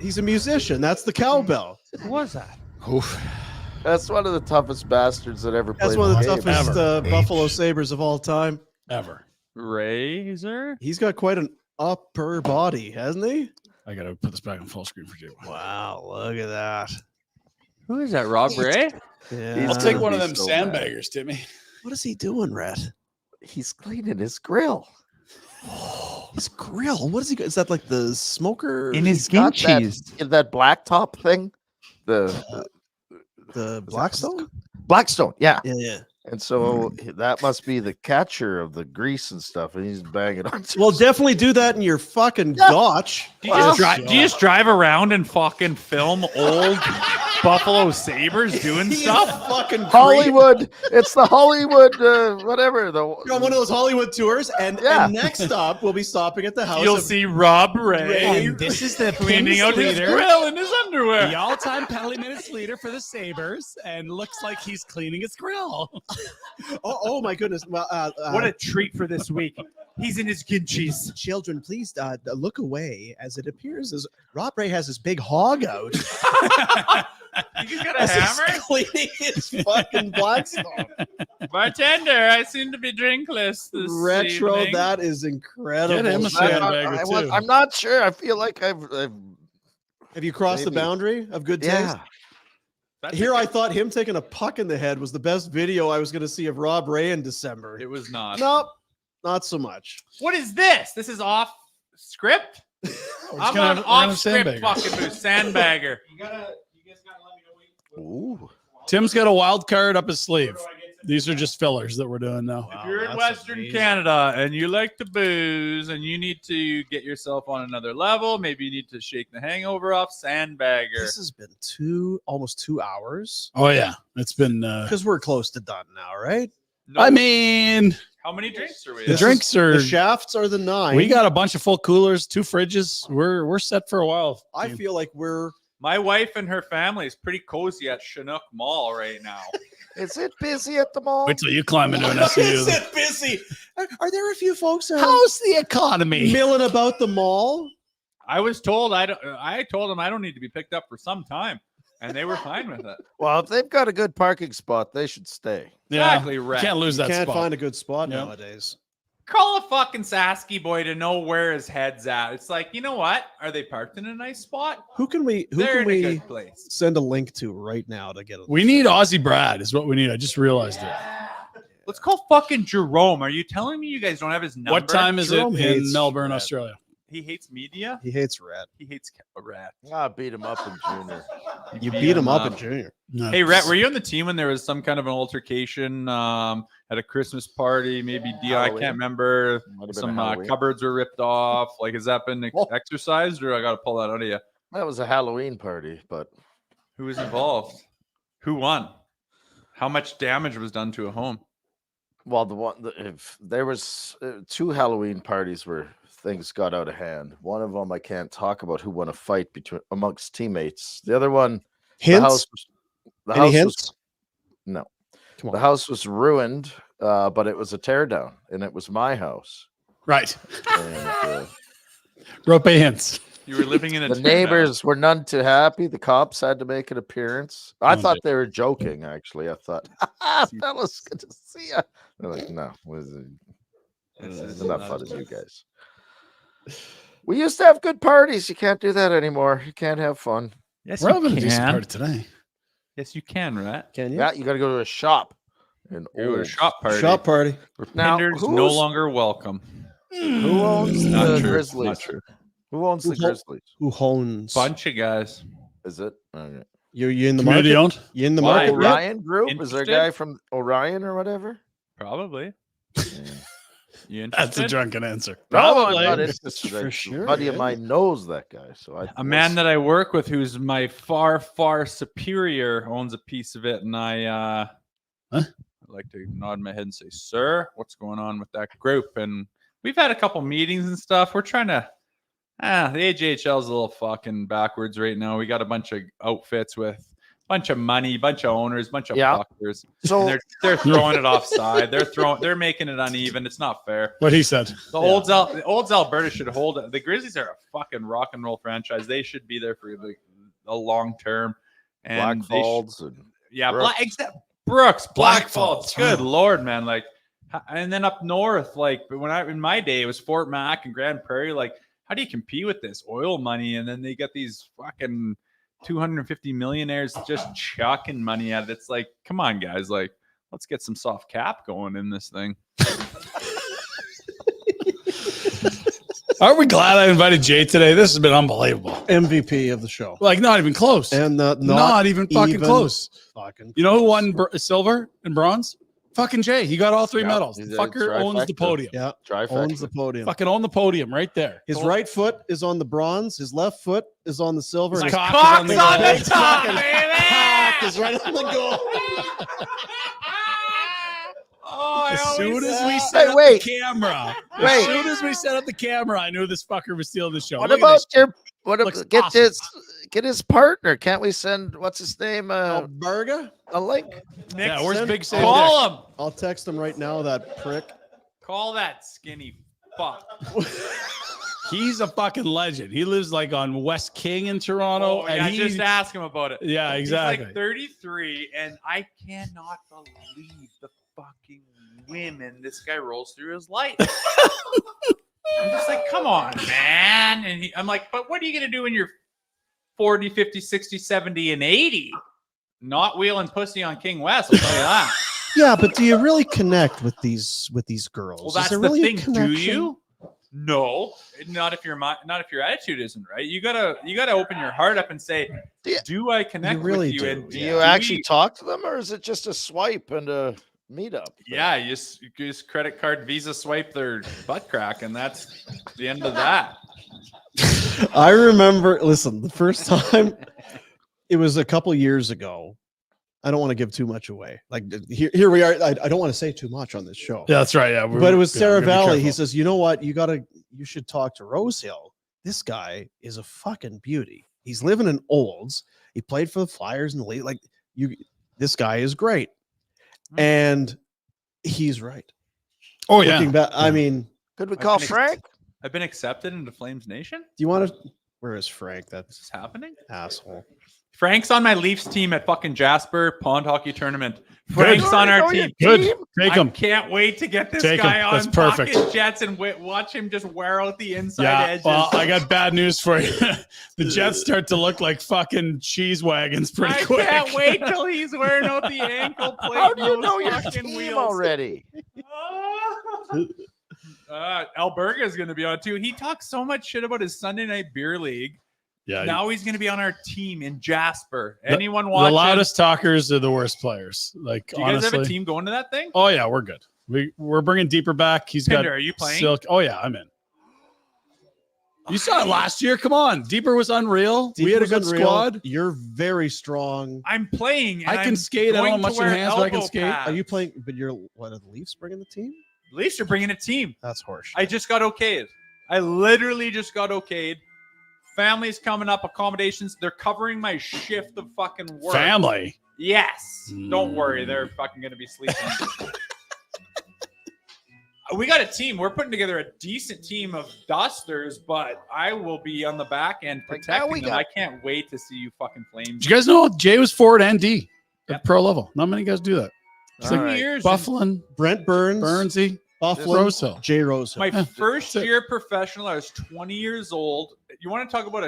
He's a musician. That's the cowbell. Who was that? Oof. That's one of the toughest bastards that ever played. That's one of the game. toughest Ever. Buffalo Sabres of all time. Ever. Razor. He's got quite an upper body, hasn't he? I got to put this back on full screen for you. Wow, look at that. Who is that? Rob Ray? Yeah. I'll take one of be them so sandbaggers, Timmy. What is he doing, Rhett? He's cleaning his grill. His grill. What is he? Is that like the smoker? In his He's got Ginchies. that blacktop thing. The Blackstone? Blackstone, yeah. Yeah. And so that must be the catcher of the grease and stuff, and he's banging on. Well, definitely do that in your fucking gotch. Do you just drive around and fucking film old Buffalo Sabres doing stuff? Fucking Hollywood. It's the Hollywood, whatever. You're on one of those Hollywood tours, and next stop we'll be stopping at the house. You'll of see Rob Ray. And this is the cleaning out his leader, grill in his underwear. the all-time penalty minutes leader for the Sabres, and looks like he's cleaning his grill. oh my goodness! Well, What a treat for this week. He's in his Ginchies. children, please look away, as it appears as Rob Ray has his big hog out. You got a as he's hammer? cleaning his fucking Blackstone. Bartender, I seem to be drinkless this Retro, evening. that is incredible. Get him a sandbagger, too. I'm not sure. I feel like I've Have you crossed the Maybe. boundary of good taste? yeah. That's Here, a- I thought him taking a puck in the head was the best video I was going to see of Rob Ray in December. It was not. Nope, not so much. What is this? This is off script? I'm gonna on have- we're gonna off have script sandbagger. fucking boost. Sandbagger. You guys gotta let me know. Ooh. Tim's got a wild card up his sleeve. These are just fillers that we're doing now. If you're in that's Western amazing. Canada and you like to booze and you need to get yourself on another level, maybe you need to shake the hangover off, Sandbagger. This has been almost 2 hours. Oh, yeah. It's been. Because we're close to done now, right? No, I mean, how many drinks are we the at? drinks are. The shafts are the 9. We got a bunch of full coolers, 2 fridges. We're set for a while. I feel like we're. My wife and her family is pretty cozy at Chinook Mall right now. Is it busy at the mall? Wait till you climb into an Is SUV. it busy? Are there a few folks How's the economy? milling about the mall? I was told I told them I don't need to be picked up for some time, and they were fine with it. Well, if they've got a good parking spot, they should stay. Yeah, Exactly right. can't lose that Can't spot. find a good spot Yeah. nowadays. Call a fucking Sasky boy to know where his head's at. It's like, you know what? Are they parked in a nice spot? Who can we They're in a good place. send a link to right now to get it? We need Aussie Brad, is what we need. I just realized it. Let's call fucking Jerome. Are you telling me you guys don't have his number? What time is Jerome it in hates Melbourne, Brad. Australia? He hates media. He hates Rat. He hates a rat. Ah, beat him up in junior. You beat him up in junior. No. Hey, Rhett, were you on the team when there was some kind of an altercation at a Christmas party? Maybe I Halloween. can't remember. Might have been Some a Halloween. cupboards were ripped off. Like, has that been Oh. exercised, or I got to pull that out of you? That was a Halloween party, but Who was involved? Who won? How much damage was done to a home? well, if there was 2 Halloween parties where things got out of hand. One of them I can't talk about who won a fight amongst teammates. The other one, Hints? the Any house hints? was no. Come on. The house was ruined, but it was a teardown, and it was my house. Right. And, Rope hints. You were living in a the teardown. neighbors were none too happy. The cops had to make an appearance. I Oh, thought dear. they were joking. Actually, I thought, fellas, good to see you. They're like, no, it's not fun as you guys. We used to have good parties. You can't do that anymore. You can't have fun. Yes, We're having you a decent can. party today. Yes, you can, Rat. Can you? Yeah, you got to go to a shop. And Go to a shop party. Shop party. Now, Penders no who's- longer welcome. Who owns Not the true. Grizzlies? Not true. Who owns the Who ho- Grizzlies? Who owns? Bunch of guys. Is it? Okay. You in the Community market? owned? You in the Why? market? Rat? Orion Group? Is there a Interested? guy from Orion or whatever? Probably. You That's a interested? drunken answer. No, I'm Probably. not interested. For A sure, buddy of yeah. mine knows that guy. So A man that I work with who's my far, far superior owns a piece of it. And I like to nod my head and say, sir, what's going on with that group? And we've had a couple meetings and stuff. We're trying to The AJHL is a little fucking backwards right now. We got a bunch of outfits with a bunch of money, bunch of owners, bunch of fuckers. So and they're throwing it offside. They're making it uneven. It's not fair. What he said. The Olds Alberta should hold it. The Grizzlies are a fucking rock and roll franchise. They should be there for a long term. And Blackfalds Brooks, Blackfalds. Good Lord, man. Like, and then up north, like in my day, it was Fort Mac and Grand Prairie. Like, how do you compete with this oil money? And then they get these fucking 250 millionaires just chucking money at it. It's like, come on, guys. Like, let's get some soft cap going in this thing. Aren't we glad I invited Jay today? This has been unbelievable. MVP of the show. Like, not even close. And not even fucking close. Fucking you know who won silver and bronze? Fucking Jay. He got all 3 medals. The fucker owns the podium. Yeah, Trifecta. owns the podium. Fucking own the podium right there. His right foot is on the bronze. His left foot is on the silver. His and his cock's on the cock goal. is cock is right on the goal. As soon as we set up the camera, Wait. as soon as we set up the camera, I knew this fucker was stealing the show. What Look at about this. your? What Looks about awesome. get his partner? Can't we send what's his name? Berga? A link. Yeah, where's Big Sam? Call him. I'll text him right now. That prick. Call that skinny fuck. He's a fucking legend. He lives like on West King in Toronto. And and just ask him about it. Yeah, exactly. He's like 33, and I cannot believe the fucking women this guy rolls through his life. I'm just like, come on, man. And I'm like, but what are you going to do when you're 40, 50, 60, 70, and 80? Not wheeling pussy on King West, I'll tell you that. Yeah, but do you really connect with these girls? Well, that's Is there the really a thing. Do connection? you? No, not if your attitude isn't right. You gotta open your heart up and say, do I connect really with you? do. And Do you actually talk to them, or is it just a swipe and a meetup? Yeah, you just credit card Visa swipe their butt crack, and that's the end of that. I remember. Listen, the first time it was a couple years ago. I don't want to give too much away. Like here we are. I don't want to say too much on this show. Yeah, that's right. Yeah, but it was Sarah we're gonna be Valley. He careful. says, "You know what? You should talk to Rosehill. This guy is a fucking beauty. He's living in Olds. He played for the Flyers in the league. Like this guy is great." And he's right. Oh yeah. Looking back, I mean, Could we call Frank? I've been accepted into Flames Nation. do you want to? Where is Frank? This That's is happening. asshole. Frank's on my Leafs team at fucking Jasper Pond Hockey Tournament. Frank's on our team. Good. Take I him. can't wait to get this Take him. guy on That's perfect. Pocket Jets and watch him just wear out the inside Yeah. edges. Well, I got bad news for you. The Jets start to look like fucking cheese wagons pretty I quick. can't wait till he's wearing out the ankle plate. How do you those know your fucking team wheels. already? Alberga is going to be on too. He talks so much shit about his Sunday night beer league. Yeah. Now he's going to be on our team in Jasper. The- Anyone The watching? loudest talkers are the worst players. Like, Do you guys honestly. have a team going to that thing? Oh yeah, we're good. We're bringing Deeper back. He's Pinder, got. are you playing? Silk. Oh yeah, I'm in. You saw it last year. Come on, Deeper was unreal. We had a good squad. You're very strong. I'm playing. I and can I'm skate. I don't going have to much in wear hands, but I can elbow skate. pads. Are you playing? But you're what? Are the Leafs bringing the team? Leafs are bringing a team. That's horseshit. I just got okayed. I literally just got okayed. Family's coming up. Accommodations. They're covering my shift of fucking work. Family. Yes. Don't worry. They're fucking going to be sleeping. We got a team. We're putting together a decent team of dusters, but I will be on the back end protecting them. I can't wait to see you fucking Flames. Did you guys know Jay was forward and D at pro level? Not many guys do that. It's All like right. years. Bufflin, Brent Burns, Burnsy, Bufflin, Rosehill. Jay Rosehill. My Yeah, first that's it. year professional, I was 20 years old. You want to talk about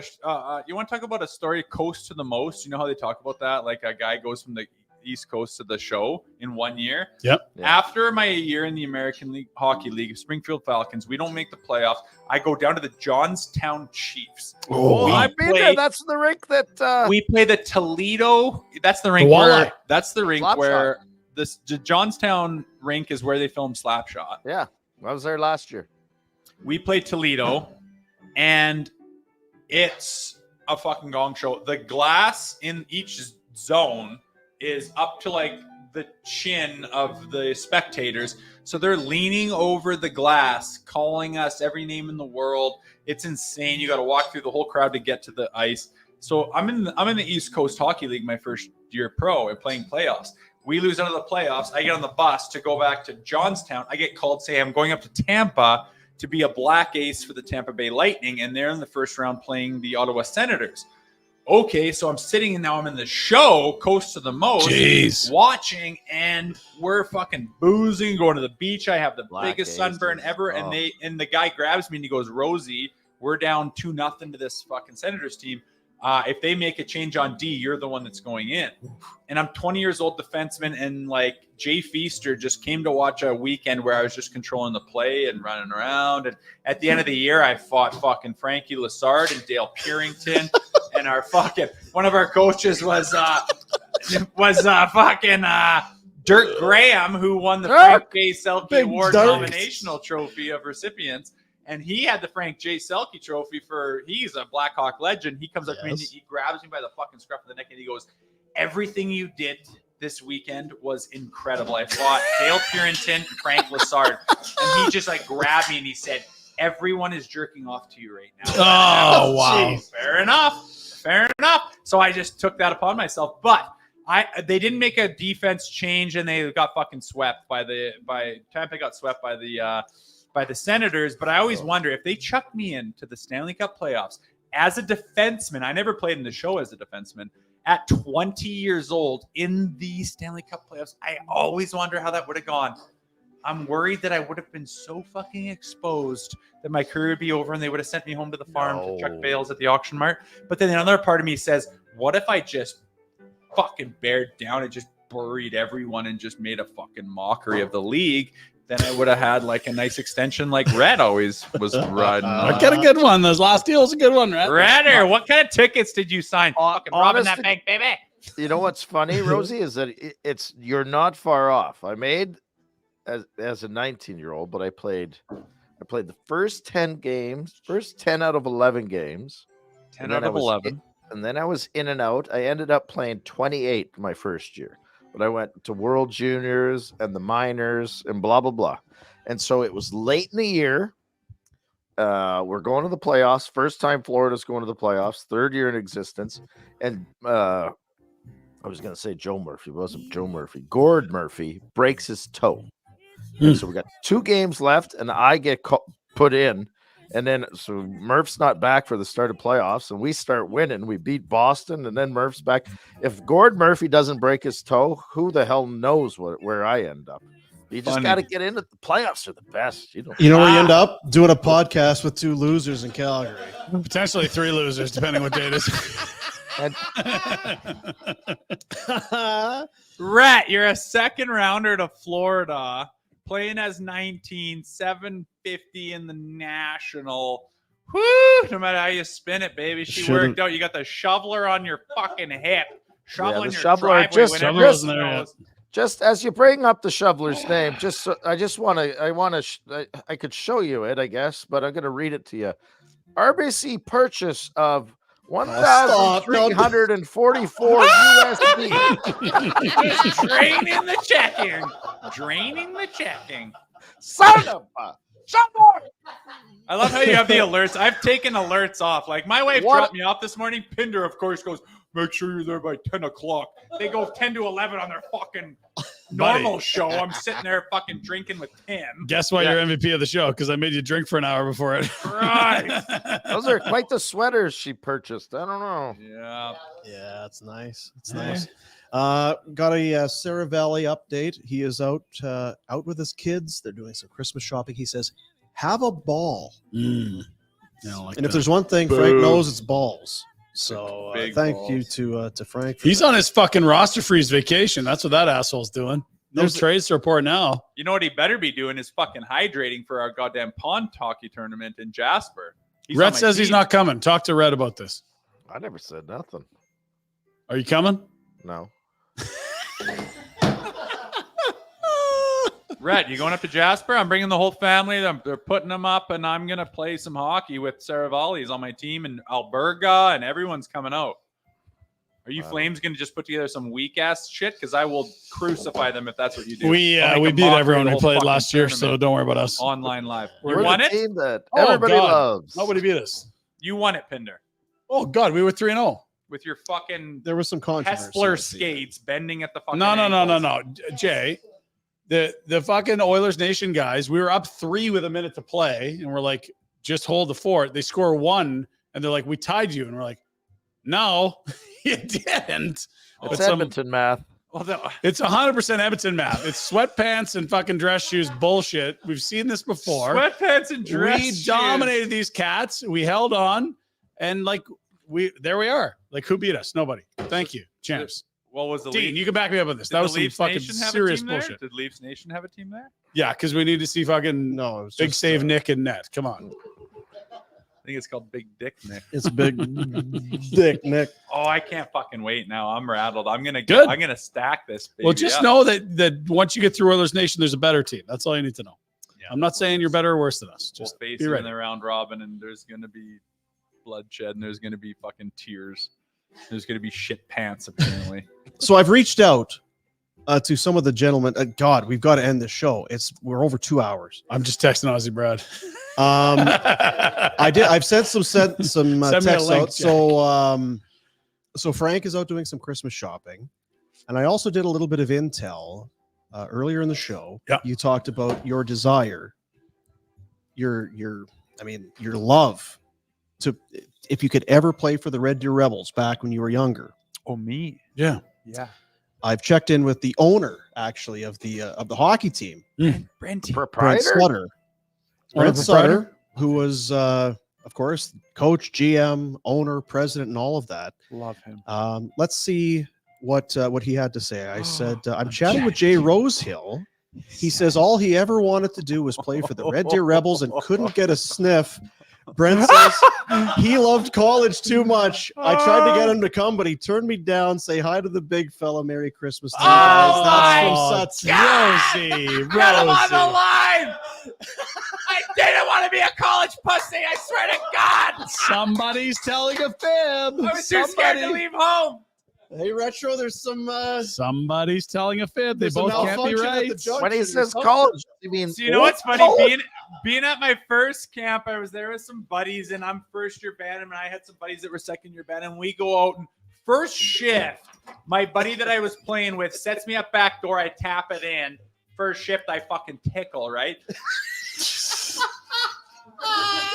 a story close to the most? You know how they talk about that? Like a guy goes from the East Coast to the show in 1 year. Yep. After my year in the American League Hockey League, Springfield Falcons, we don't make the playoffs. I go down to the Johnstown Chiefs. Oh, We I've been play- there. That's the rink that. we play the Toledo. That's the rink The where. Walleye. That's the rink Slapshot. where the Johnstown rink is where they film Slapshot. Yeah, I was there last year. We play Toledo, and it's a fucking gong show. The glass in each zone is up to like the chin of the spectators. So they're leaning over the glass, calling us every name in the world. It's insane. You got to walk through the whole crowd to get to the ice. So I'm in the East Coast Hockey League my first year pro and playing playoffs. We lose out of the playoffs. I get on the bus to go back to Johnstown. I get called, say I'm going up to Tampa to be a black ace for the Tampa Bay Lightning, and they're in the first round playing the Ottawa Senators. Okay, so I'm sitting and now I'm in the show, Coast to the Most, watching, and we're fucking boozing, going to the beach. I have the biggest sunburn ever, and the guy grabs me and he goes, Rosie, we're down 2-0 to this fucking Senators team. If they make a change on D, you're the one that's going in. And I'm 20 years old defenseman, and like Jay Feaster just came to watch a weekend where I was just controlling the play and running around. And at the end of the year, I fought fucking Frankie Lassard and Dale Purington. And our fucking one of our coaches was fucking Dirk Graham, who won the Frank J. Selke Award nominational trophy of recipients. And he had the Frank J. Selke trophy he's a Blackhawk legend. He comes up to me and he grabs me by the fucking scruff of the neck and he goes, everything you did this weekend was incredible. I fought Dale Purington and Frank Lassard. And he just like grabbed me and he said, everyone is jerking off to you right now. Oh, wow. Fair enough. So I just took that upon myself. But they didn't make a defense change and they got fucking swept Tampa got swept by the Senators. But I always wonder if they chucked me into the Stanley Cup playoffs as a defenseman. I never played in the show as a defenseman. At 20 years old in the Stanley Cup playoffs, I always wonder how that would have gone. I'm worried that I would have been so fucking exposed that my career would be over and they would have sent me home to the farm to chuck bales at the auction mart. But then another part of me says, what if I just fucking bared down and just buried everyone and just made a fucking mockery of the league? Then I would have had like a nice extension like Red always was riding. Get a good one. Those last deal's a good one, Red. Redder, what kind of tickets did you sign? Fucking robbing that bank, baby. You know what's funny, Rosie, is that you're not far off. I made as a 19-year-old, but I played the first 10 games, first 10 out of 11 games. 10 out of 11. And then I was in and out. I ended up playing 28 my first year. But I went to World Juniors and the minors and blah, blah, blah. And so it was late in the year. We're going to the playoffs. First time Florida's going to the playoffs. Third year in existence. And I was going to say Joe Murphy. It wasn't Joe Murphy. Gord Murphy breaks his toe. And so we got 2 games left, and I get put in. And then so Murph's not back for the start of playoffs, and we start winning. We beat Boston, and then Murph's back. If Gord Murphy doesn't break his toe, who the hell knows where I end up? You just got to get in it. The playoffs are the best. You know where you end up? Doing a podcast with 2 losers in Calgary. Potentially 3 losers, depending what day it is. Rat, you're a second rounder to Florida. Playing as 19, 750 in the national. Woo! No matter how you spin it, baby. She worked out. You got the shoveler on your fucking hip. Shoveling your shoveler, driveway. Just as you bring up the shoveler's name, I could show you it, I guess, but I'm going to read it to you. RBC purchase of 1,344 USD. Just draining the checking. Son of a shoveler. I love how you have the alerts. I've taken alerts off. Like my wife dropped me off this morning. Pinder, of course, goes, make sure you're there by 10 o'clock. They go 10 to 11 on their fucking normal show. I'm sitting there fucking drinking with Tim. Guess why you're MVP of the show? Because I made you drink for an hour before it. Right. Those are quite the sweaters she purchased. I don't know. Yeah. Yeah, it's nice. It's nice. Got a Sarah Valley update. He is out with his kids. They're doing some Christmas shopping. He says, have a ball. Like and if there's one thing Frank knows, it's balls. So thank you to Frank. He's on his fucking roster freeze vacation. That's what that asshole's doing. No trades to report now. You know what he better be doing is fucking hydrating for our goddamn pond hockey tournament in Jasper. Red says he's not coming. Talk to Red about this. I never said nothing. Are you coming? No. Red, you going up to Jasper? I'm bringing the whole family. They're putting them up, and I'm going to play some hockey with Saravalli's on my team, and Alberga, and everyone's coming out. Are you Flames going to just put together some weak ass shit? Because I will crucify them if that's what you do. We I'll make a beat mockery everyone of the we whole played fucking last year, so tournament. don't worry about us. Online live. We're We won the it. team that Oh, everybody God. loves. Nobody beat us. You won it, Pinder, Oh God, we were 3-0. with your fucking There was some controversy. Hessler skates bending at the fucking. No. ankles. Jay, the fucking Oilers Nation guys, we were up 3 with a minute to play, and we're like, just hold the fort. They score 1, and they're like, we tied you, and we're like, no, you didn't. It's Edmonton math. Well, It's 100% Edmonton math. It's sweatpants and fucking dress shoes bullshit. We've seen this before. sweatpants and dress We shoes. dominated these cats. We held on, and like there we are. Like who beat us? Nobody. Thank you, champs. What was the Dean, Leafs? you can back me up on this. Did That the was some Leafs fucking Nation have a serious team there? bullshit. Did Leafs Nation have a team there? Yeah, because we need to see fucking No, it was big just, save Nick and net. Come on. I think it's called Big Dick Nick. It's big dick, Nick. Oh, I can't fucking wait now. I'm rattled. I'm gonna Good. I'm gonna stack this. Baby Well, just up. know that once you get through Oilers Nation, there's a better team. That's all you need to know. Yeah, I'm not saying you're better or worse than us. We'll Just face be you in ready. the round robin, and there's gonna be bloodshed, and there's gonna be fucking tears. There's gonna be shit pants apparently. So I've reached out to some of the gentlemen. God, we've got to end this show. We're over 2 hours. I'm just texting Aussie Brad. I've sent some Send me a texts link, out. So Frank is out doing some Christmas shopping, and I also did a little bit of intel earlier in the show. Yeah. You talked about your desire, your love to, if you could ever play for the Red Deer Rebels back when you were younger. Oh, me? Yeah. Yeah. I've checked in with the owner actually of the hockey team, Brent. Brent Proprietor? Sutter. Brent Sutter, who was, of course, coach, GM, owner, president, and all of that. Love him. Let's see what he had to say. I said, I'm chatting with Jay Rosehill. He says all he ever wanted to do was play for the Red Deer Rebels and couldn't get a sniff. Brent says he loved college too much. I tried to get him to come, but he turned me down. Say hi to the big fella. Merry Christmas to you guys. That's from Suts. Rosie. Got him on the line. I didn't want to be a college pussy. I swear to God. Somebody's telling a fib. I was too scared to leave home. Hey, Retro, there's some Somebody's telling a fib. They there's a both can't be malfunction at right. the junction. When he says Something. college, you mean So you know what's funny? Being at my first camp, I was there with some buddies, and I'm first year band, and I had some buddies that were second year band, and we go out and first shift. My buddy that I was playing with sets me up back door. I tap it in. First shift, I fucking tickle, right?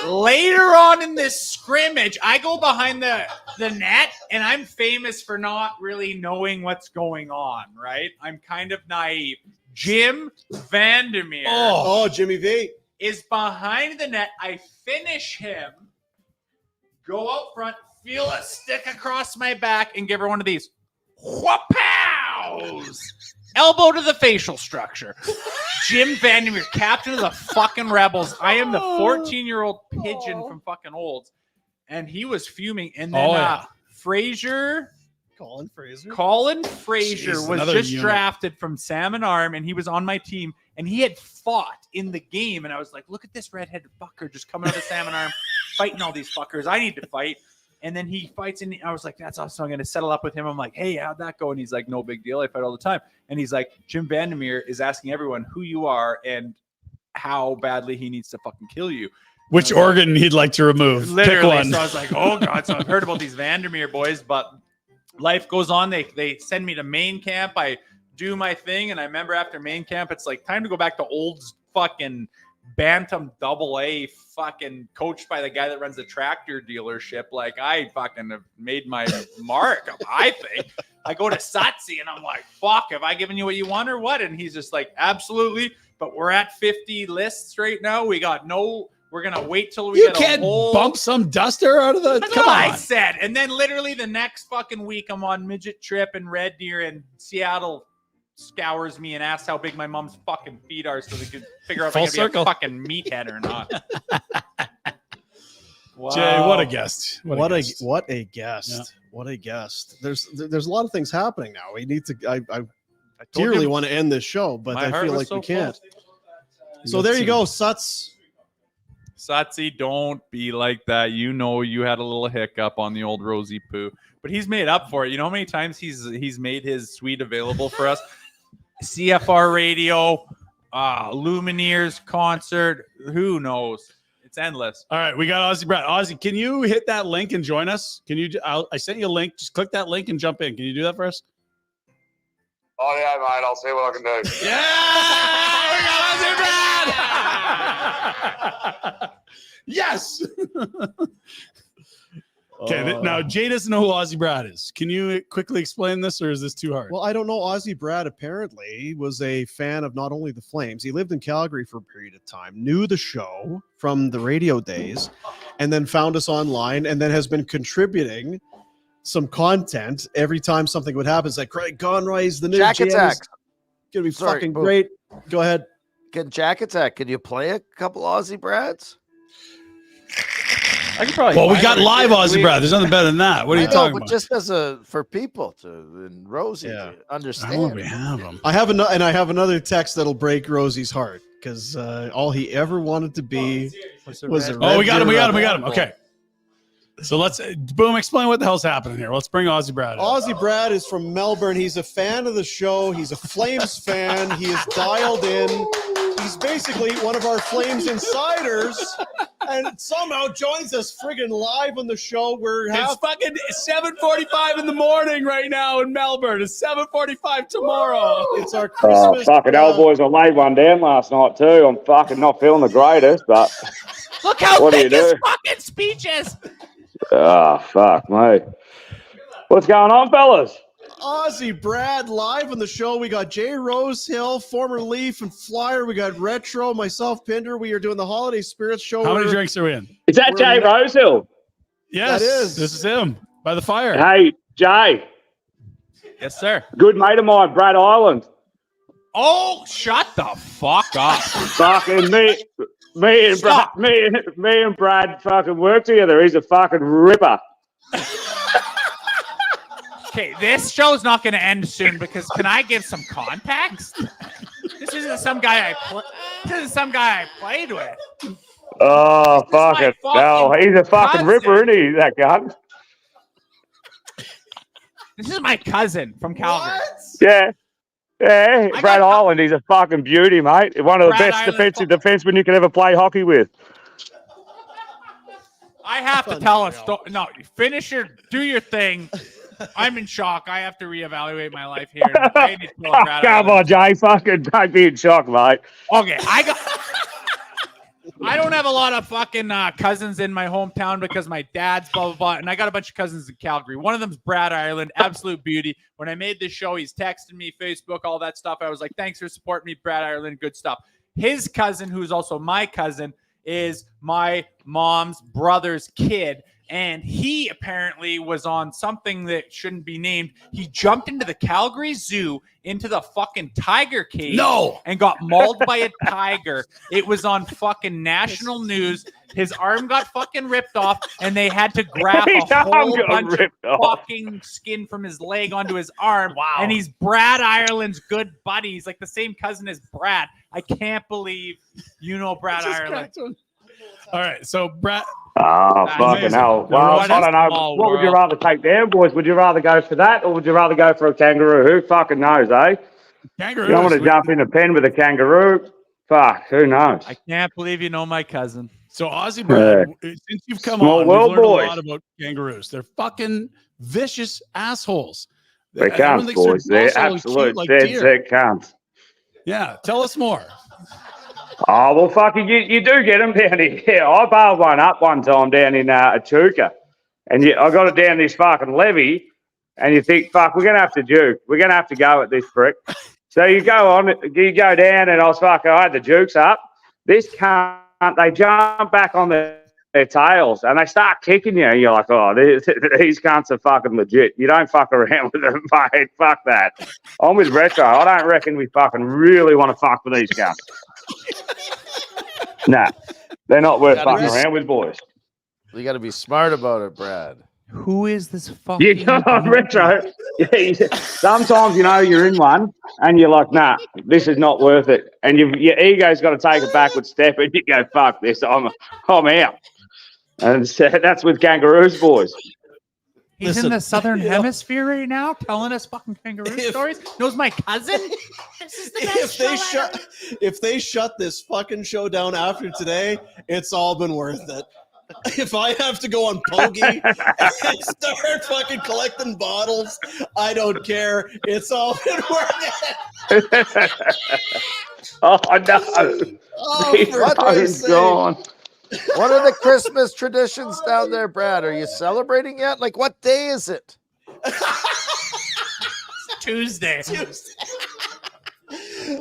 Later on in this scrimmage, I go behind the net, and I'm famous for not really knowing what's going on, right? I'm kind of naive. Jim Vandermeer Oh, Jimmy V. is behind the net. I finish him, go out front, feel a stick across my back, and give her one of these. Wha-pows! Elbow to the facial structure. Jim Vandermeer, captain of the fucking Rebels. I am the 14-year-old pigeon from fucking Olds. And he was fuming. And then Fraser... Colin Fraser. Colin Fraser Jeez, was another just unit. drafted from Salmon Arm, and he was on my team, and he had fought in the game. And I was like, look at this redheaded fucker just coming out of Salmon Arm, fighting all these fuckers. I need to fight. And then he fights, and I was like, that's awesome. I'm going to settle up with him. I'm like, hey, how'd that go? And he's like, no big deal. I fight all the time. And he's like, Jim Vandermeer is asking everyone who you are and how badly he needs to fucking kill you. Which organ he'd like to remove? Literally. Pick one. So I was like, oh, God. So I've heard about these Vandermeer boys, but life goes on. They send me to main camp. I do my thing. And I remember after main camp, it's like time to go back to Olds fucking Bantam AA fucking coached by the guy that runs the tractor dealership. Like I fucking have made my mark, I think. I go to Satsi and I'm like, fuck, have I given you what you want or what? And he's just like, absolutely. But we're at 50 lists right now. We're going to wait till we You get can't a whole... bump some duster out of the. That's Come what on. I said. And then literally the next fucking week, I'm on midget trip in Red Deer, and Seattle scours me and asks how big my mom's fucking feet are so they could figure out if Full I'm going to be circle. a fucking meathead or not. Wow. Jay, what a guest. What a guest. Yeah. What a guest. There's a lot of things happening now. We need to I told dearly you, want to end this show, but my I heart feel was like so we can't. full. So there you go, Suts. Satsi, don't be like that. You know you had a little hiccup on the old Rosie Poo, but he's made up for it. You know how many times he's made his suite available for us? CFR radio, Lumineers concert. Who knows? It's endless. All right, we got Ozzy Brad. Ozzy, can you hit that link and join us? Can you? I sent you a link. Just click that link and jump in. Can you do that for us? Oh yeah, mate. I'll see what I can do. Yeah, we got Ozzy Brad. Yes. Okay, now Jay doesn't know who Ozzy Brad is. Can you quickly explain this, or is this too hard? Well, I don't know. Ozzy Brad apparently was a fan of not only the Flames, he lived in Calgary for a period of time, knew the show from the radio days, and then found us online, and then has been contributing some content every time something would happen. It's like, Craig Conroy's the new Jack jam is Attack. gonna be Sorry, fucking boom. great. Go ahead. Can Jack Attack? Can you play a couple Aussie Brads? I could probably. Well, we find got it. live Ozzy We- Brad. There's nothing better than that. What are you I know, talking but about? just as for people to and Rosie to understand. we have him. I have another text that'll break Rosie's heart because all he ever wanted to be was a Oh, we got him. Red We got him. Deer We got him. Rebel. Okay. So let's boom. Explain what the hell's happening here. Let's bring Ozzy Brad in. Ozzy Brad is from Melbourne. He's a fan of the show. He's a Flames fan. He is dialed in. He's basically one of our Flames insiders, and somehow joins us friggin' live on the show. It's fucking 7:45 in the morning right now in Melbourne. It's 7:45 tomorrow. It's our Oh, Christmas. fucking hell, boys. I laid one down last night, too. I'm fucking not feeling the greatest, but Look how what do you thick his do? fucking speech is. Oh, fuck, mate. What's going on, fellas? Ozzy Brad live on the show. We got Jay Rosehill, former Leaf and Flyer. We got Retro, myself, Pinder. We are doing the Holiday Spirits show. How many We're- drinks are we in? Is that We're Jay in- Rosehill? Yes, That is. This is him by the fire. Hey, Jay. Yes, sir. Good mate of mine, Brad Island. Oh, shut the fuck up. Fucking me and Brad, me and Brad fucking work together. He's a fucking ripper. Okay, this show's not going to end soon because can I give some context? This isn't some guy I played with. Oh, fucking fucking no. He's a fucking cousin. ripper, isn't he, that guy? This is my cousin from Calgary. Yeah. Yeah, Brad Island, he's a fucking beauty, mate. One of the Brad best Island- defensive defensemen you can ever play hockey with. I have to tell a story. No, do your thing. I'm in shock. I have to reevaluate my life here. I need to tell Brad Come Island. on, Jay. Fucking don't be in shock, mate. Okay, I don't have a lot of fucking cousins in my hometown because my dad's blah, blah, blah. And I got a bunch of cousins in Calgary. One of them's Brad Ireland, absolute beauty. When I made this show, he's texting me, Facebook, all that stuff. I was like, thanks for supporting me, Brad Ireland. Good stuff. His cousin, who's also my cousin, is my mom's brother's kid. And he apparently was on something that shouldn't be named. He jumped into the Calgary Zoo, into the fucking tiger cage. No! And got mauled by a tiger. It was on fucking national news. His arm got fucking ripped off, and they had to graft His a arm whole got bunch of ripped off. fucking skin from his leg onto his arm. Wow. And he's Brad Ireland's good buddy. He's like the same cousin as Brad. I can't believe you know Brad Just Ireland. cracked one. All right, so Brad. Oh, That's fucking amazing. hell. Well, What I a don't know. small What would you world. rather take down, boys? Would you rather go for that, or would you rather go for a kangaroo? Who fucking knows, eh? Kangaroos. You don't want to jump in a pen with a kangaroo? Fuck, who knows? I can't believe you know my cousin. So Ozzy Brad, since you've come Small on, world, we've learned boys. a lot about kangaroos. They're fucking vicious assholes. They Everyone can't, thinks they're boys. They're docile and absolute cute like dead deer. set cunts. Yeah, tell us more. Oh, well, fucking, you do get them down here. Yeah, I bailed one up one time down in Echuca. And I got it down this fucking levee, and you think, fuck, we're going to have to juke. We're going to have to go at this prick. So you go down, and I had the jukes up. This cunt, they jump back on their tails, and they start kicking you, and you're like, oh, these cunts are fucking legit. You don't fuck around with them, mate. Fuck that. I'm with Retro. I don't reckon we fucking really want to fuck with these cunts. Nah, they're not worth Gotta fucking be- around with, boys. You got to be smart about it, Brad. Who is this fucking? You go on retro. Sometimes you're in one, and you're like, nah, this is not worth it, and your ego's got to take a backward step, and you go, fuck this, I'm out. And so that's with Kangaroos, boys. He's in the southern hemisphere right now, telling us fucking kangaroo stories. Knows my cousin. This is the best show ever. If they shut this fucking show down after today, it's all been worth it. If I have to go on Pogie and start fucking collecting bottles, I don't care. It's all been worth it. Oh no! Oh, for Christ's sake. Gone. What are the Christmas traditions down there, Brad? Are you celebrating yet? Like, what day is it? Tuesday.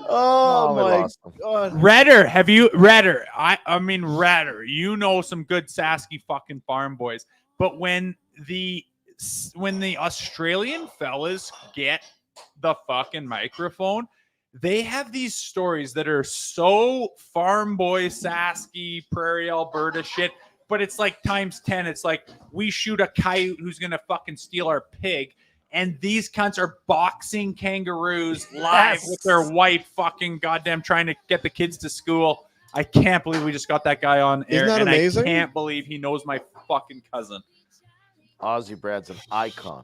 Oh we my lost him. God. Redder, have you Redder? I mean Redder. You know some good Sasky fucking farm boys. But when the Australian fellas get the fucking microphone, they have these stories that are so farm boy Sasky Prairie Alberta shit. But it's like times 10. It's like we shoot a coyote who's gonna fucking steal our pig. And these cunts are boxing kangaroos live with their wife fucking goddamn trying to get the kids to school. I can't believe we just got that guy on air. Isn't that amazing? I can't believe he knows my fucking cousin. Aussie Brad's an icon.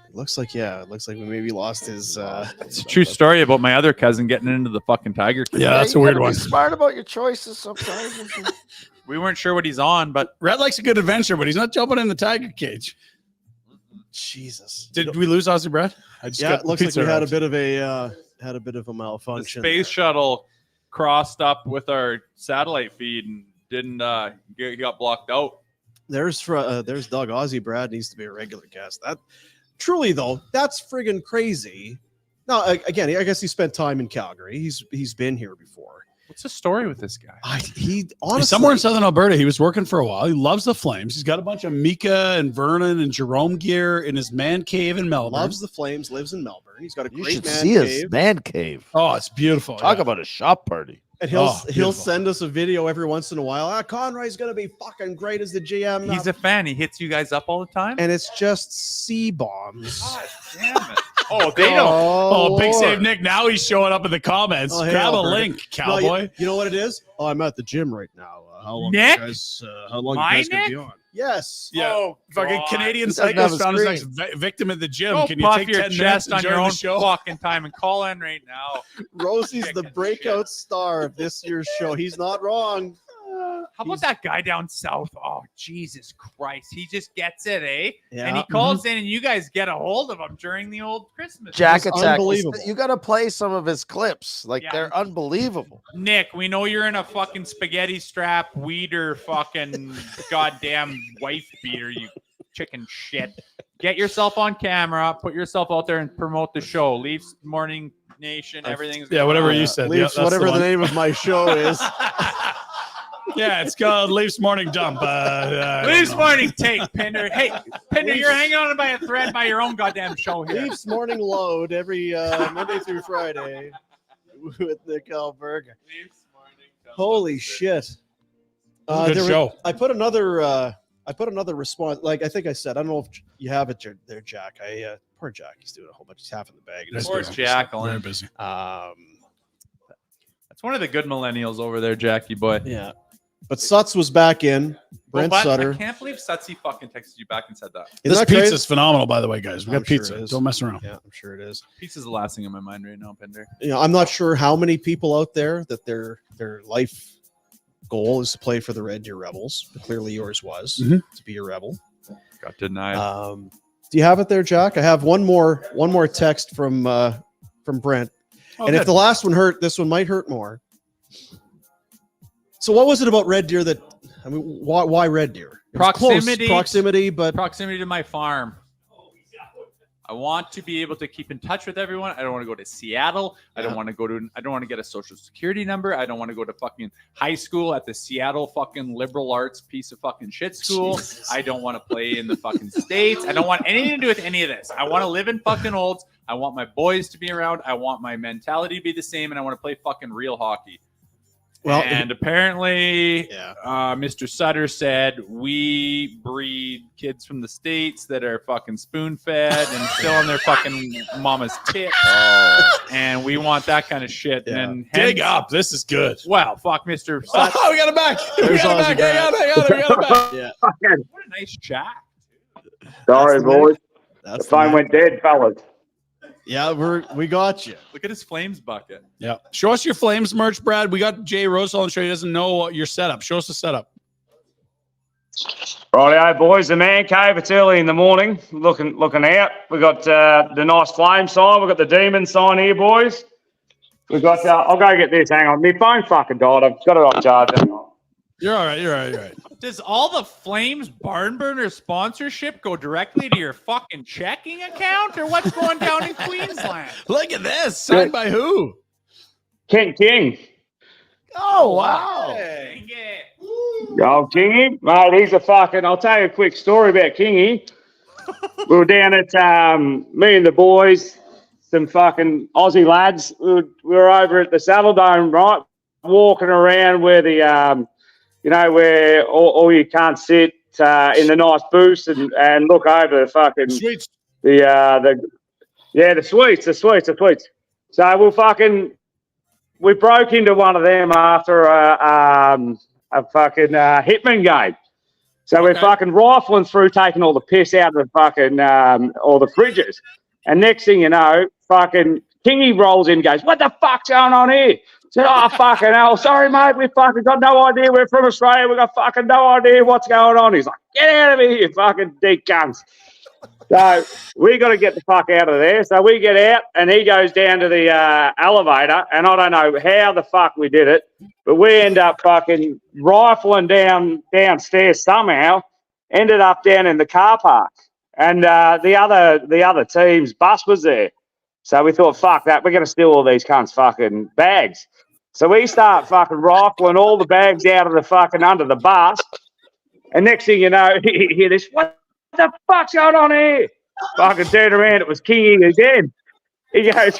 It looks like we maybe lost his. It's a true story about my other cousin getting into the fucking tiger cage. Yeah, that's a you weird gotta one. be smart about your choices sometimes. We weren't sure what he's on, but Red likes a good adventure, but he's not jumping in the tiger cage. Jesus. Did we lose Aussie Brad? Yeah, it looks like we had a bit of a malfunction. the space shuttle crossed up with our satellite feed and didn't got blocked out. There's Doug Aussie Brad needs to be a regular guest. That truly though, that's friggin' crazy. Now again, I guess he spent time in Calgary. He's been here before. What's the story with this guy? He honestly, He's somewhere in southern Alberta. He was working for a while. He loves the Flames. He's got a bunch of Mika and Vernon and Jerome gear in his man cave in Melbourne. loves the Flames, lives in Melbourne. He's got a You great should man see cave. his man cave. Oh, it's beautiful. Talk yeah. about a shop party. And he'll beautiful. send us a video every once in a while. Conroy's gonna be fucking great as the GM. He's a fan. He hits you guys up all the time. and it's just C bombs. God damn it. Oh, they don't. Oh, big Lord. save, Nick. Now he's showing up in the comments. Oh, hey, Grab a Alberta. link, No, cowboy. you know what it is? Oh, I'm at the gym right now. How long Nick? you guys? How long My you guys gonna be Nick? on? Yes. Yeah. Oh, Fucking God. Canadian He doesn't have Psychos a found his next screen. victim at the gym. Go Can you puff take your 10 minutes chest and on join your the own show? fucking time and call in right now. Rosie's the Chicken breakout shit. star of this year's show. He's not wrong. How about that guy down south? Oh, Jesus Christ. He just gets it, eh? Yeah. And he calls in and you guys get a hold of him during the old Christmas. Jack It's Attack. unbelievable. You got to play some of his clips. Like, Yeah. they're unbelievable. Nick, we know you're in a fucking spaghetti strap, weeder, fucking goddamn wife beater, you chicken shit. Get yourself on camera, put yourself out there and promote the show. Leafs Morning Nation, everything's Yeah, whatever you said. Yeah, Leafs, that's whatever the one. name of my show is. Yeah, it's called Leafs Morning Dump. Leafs Morning Take, Pinder. Hey, Pinder, you're hanging on by a thread by your own goddamn show here. Leafs Morning Load every Monday through Friday with Nick Alberga. Holy shit! Good there show. I put another response. Like I think I said, I don't know if you have it there, Jack. Poor Jack. He's doing a whole bunch. He's half in the bag. That's Poor busy. Jacqueline. Very busy. That's one of the good millennials over there, Jackie boy. Yeah. But Suts was back in. Brent Well, but Sutter. I can't believe Sutsy fucking texted you back and said that. Isn't This that pizza's crazy? phenomenal, by the way, guys. We I'm got sure pizza. it is. Don't mess around. Yeah, I'm sure it is. Pizza's the last thing on my mind right now, Pinder. You know, I'm not sure how many people out there that their life goal is to play for the Red Deer Rebels. But clearly yours was to be a rebel. Got denied. Do you have it there, Jack? I have one more text from Brent. Oh, and if good. the last one hurt, this one might hurt more. So what was it about Red Deer why Red Deer? It was close. Proximity, but proximity to my farm. I want to be able to keep in touch with everyone. I don't want to go to Seattle. I don't want to get a social security number. I don't want to go to fucking high school at the Seattle fucking liberal arts piece of fucking shit school. Jesus. I don't want to play in the fucking States. I don't want anything to do with any of this. I want to live in fucking Olds. I want my boys to be around. I want my mentality to be the same, and I want to play fucking real hockey. Well, and apparently, Mr. Sutter said we breed kids from the States that are fucking spoon-fed and still on their fucking mama's tits. And we want that kind of shit. Yeah. And Dig up. This is good. Wow, fuck Mr. Sutter. Oh, we got it back. We got it back. Hang on. We got it back. Yeah. What a nice chat. Sorry, That's the boys. That's The phone went dead, fellas. Yeah, we got you. Look at his Flames bucket. Yeah. Show us your Flames merch, Brad. We got Jay Rosal on the show. He doesn't know your setup. Show us the setup. Rightio, boys. The man cave. It's early in the morning. Looking out. We got the nice flame sign. We got the demon sign here, boys. We got. I'll go get this. Hang on. My phone fucking died. I've got it on charge. Hang on. You're all right. You're all right. You're all right. Does all the Flames barn burner sponsorship go directly to your fucking checking account, or what's going down in Queensland? Look at this. Signed by who? King. Oh, wow. Dang it. Oh, Kingy. Mate, he's a fucking. I'll tell you a quick story about Kingy. We were down at me and the boys, some fucking Aussie lads. We were over at the Saddle Dome, right? Walking around where the where all you can't sit in the nice booths and look over the fucking Sweets. the sweets. So we broke into one of them after a fucking hitman game. So we're fucking rifling through, taking all the piss out of the fucking all the fridges. And next thing you know, fucking Kingy rolls in and goes, "What the fuck's going on here?" I said, "Oh, fucking hell. Sorry, mate. We fucking got no idea. We're from Australia. We got fucking no idea what's going on." He's like, "Get out of here, you fucking dick cunts." So we got to get the fuck out of there. So we get out and he goes down to the elevator. And I don't know how the fuck we did it, but we end up fucking rifling downstairs somehow, ended up down in the car park. And the other team's bus was there. So we thought, fuck that, we're going to steal all these cunts' fucking bags. So we start fucking rifling all the bags out of the fucking under the bus. And next thing you know, you hear this, "What the fuck's going on here?" Fucking turn around, it was Kingy again. He goes,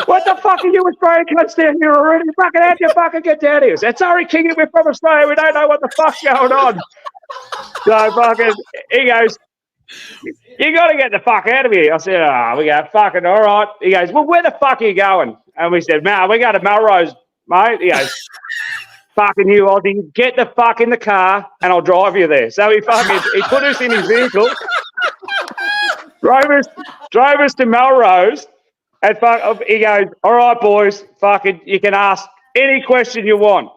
"What the fuck are you Australian cunts down here already? Fucking how'd you fucking get down here?" I said, "Sorry, Kingy, we're from Australia. We don't know what the fuck's going on." So fucking, he goes, "You got to get the fuck out of here." I said, "Oh," we go, "Fucking all right." He goes, "Well, where the fuck are you going?" And we said, "Man, we go to Melrose, mate." He goes, "Fucking you, Aussie, get the fuck in the car and I'll drive you there." So he put us in his vehicle, drove us to Melrose, and he goes, "All right, boys, fucking, you can ask any question you want,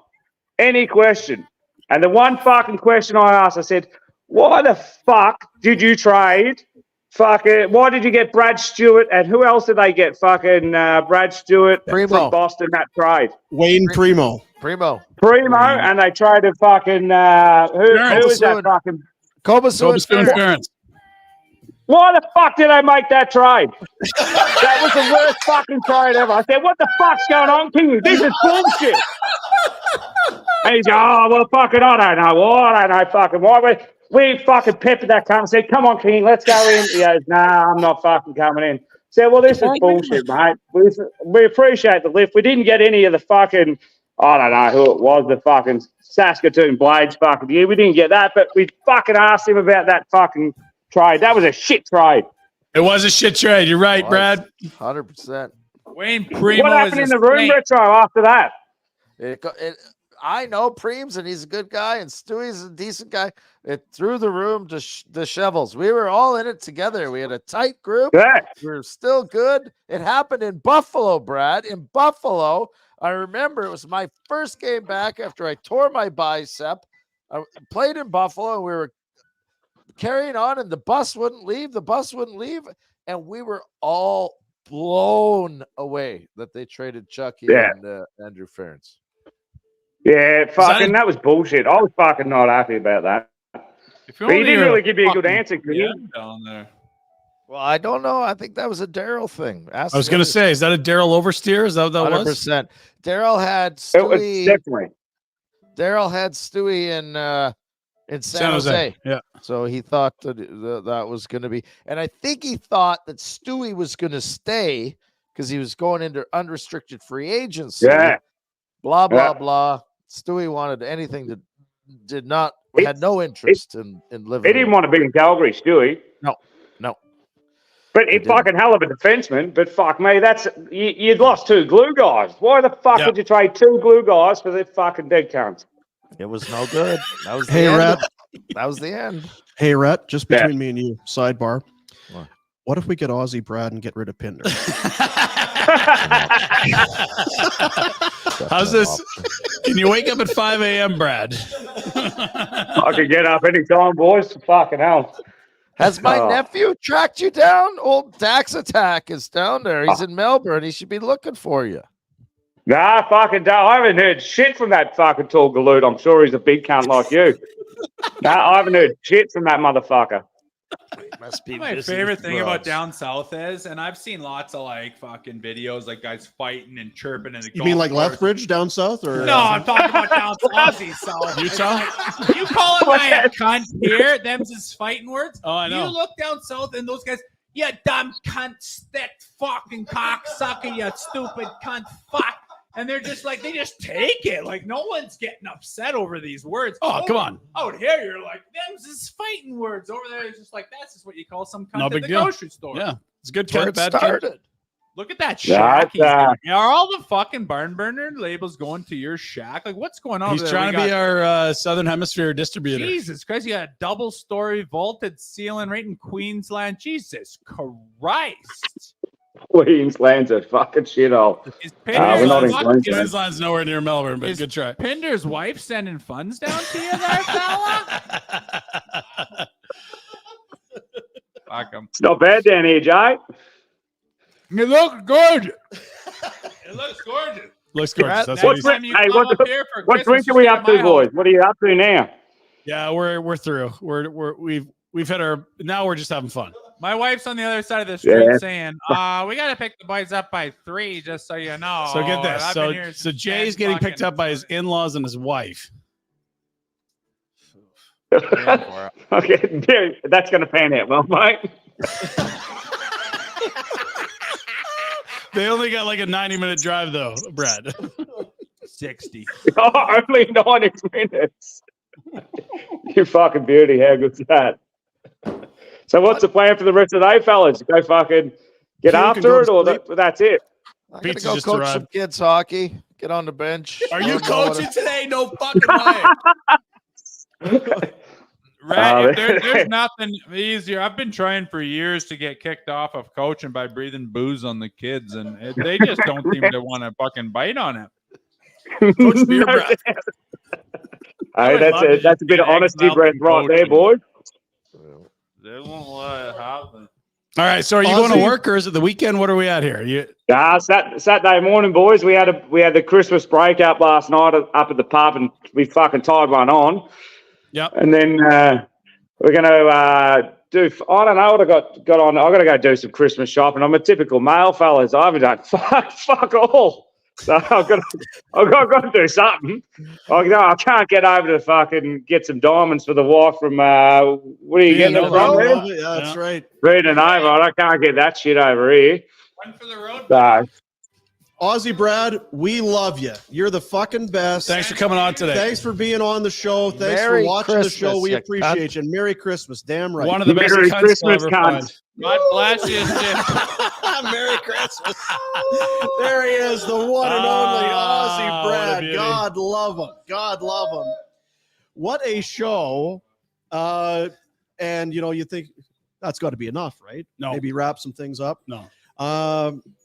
any question." And the one fucking question I asked, I said, "Why the fuck did you trade? Fucking, why did you get Brad Stewart? And who else did they get? Fucking Brad Stewart from Boston, that trade. Wayne Primo. And they traded fucking who is that fucking Kobasu. Why the fuck did they make that trade? That was the worst fucking trade ever. I said, "What the fuck's going on, Kingy? This is bullshit." And he's going, "Oh, well, fucking, I don't know why. I don't know fucking why." We fucking peppered that cunt and said, "Come on, King, let's go in." He goes, "Nah, I'm not fucking coming in." Said, "Well, this is bullshit, mate. We appreciate the lift. We didn't get any of the fucking, I don't know who it was, the fucking Saskatoon Blades fucking year. We didn't get that, but we fucking asked him about that fucking trade. That was a shit trade." It was a shit trade. You're right, Brad. 100%. Wayne Primo. What happened in the room retro after that? I know Preems, and he's a good guy, and Stewie's a decent guy. It threw the room to the shovels. We were all in it together. We had a tight group. Yeah. We were still good. It happened in Buffalo, Brad. In Buffalo, I remember it was my first game back after I tore my bicep. I played in Buffalo, and we were carrying on, and the bus wouldn't leave. And we were all blown away that they traded Chucky and Andrew Ferentz. Yeah, fucking, that was bullshit. I was fucking not happy about that. But he didn't really give me a good answer, could he? Down there. Well, I don't know. I think that was a Daryl thing. I was going to say, is that a Daryl oversteer? Is that what that 100%. Daryl had Stewie. It was definitely. Daryl had Stewie in San Jose. Yeah. So he thought that was going to be, and I think he thought that Stewie was going to stay because he was going into unrestricted free agency. Yeah. Blah blah Yeah. blah. Stewie wanted anything that He- had no interest in living. He didn't want to be in Calgary, Stewie. No. But he's fucking hell of a defenseman. But fuck me, you'd lost 2 glue guys. Why the fuck would you trade 2 glue guys for the fucking dead cunts? It was no good. That was the Hey, end. Rat. That was the end. Hey, Rhett, just Yeah. between me and you, sidebar. What? What if we get Aussie Brad and get rid of Pinder? How's this? Can you wake up at 5 a.m., Brad? I could get up anytime, boys. Fucking hell. Has my Oh. nephew tracked you down? Old Dax Attack is down there. He's in Melbourne. He should be looking for you. Nah, fucking don't. I haven't heard shit from that fucking tall galoot. I'm sure he's a big cunt like you. Nah, I haven't heard shit from that motherfucker. Must be My busy favorite with thing about drugs. down south is, and I've seen lots of like fucking videos, like guys fighting and chirping in the You mean like golf course. Lethbridge down south? Or No, I'm talking about down Aussie south. Utah? It's like, you call it my cunt here. Them's his fighting words. Oh, I know. You look down south and those guys, you dumb cunt, stick fucking cocksucker, you stupid cunt, fuck. And they're just like, they just take it. Like, no one's getting upset over these words. Oh, come on. Out here, you're like, them's his fighting words. Over there, it's just like, that's just what you call some cunt No at big the deal. grocery store. Yeah, it's a good Where cunt, it bad cunt. started. Look at that Yeah, shack. it's, Are all the fucking barn burner labels going to your shack? Like, what's going on? He's over there? trying We to be got- our Southern Hemisphere distributor. Jesus Christ, you got a double-story vaulted ceiling right in Queensland. Jesus Christ. Queensland's a fucking shithole. Is we're not in Pinder's, Queensland. Queensland's nowhere near Melbourne, but Is good try. Pinder's wife sending funds down to you there, fella? Fuck 'em. It's not bad down here, Jay. It looks good. It looks gorgeous. Looks gorgeous. That's Next what he said. time you Hey, come what up here for What Christmas, drink are we stay up at to, my house. boys? What are you up to now? Yeah, we're through. We've hit our. Now we're just having fun. My wife's on the other side of the street Yeah. saying, we got to pick the boys up by 3, just so you know. So get this. I've been here So since Jay's 10 getting picked fucking- up by his in-laws and his wife. Okay, dude, that's going to pan out well, mate. They only got like a 90-minute drive though, Brad. 60. Oh, only 90 minutes. You fucking beauty. How good's that? So what's the plan for the rest of the day, fellas? Go fucking get You can after go it, to or sleep. that's it? I'm Pizza gonna go just coach arrived. some kids hockey. Get on the bench. Are I you don't know what coaching today? No fucking way. Right. There's nothing easier. I've been trying for years to get kicked off of coaching by breathing booze on the kids, and they just don't seem to want to fucking bite on it. Coach Beer Breath. Hey, would that's love a to that's a just bit of get honesty exiled breath from right there, coaching. boy. They won't let it happen. All right. So are you going to Aussie- work or is it the weekend? What are we at here? You, Saturday morning, boys. We had the Christmas break up last night up at the pub, and we fucking tied one on. Yep. And then we're gonna do. I don't know what I got on. I got to go do some Christmas shopping. I'm a typical male fellas. I haven't done fuck all. So I've got to do something. I can't get over to fucking get some diamonds for the wife from. What are you getting it from? there? Yeah, that's right. Reading over. I can't get that shit over here. One for the road. So, Aussie Brad, we love you. You're the fucking best. thanks for coming on today. Thanks for being on the show. Thanks Merry for watching the show. Christmas, We you appreciate you. And Merry Christmas. Damn right. One of the best Merry cunts Christmas, you'll ever find. cunt. God bless you, Jim. Merry Christmas. There he is, the one and only Aussie what a Brad. beauty. God love him. God love him. What a show. And, you think that's got to be enough, right? No. Maybe wrap some things up. No.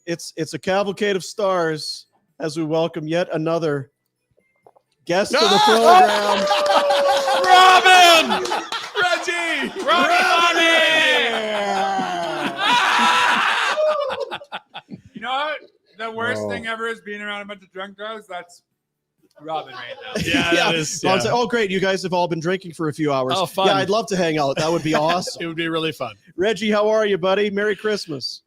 It's a cavalcade of stars as we welcome yet another guest to the program. Robin! Reggie! You know what? The worst thing ever is being around a bunch of drunk guys. That's Robin right now. Yeah, that is. I'll say, Yeah. oh, great. You guys have all been drinking for a few hours. Oh, fun. Yeah, I'd love to hang out. That would be It awesome. would be really fun. Reggie, how are you, buddy? Merry Christmas.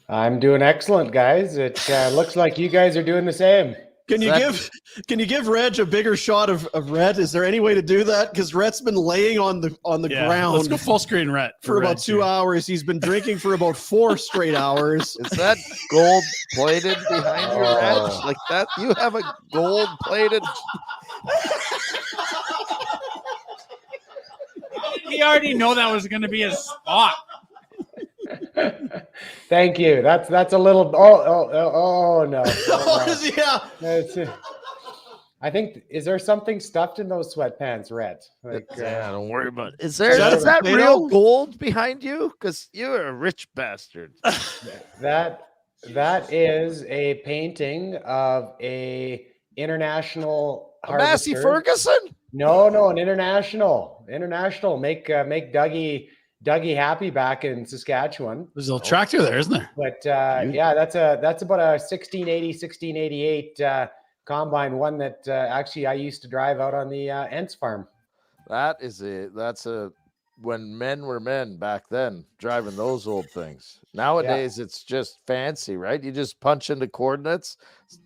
I'm doing excellent, guys. It looks like you guys are doing the same. Can you give Reg a bigger shot of Rhett? Is there any way to do that? Because Rhett's been laying on the ground. Let's go full screen Rhett for about Reg 2 hours. He's been drinking for about 4 straight hours. Is that gold plated behind you, Reg? Like that? You have a gold plated. We already know that was going to be a spot. Thank you. That's a little. Oh no. Yeah. I think, is there something stuffed in those sweatpants, Rhett? Like, Don't worry about it. Is that real gold behind you? Because you're a rich bastard. that is a painting of a international Massey harvester. Ferguson? No, an international. Make Dougie happy back in Saskatchewan. There's a little tractor there, isn't there? But that's about a 1688 combine, one that actually I used to drive out on the Ents farm. That's when men were men back then, driving those old things. Nowadays, it's just fancy, right? You just punch into coordinates,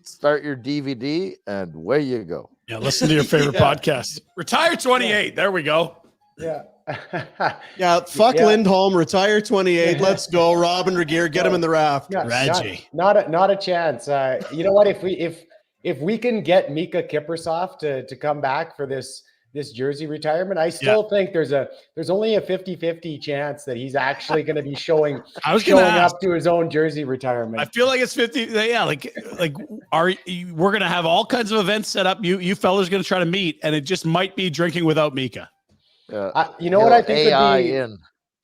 start your DVD, and away you go. Yeah, listen to your favorite podcast. Retire 28. There we go. Yeah. Fuck Lindholm, retire 28. Let's go. Robin Regeer, get him in the raft. Reggie. Not a chance. You know what? If we can get Mika Kiprusoff to come back for this jersey retirement, I still think there's only a 50-50 chance that he's actually going to be showing up to his own jersey retirement. I feel like it's 50. Yeah, we're going to have all kinds of events set up. You fellas are going to try to meet, and it just might be drinking without Mika. You know what I think AI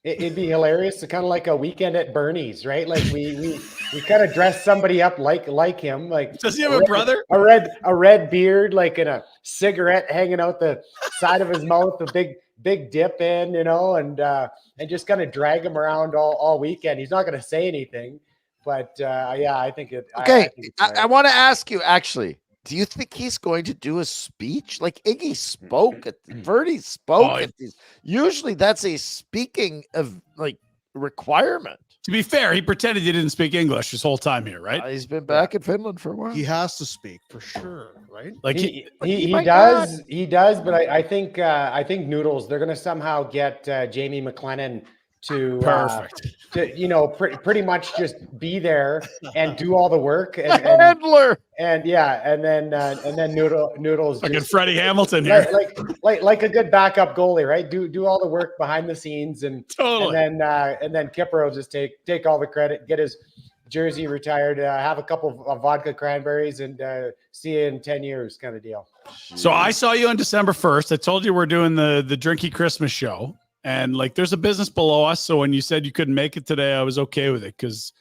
it'd be hilarious to kind of like a weekend at Bernie's, right? Like we kind of dress somebody up like him. Like, does he have a brother? A red beard, like, and a cigarette hanging out the side of his mouth, a big dip in, and just kind of drag him around all weekend. He's not going to say anything, but I think it. Okay, I want to ask you actually. Do you think he's going to do a speech? Like Iggy spoke Verdi spoke at these. Usually that's a speaking of requirement. To be fair, he pretended he didn't speak English his whole time here, right? He's been back in Finland for a while. He has to speak for sure, right? Like he does, but I think Noodles, they're going to somehow get Jamie McLennan to perfect to pretty much just be there and do all the work and handler and then Noodles like Freddie Hamilton here, like a good backup goalie, right? Do all the work behind the scenes and then Kipper will just take all the credit, get his jersey retired, have a couple of vodka cranberries, and see you in 10 years kind of deal. So I saw you on December 1st. I told you we're doing the Drinky Christmas show. And there's a business below us. So when you said you couldn't make it today, I was okay with it because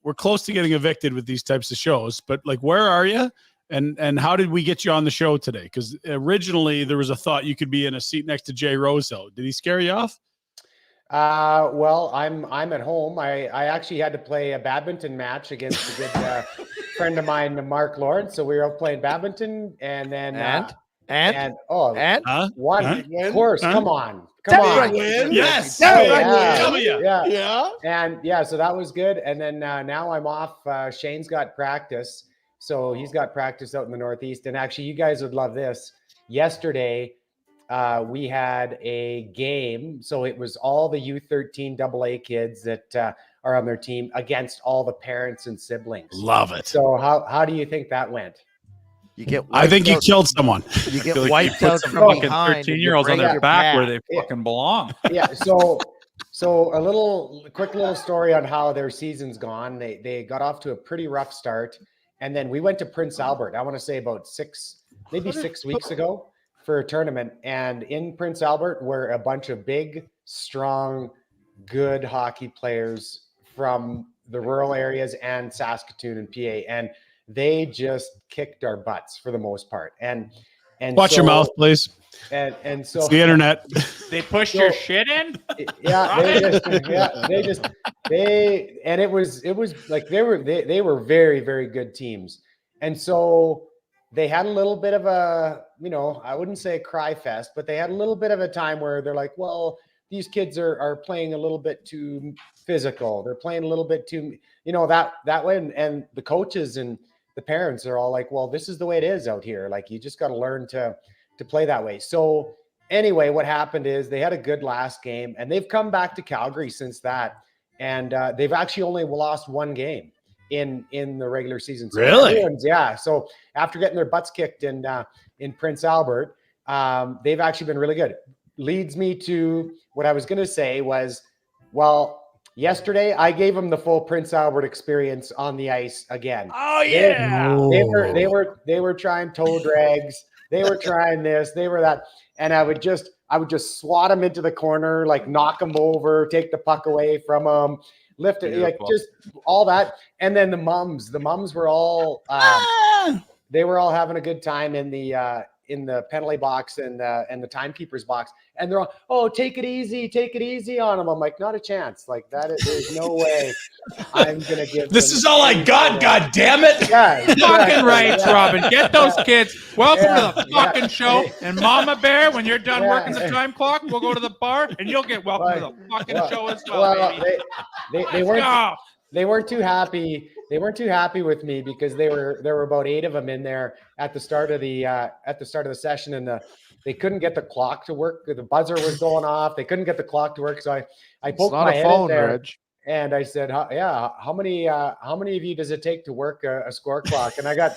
we're close to getting evicted with these types of shows. But where are you? And how did we get you on the show today? Because originally there was a thought you could be in a seat next to Jay Rosehill. Did he scare you off? Well, I'm at home. I actually had to play a badminton match against a good friend of mine, Mark Lawrence. So we were out playing badminton, and then one. Of course, come on. Yes. And so that was good. And then now I'm off. Shane's got practice, so he's got practice out in the Northeast. And actually, you guys would love this. Yesterday, we had a game. So it was all the U13 AA kids that are on their team against all the parents and siblings. Love it. So how do you think that went? I think you killed someone. You get wiped out from behind. 13-year-olds on their back where they fucking belong. Yeah. So a quick little story on how their season's gone. They got off to a pretty rough start, and then we went to Prince Albert. I want to say about 6 weeks ago for a tournament. And in Prince Albert were a bunch of big, strong, good hockey players from the rural areas and Saskatoon and PA. And they just kicked our butts for the most part. And watch your mouth, please. And so it's the internet. They pushed your shit in. Yeah, it was like they were very, very good teams. And so they had a little bit of a, I wouldn't say a cry fest, but they had a little bit of a time where they're like, well, these kids are playing a little bit too physical. They're playing a little bit too, that way. And the coaches and the parents are all like, well, this is the way it is out here. Like, you just got to learn to play that way. So anyway, what happened is they had a good last game, and they've come back to Calgary since that. And they've actually only lost one game in the regular season. So really? Yeah. So after getting their butts kicked in Prince Albert, they've actually been really good. Leads me to what I was going to say was, well, yesterday I gave them the full Prince Albert experience on the ice again. Oh yeah. They were trying toe drags. They were trying this, they were that. And I would just swat them into the corner, like knock them over, take the puck away from them, lift it, like just all that. And then the mums were all, they were all having a good time in the penalty box and the timekeeper's box. And they're all, oh, take it easy on them. I'm like, not a chance. Like there's no way I'm going to give this is all I got, God damn it. Yeah, fucking right, Robin. Get those kids. Welcome to the fucking show. And Mama Bear, when you're done working the time clock, we'll go to the bar and you'll get welcome to the fucking show as well, baby. They weren't too happy. They weren't too happy with me because there were about 8 of them in there at the start of the session, and they couldn't get the clock to work. The buzzer was going off. They couldn't get the clock to work. So I poked my head in there, Reg. And I said, how many of you does it take to work a score clock? And I got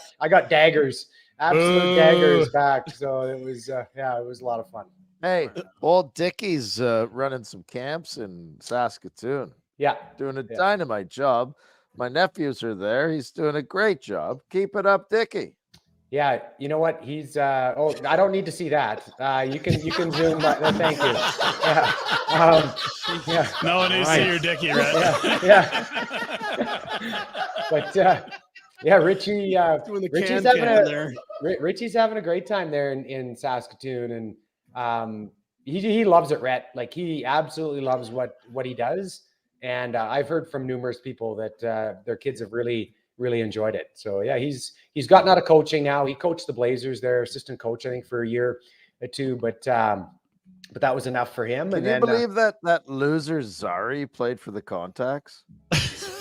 daggers, absolute daggers back. So it was it was a lot of fun. Hey, old Dickie's running some camps in Saskatoon. Yeah, doing a dynamite job. My nephews are there. He's doing a great job. Keep it up, Dickie. Yeah, you know what? He's oh, I don't need to see that. You can zoom. Thank you. Yeah. No one needs to see your Dickie, right? Yeah. But Richie's having a great time there in Saskatoon, and he loves it, Rhett. Like, he absolutely loves what he does. And I've heard from numerous people that their kids have really enjoyed it. So yeah, he's gotten out of coaching now. He coached the Blazers, their assistant coach, I think, for a year or two, but that was enough for him. Can you believe that loser Zari played for the Contacts?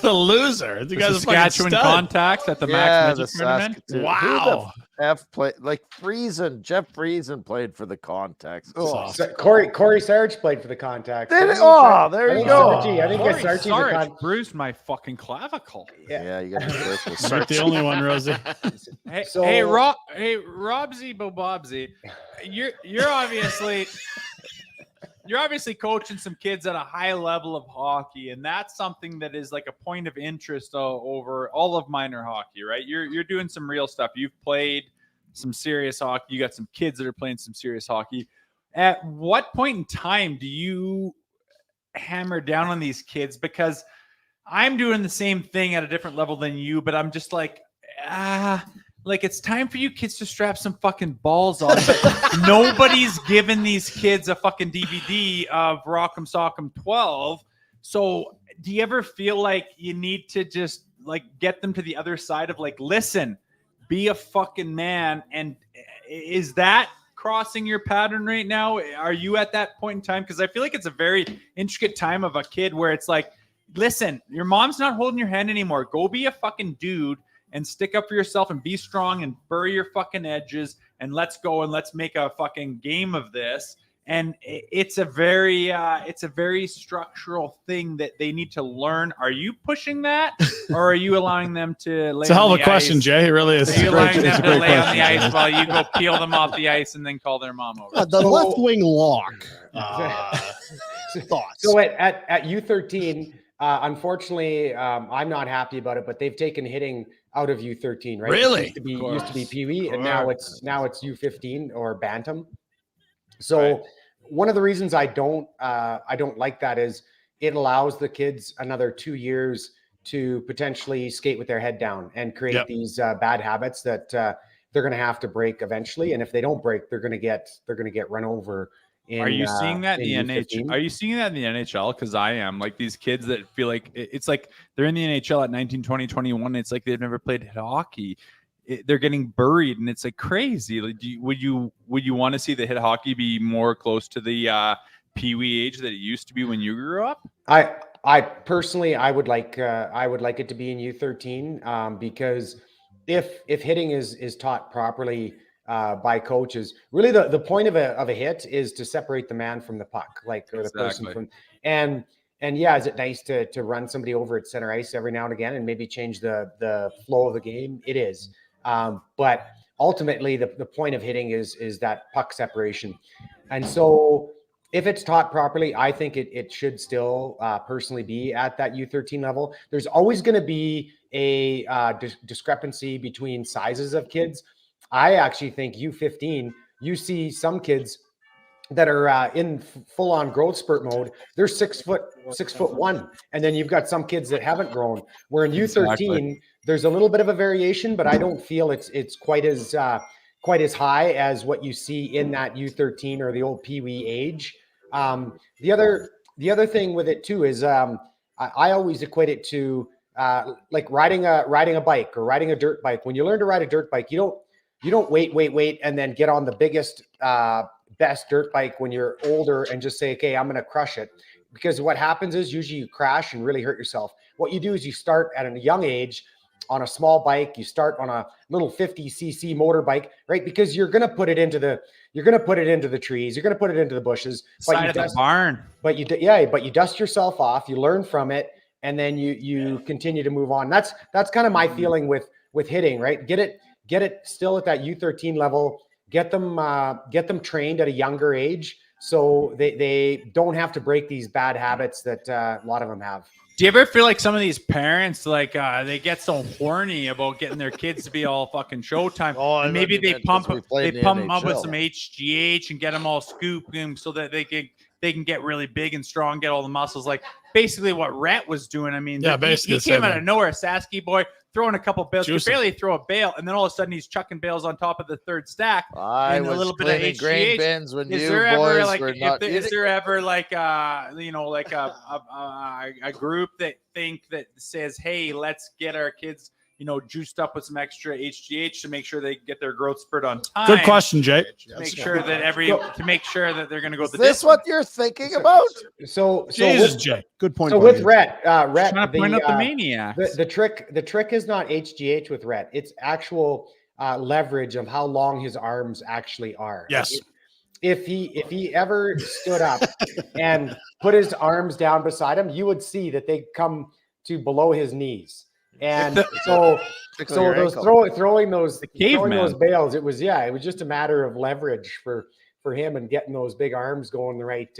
The loser, the guy's a Saskatchewan Contacts at the Max Midget tournament. Wow. Jeff Friesen played for the Contacts. Oh. Corey Sarge played for the Contacts. There you go. I think Sarge bruised my fucking clavicle. Yeah, you got to be careful. You're not the only one, Rosie. Hey, Robsy Bobobsy, you're obviously coaching some kids at a high level of hockey, and that's something that is like a point of interest over all of minor hockey, right? You're doing some real stuff. You've played some serious hockey. You got some kids that are playing some serious hockey. At what point in time do you hammer down on these kids? Because I'm doing the same thing at a different level than you, but I'm just like, it's time for you kids to strap some fucking balls on. But nobody's given these kids a fucking DVD of Rock'em Sock'em 12. So do you ever feel like you need to just like get them to the other side of like, listen, be a fucking man? And is that crossing your pattern right now? Are you at that point in time? Because I feel like it's a very intricate time of a kid where it's like, listen, your mom's not holding your hand anymore. Go be a fucking dude and stick up for yourself and be strong and bury your fucking edges and let's go and let's make a fucking game of this. And it's a very structural thing that they need to learn. Are you pushing that, or are you allowing them to lay? It's a hell of a ice? question, Jay. It really is. Are you allowing them to lay on the ice while you go peel them off the ice and then call their mom over? The left wing lock. Thoughts. So at U13, unfortunately, I'm not happy about it, but they've taken hitting out of U13, right? Really? It used to be Pee Wee, and now it's U15 or Bantam. So one of the reasons I don't like that is it allows the kids another 2 years to potentially skate with their head down and create these bad habits that they're going to have to break eventually. And if they don't break, they're going to get run over. Are you seeing that in the NHL? Are you seeing that in the NHL? Because I am. Like, these kids that feel like it's like they're in the NHL at 19, 20, 21. It's like they've never played hockey. They're getting buried, and it's like crazy. Like, would you want to see the hit hockey be more close to the Pee Wee age that it used to be when you grew up? I personally, I would like it to be in U13 because if hitting is taught properly by coaches, really the point of a hit is to separate the man from the puck, or the person from, and yeah, is it nice to run somebody over at center ice every now and again and maybe change the flow of the game? It is. But ultimately the point of hitting is that puck separation. And so if it's taught properly, I think it should still personally be at that U13 level. There's always going to be a discrepancy between sizes of kids. I actually think U15, you see some kids that are in full-on growth spurt mode. They're 6'1", and then you've got some kids that haven't grown. Where in U13, there's a little bit of a variation, but I don't feel it's quite as high as what you see in that U13 or the old Pee Wee age. The other thing with it too is I always equate it to like riding a bike or riding a dirt bike. When you learn to ride a dirt bike, you don't wait and then get on the biggest best dirt bike when you're older and just say, okay, I'm going to crush it. Because what happens is usually you crash and really hurt yourself. What you do is you start at a young age on a small bike. You start on a little 50cc motorbike, right? Because you're going to put it into the trees. You're going to put it into the bushes. Side of the barn. But you dust yourself off. You learn from it, and then you continue to move on. That's kind of my feeling with hitting, right? Get it still at that U13 level. Get them trained at a younger age, so they don't have to break these bad habits that a lot of them have. Do you ever feel like some of these parents, they get so horny about getting their kids to be all fucking Showtime? And maybe they pump them up with some HGH and get them all scooped so that they can get really big and strong, get all the muscles. Like basically what Rhett was doing. I mean, he came out of nowhere, Sasky boy, throwing a couple bales, could barely throw a bale, and then all of a sudden he's chucking bales on top of the third stack. I was a little bit of cleaning HGH. grain bins when Is you there ever boys were not eating. Is there ever a group that says, hey, let's get our kids juiced up with some extra HGH to make sure they get their growth spurt on time? Good question, Jay. To make sure that they're going to go. Is this what you're thinking about? So Jesus, Jay. Good point. So with Rhett, trying to point out the maniacs. The trick is not HGH with Rhett. It's actual leverage of how long his arms actually are. Yes. If he ever stood up and put his arms down beside him, you would see that they come to below his knees. And so those throwing those bales, it was just a matter of leverage for him and getting those big arms going the right.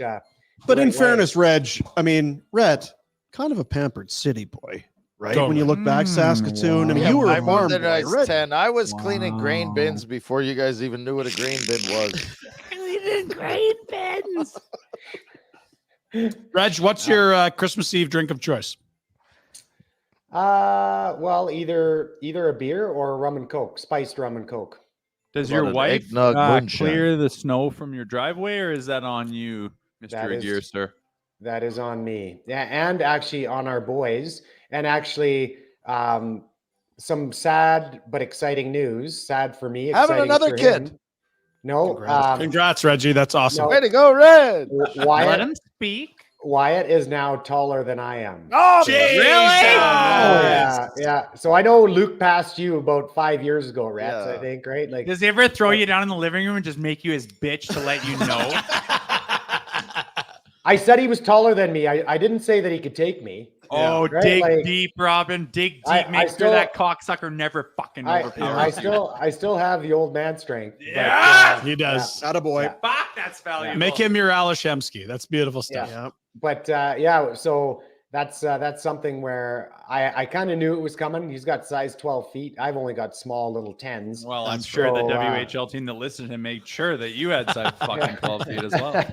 But in fairness, Reg, I mean, Rhett, kind of a pampered city boy, right? When you look back, Saskatoon, I mean, you were a farm boy. 10. I was cleaning grain bins before you guys even knew what a grain bin was. Cleaning grain bins. Reg, what's your Christmas Eve drink of choice? Well, either a beer or a rum and coke, spiced rum and coke. Does your wife clear the snow from your driveway, or is that on you, Mr. Aguirre, sir? That is on me. Yeah, and actually on our boys. And actually, some sad but exciting news. Sad for me. Having another kid. No. Congrats, Reggie. That's awesome. Way to go, Red. Let him speak. Wyatt is now taller than I am. Oh, really? Yeah. So I know Luke passed you about 5 years ago, Rats, I think, right? Like, does he ever throw you down in the living room and just make you his bitch to let you know? I said he was taller than me. I didn't say that he could take me. Oh, right? Dig deep, Robin. Dig deep. Make sure that cocksucker never fucking overpowers you. I still have the old man strength. Yeah, but, he does. Yeah. Attaboy. Yeah. Fuck, that's valuable. Make him your Alashemsky. That's beautiful stuff. Yeah. But so that's something where I kind of knew it was coming. He's got size 12 feet. I've only got small little 10s. Well, I'm sure the WHL team that listed him made sure that you had size fucking 12 feet as well.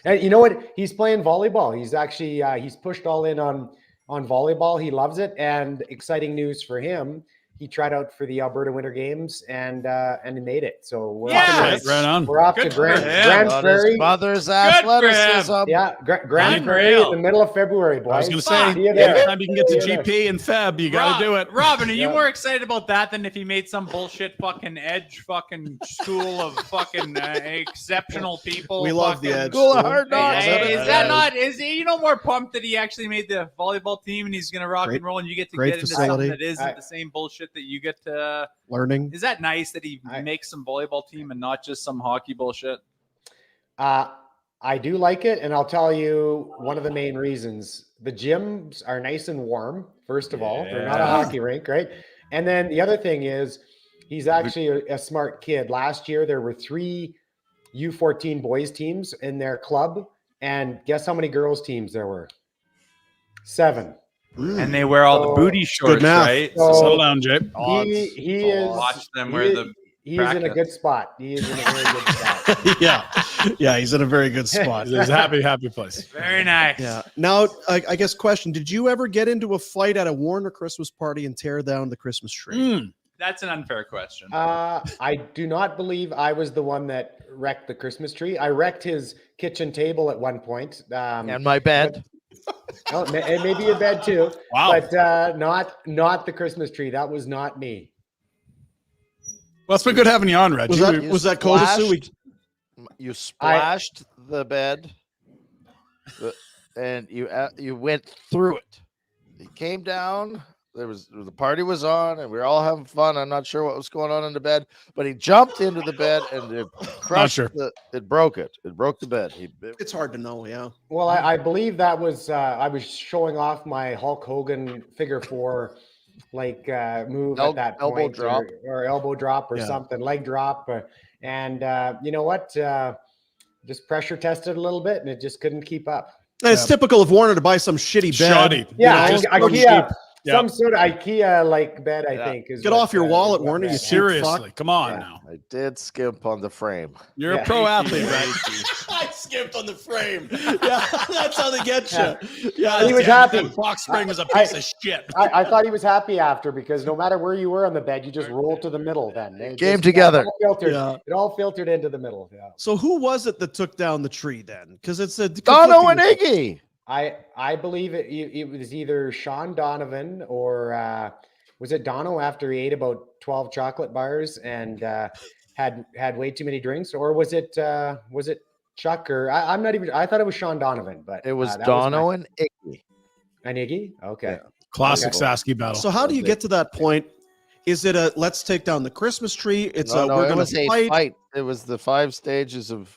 And you know what? He's playing volleyball. He's actually he's pushed all in on volleyball. He loves it. And exciting news for him. He tried out for the Alberta Winter Games and he made it. So we're off to Grand Prairie. His mother's athleticism. Yeah, Grand Prairie in the middle of February, boys. I was going to say, anytime you can get to GP and Feb, you got to do it. Robin, are you more excited about that than if he made some bullshit fucking Edge fucking school of fucking exceptional people? We love the Edge. School of Hard Knocks. Is that not? Is he more pumped that he actually made the volleyball team and he's going to rock and roll and you get to get into something that isn't the same bullshit shit that you get to learning. Is that nice that he makes some volleyball team and not just some hockey bullshit? I do like it, and I'll tell you one of the main reasons. The gyms are nice and warm, first of all. They're not a hockey rink, right? And then the other thing is he's actually a smart kid. Last year, there were 3 U14 boys teams in their club, and guess how many girls teams there were? 7. And they wear all the booty shorts, right? So Settle down, Jay. He is. Watch them wear the. He's in a good spot. He is in a very good spot. Yeah, he's in a very good spot. It's a happy place. Very nice. Yeah. Now, I guess question: did you ever get into a fight at a Warner Christmas party and tear down the Christmas tree? That's an unfair question. I do not believe I was the one that wrecked the Christmas tree. I wrecked his kitchen table at one point. And my bed. And maybe your bed too. Wow. But not the Christmas tree. That was not me. Well, it's been good having you on, Reggie. Was that Kodasu? You splashed the bed, and you went through it. He came down. The party was on, and we were all having fun. I'm not sure what was going on in the bed, but he jumped into the bed and it crushed it broke it. It broke the bed. It's hard to know, yeah. Well, I believe that was I was showing off my Hulk Hogan figure 4 move at that elbow point, drop. or elbow drop or something, leg drop, and you know what? Just pressure tested a little bit, and it just couldn't keep up. And it's typical of Warner to buy some shitty bed. Shoddy. Yeah, just IKEA, cheap. some sort of IKEA bed, I think. Is Get what, off your wallet, is Warner. what You that- Seriously, come on now. I did skimp on the frame. You're Yeah. a pro athlete, right? I skipped on the frame. Yeah, that's how they get you. Yeah, He was happy. That box spring was a piece of shit. I thought he was happy after, because no matter where you were on the bed, you just rolled to the middle. Then it Came just- together. It all filtered, Yeah. it all filtered into the middle. Yeah. So who was it that took down the tree then? Because it's a Dono and Iggy. I believe it was either Sean Donovan or was it Dono after he ate about 12 chocolate bars and had way too many drinks, or was it Chuck, or I'm not even. I thought it was Sean Donovan, but It was that Dono my- and Iggy. and Iggy. Okay. Classic Okay. Sasky battle. So how do you get to that point? Is it a let's take down the Christmas tree? It's No, we're it going was to a fight. fight. It was the 5 stages of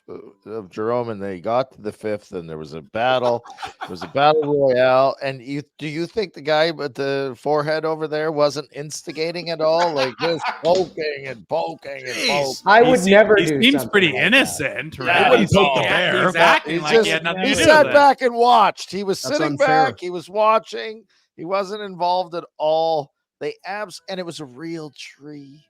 Jerome, and they got to the 5th, and there was a battle. It was a battle royale. And do you think the guy with the forehead over there wasn't instigating at all? Like just poking and poking and poking. I would never He do. seems something pretty like that. innocent, I right? wouldn't poke the He's bear. acting He like just he had nothing he to do sat with it. back and watched. He was That's sitting unfair. back. He was watching. He wasn't involved at all. And it was a real tree.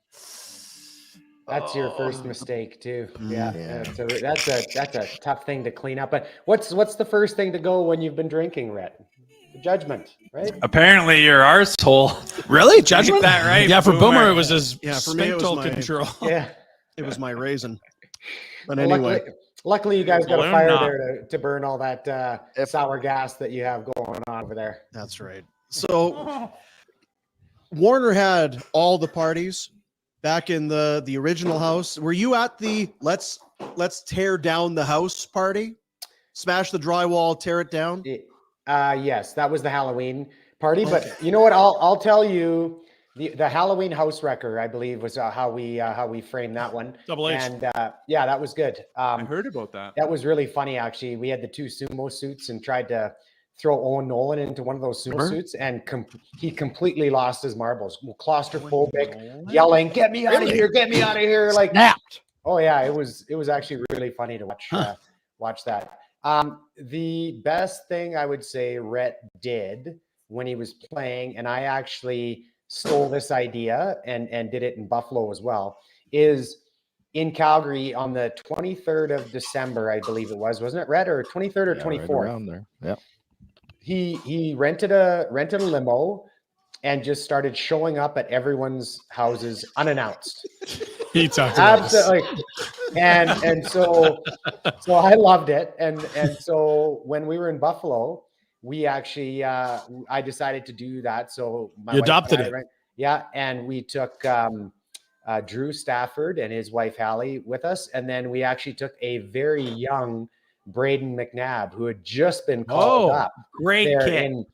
That's your first mistake too. Yeah, Yeah. That's a tough thing to clean up. But what's the first thing to go when you've been drinking, Rhett? The judgment, right? Apparently, your arsehole. Really? Judgment? That right? Yeah, for Boomer, it was his For me, it was sphinctal my- control. Yeah. It was my raisin. But Well, anyway, luckily you guys got a Balloon fire knot. there to burn all that sour gas that you have going on over there. that's right. So Warner had all the parties back in the original house. Were you at the let's tear down the house party? Smash the drywall, tear it down? Yes, that was the Halloween party. But you know what? I'll tell you, the Halloween house wrecker, I believe, was how we framed that one. Double H. And yeah, that was good. I heard about that. That was really funny, actually. We had the 2 sumo suits and tried to throw Owen Nolan into one of those sumo suits, and he completely lost his marbles. Claustrophobic, yelling, "Get me out of here! Get me out of here!" Like Snapped. Oh yeah, it was actually really funny to watch watch that. The best thing I would say Rhett did when he was playing, and I actually stole this idea and did it in Buffalo as well, is in Calgary on the 23rd of December, I believe it was, wasn't it, Rhett, or 23rd or Yeah, 24th? right around there. Yeah. He rented a limo and just started showing up at everyone's houses unannounced. He talked about this. Absolutely. And so I loved it. And so when we were in Buffalo, we actually I decided to do that. So my You wife adopted and I it. went- yeah, and we took Drew Stafford and his wife Hallie with us, and then we actually took a very young Braden McNabb who had just been called up. Great there kid.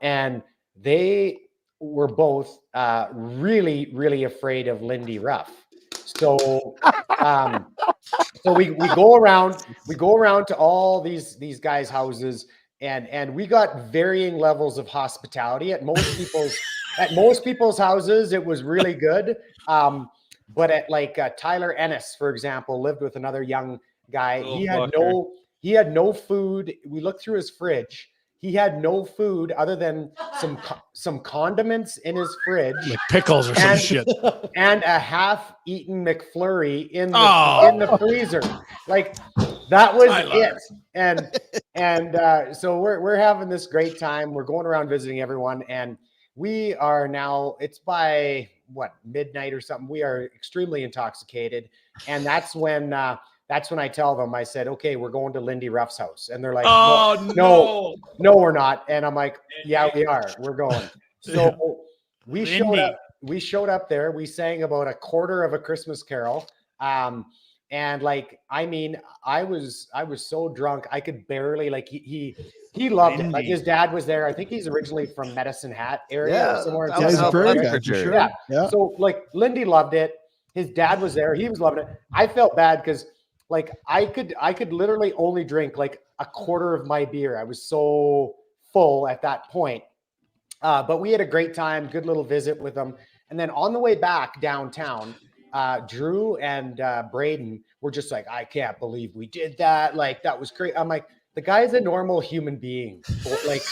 and they were both really, really afraid of Lindy Ruff. So, so we go around to all these guys' houses, and we got varying levels of hospitality at most people's houses. It was really good. But at like Tyler Ennis, for example, lived with another young guy. He had no food. We looked through his fridge. He had no food other than some condiments in his fridge, like pickles or some shit, and a half-eaten McFlurry in the freezer. Like that was it. And so we're having this great time. We're going around visiting everyone, and we are now. It's by midnight or something. We are extremely intoxicated, and that's when I tell them, I said, okay, we're going to Lindy Ruff's house. And they're like, no, we're not. And I'm like, yeah, we are. We're going. So we showed up there. We sang about a quarter of a Christmas carol. And like, I mean, I was so drunk. I could barely, like, he loved it. Like his dad was there. I think he's originally from Medicine Hat area or somewhere. He's a prairie guy, for sure. Yeah. So like Lindy loved it. His dad was there. He was loving it. I felt bad because like I could literally only drink like a quarter of my beer. I was so full at that point. But we had a great time, good little visit with them. And then on the way back downtown, Drew and Braden were just like, I can't believe we did that. Like, that was great. I'm like, the guy's a normal human being. Like,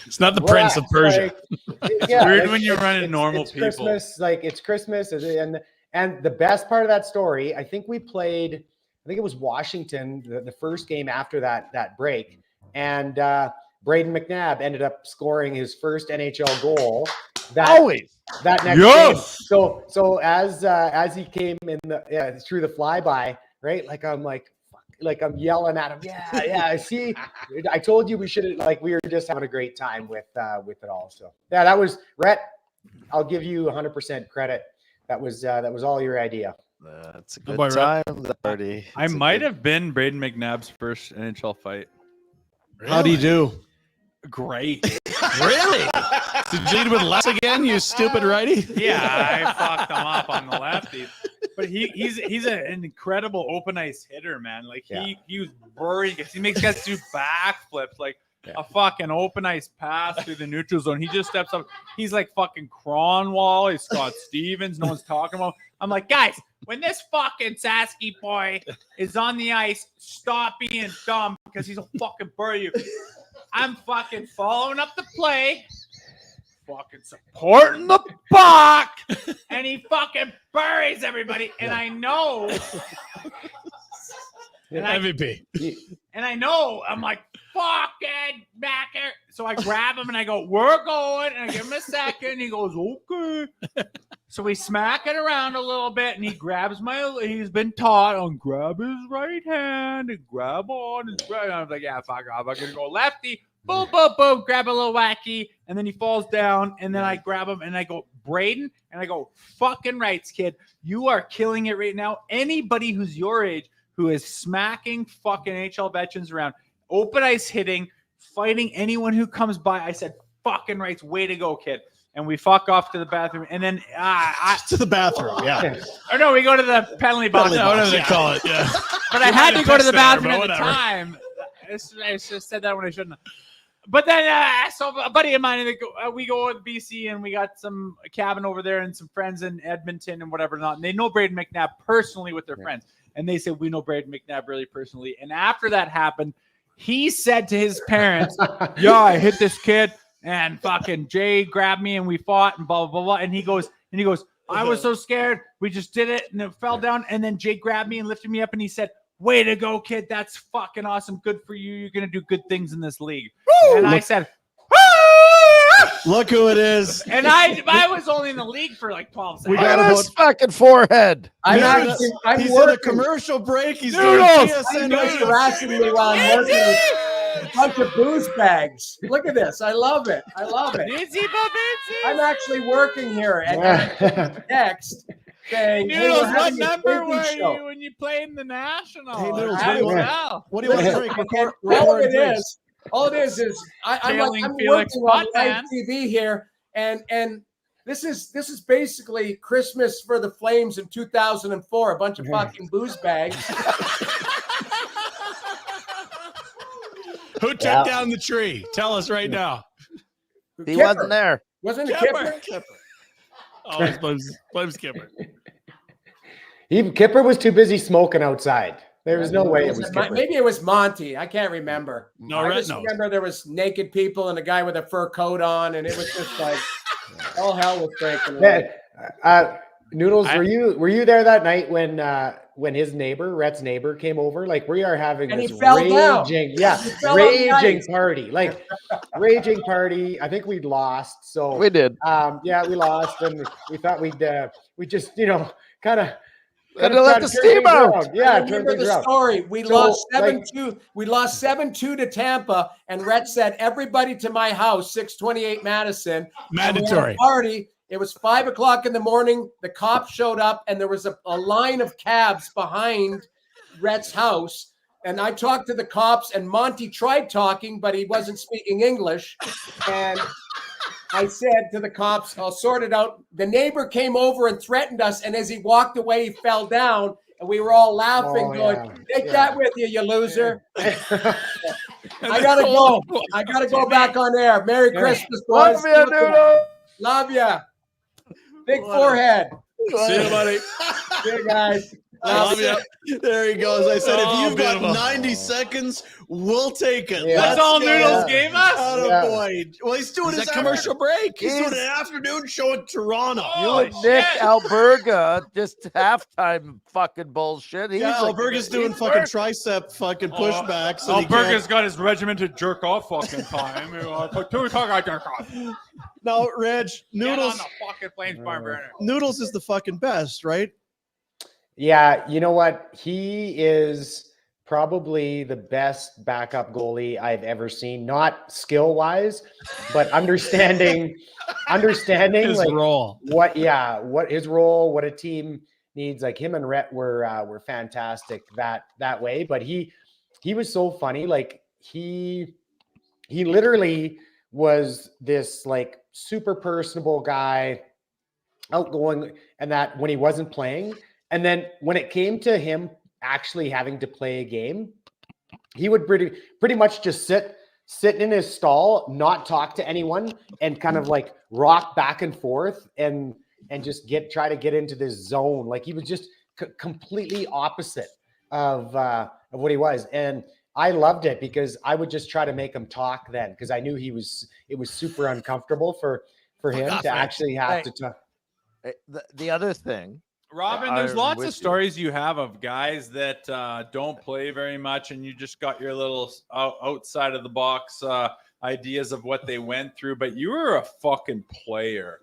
it's not the Prince of Persia. Like, it's weird when you're running normal it's people. Christmas, like it's Christmas. And the best part of that story, I think we played, I think it was Washington, the first game after that break. And Braden McNabb ended up scoring his first NHL goal. That next game. So as he came in through the flyby, right? Like I'm like, fuck, like I'm yelling at him. Yeah. See, I told you we should, like, we were just having a great time with it all. So yeah, that was Rhett. I'll give you 100% credit. That was all your idea. That's a good time. Party. I might have been Braden McNabb's first NHL fight. Really? How do you do? Great. Really? Did you lead with less again, you stupid righty? Yeah, I fucked him up on the lefty. But he's an incredible open ice hitter, man. Like he was burying it. He makes guys do backflips, like a fucking open ice pass through the neutral zone. He just steps up. He's like fucking Cronwall. He's Scott Stevens. No one's talking about. I'm like, guys, when this fucking Sasky boy is on the ice, stop being dumb because he'll fucking bury you. I'm fucking following up the play, fucking supporting the puck, and he fucking buries everybody. And I know, MVP. And I know, I'm like, fucking back here. So I grab him and I go, we're going. And I give him a second. He goes, okay. So we smack it around a little bit, and he grabs he's been taught on grab his right hand and grab on his right hand. I was like, yeah, fuck off. I'm going to go lefty. Boom, boom, boom. Grab a little wacky. And then he falls down, and then I grab him, and I go, Braden, and I go, fucking rights, kid. You are killing it right now. Anybody who's your age who is smacking fucking NHL veterans around, open ice hitting, fighting anyone who comes by, I said, fucking rights. Way to go, kid. And we fuck off to the bathroom, and then to the bathroom, yeah. Or no, we go to the penalty box. Whatever they call it, yeah. But I had to go to the bathroom at the time. I just said that when I shouldn't have. But then, so a buddy of mine, we go with BC, and we got some cabin over there and some friends in Edmonton and whatever not. And they know Braden McNabb personally with their friends. And they said, we know Braden McNabb really personally. And after that happened, he said to his parents, yeah, I hit this kid. And fucking Jay grabbed me and we fought and blah, blah, blah. And he goes, I was so scared. We just did it and it fell down. And then Jay grabbed me and lifted me up and he said, way to go, kid. That's fucking awesome. Good for you. You're going to do good things in this league. Woo! And I said, look who it is. And I was only in the league for like 12 seconds. We got his fucking forehead. He's in a commercial break. He's doing TSN. He's harassing me while I'm working with a bunch of booze bags. Look at this. I love it. I'm actually working here at next. Saying, Noodles, what number were you when you played in the National? Hey, Noodles, what do you want to drink? All it is I'm working on live TV here, and this is basically Christmas for the Flames in 2004. A bunch of fucking booze bags. Who took down the tree? Tell us right now. He wasn't there. Wasn't it Kipper? Kipper? Oh, it's Flames Kipper. Kipper was too busy smoking outside. There was no way it was Kipper. Maybe it was Monty. I can't remember. No, I Red just knows. remember there was naked people and a guy with a fur coat on, and it was just like all hell was breaking loose. Noodles, were you there that night when his neighbor, Rhett's neighbor, came over? Like we are having And he this fell down. raging party. Like raging party. I think we'd lost. So We did. Yeah, we lost, and we thought we just kind of Had to let the steam out. Yeah, I remember the story. We lost 7-2. We lost 7-2 to Tampa, and Rhett said, "Everybody to my house, 628 Madison." Mandatory party. It was 5 o'clock in the morning. The cops showed up, and there was a line of cabs behind Rhett's house. And I talked to the cops, and Monty tried talking, but he wasn't speaking English. And I said to the cops, "I'll sort it out." The neighbor came over and threatened us, and as he walked away, he fell down, and we were all laughing, going, "Take that with you, you loser." I gotta go. I gotta go back on air. Merry Christmas, boys. Love you, Noodle. Love ya. Big forehead. See you, buddy. See you guys. Love you. There he goes. I said, Oh, if you've got beautiful. 90 seconds, we'll take it. Yeah. That's all Noodles gave us? Attaboy. Well, he's doing Is his that commercial break. He's doing He's- an afternoon show in Toronto. You and Nick Alberga, just halftime fucking bullshit. He's Yeah, like- Alberga's doing he's fucking working. tricep fucking pushbacks. and he Alberga's can't- got his regimented jerk off fucking time. I jerk off. Now, Reg, Get Noodles, on the fucking Flames barn burner. Noodles is the fucking best, right? Yeah, you know what? He is probably the best backup goalie I've ever seen. Not skill wise, but understanding His like role. what his role, what a team needs. Like him and Rhett were fantastic that way. But he was so funny. Like he literally was this like super personable guy, outgoing, and that when he wasn't playing. And then when it came to him actually having to play a game, he would pretty much just sit in his stall, not talk to anyone, and kind of like rock back and forth and just try to get into this zone. Like he was just completely opposite of what he was. And I loved it because I would just try to make him talk then, because I knew it was super uncomfortable for him to actually have to talk. The other thing, Robin, there's I'm lots with of you. stories you have of guys that don't play very much, and you just got your little outside of the box ideas of what they went through. But you were a fucking player,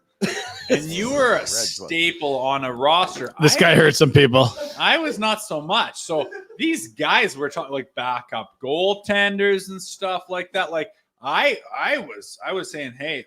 and you were a staple on a roster. This guy hurt some people. I was not so much. So these guys were talking like backup goaltenders and stuff like that. Like I was saying, hey,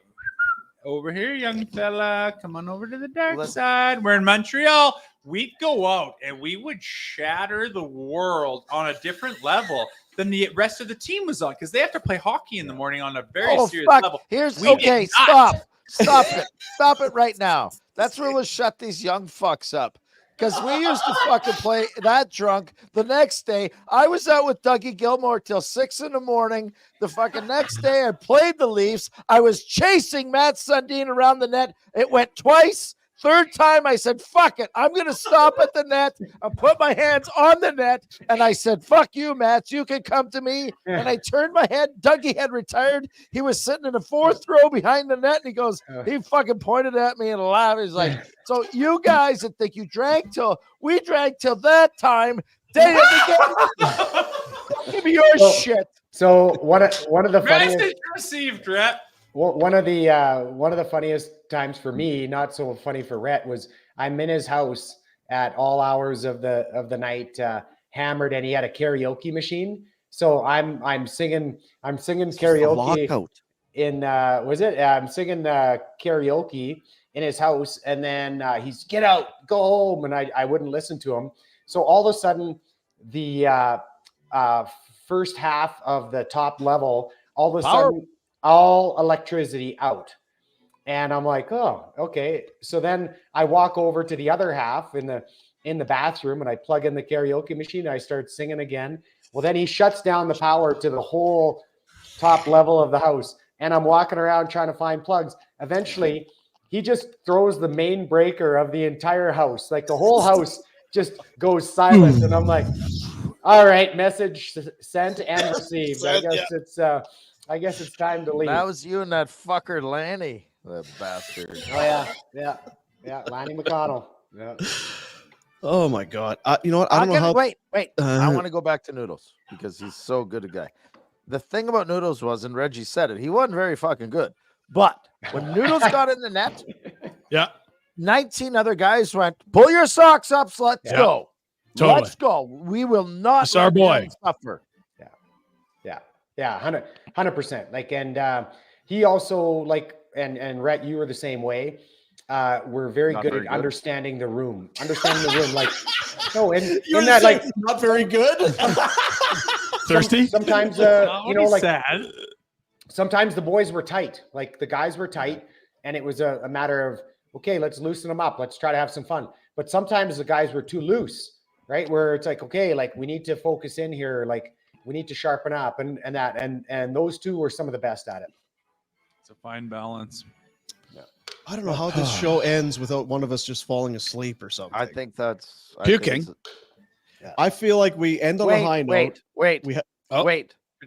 over here, young fella, come on over to the dark side. We're in Montreal. We'd go out and we would shatter the world on a different level than the rest of the team was on, because they have to play hockey in the morning on a very serious level. Here's We okay. did not. Stop it. Stop it right now. That's where we'll shut these young fucks up. Because we used to fucking play that drunk. The next day, I was out with Dougie Gilmore till 6 a.m. The fucking next day, I played the Leafs. I was chasing Matt Sundin around the net. It went twice. Third time, I said, fuck it. I'm going to stop at the net. I put my hands on the net, and I said, fuck you, Matt. You can come to me. And I turned my head. Dougie had retired. He was sitting in the fourth row behind the net, and he goes, he fucking pointed at me and laughed. He's like, so you guys that think you drank till we drank till that time, day of the game. Give me your shit. So one of the funniest. Message received, Rhett. One of the funniest times for me, not so funny for Rhett, was I'm in his house at all hours of the night, hammered, and he had a karaoke machine. So I'm singing karaoke in I'm singing karaoke in his house, and then he's get out, go home, and I wouldn't listen to him. So all of a sudden, the first half of the top level, all of a sudden, all electricity out. And I'm like, oh, okay. So then I walk over to the other half in the bathroom and I plug in the karaoke machine and I start singing again. Well, then he shuts down the power to the whole top level of the house. And I'm walking around trying to find plugs. Eventually, he just throws the main breaker of the entire house. Like the whole house just goes silent. And I'm like, all right, message sent and received. I guess it's time to leave. That was you and that fucker Lanny, the bastard. Oh yeah, Lanny McConnell. Yeah. Oh my God! You know what? I don't know how. Wait. I want to go back to Noodles because he's so good a guy. The thing about Noodles was, and Reggie said it, he wasn't very fucking good. But when Noodles got in the net, 19 other guys went, "Pull your socks up, let's go, Totally. let's go. We will not It's our let boy. them suffer." Yeah, 100%. Like, and he also like, and Rhett, you were the same way. We're very Not good very at good. understanding the room. Like, no, in You're that, like, not very good. Thirsty? Sometimes, Not you know, like, sad. sometimes the boys were tight. Like, the guys were tight, and it was a matter of, okay, let's loosen them up. Let's try to have some fun. But sometimes the guys were too loose, right? Where it's like, okay, like, we need to focus in here. Like, we need to sharpen up and those two were some of the best at it. It's a fine balance. I don't know how this show ends without one of us just falling asleep or something. I think that's Puking. I feel like we end on a high note. Wait.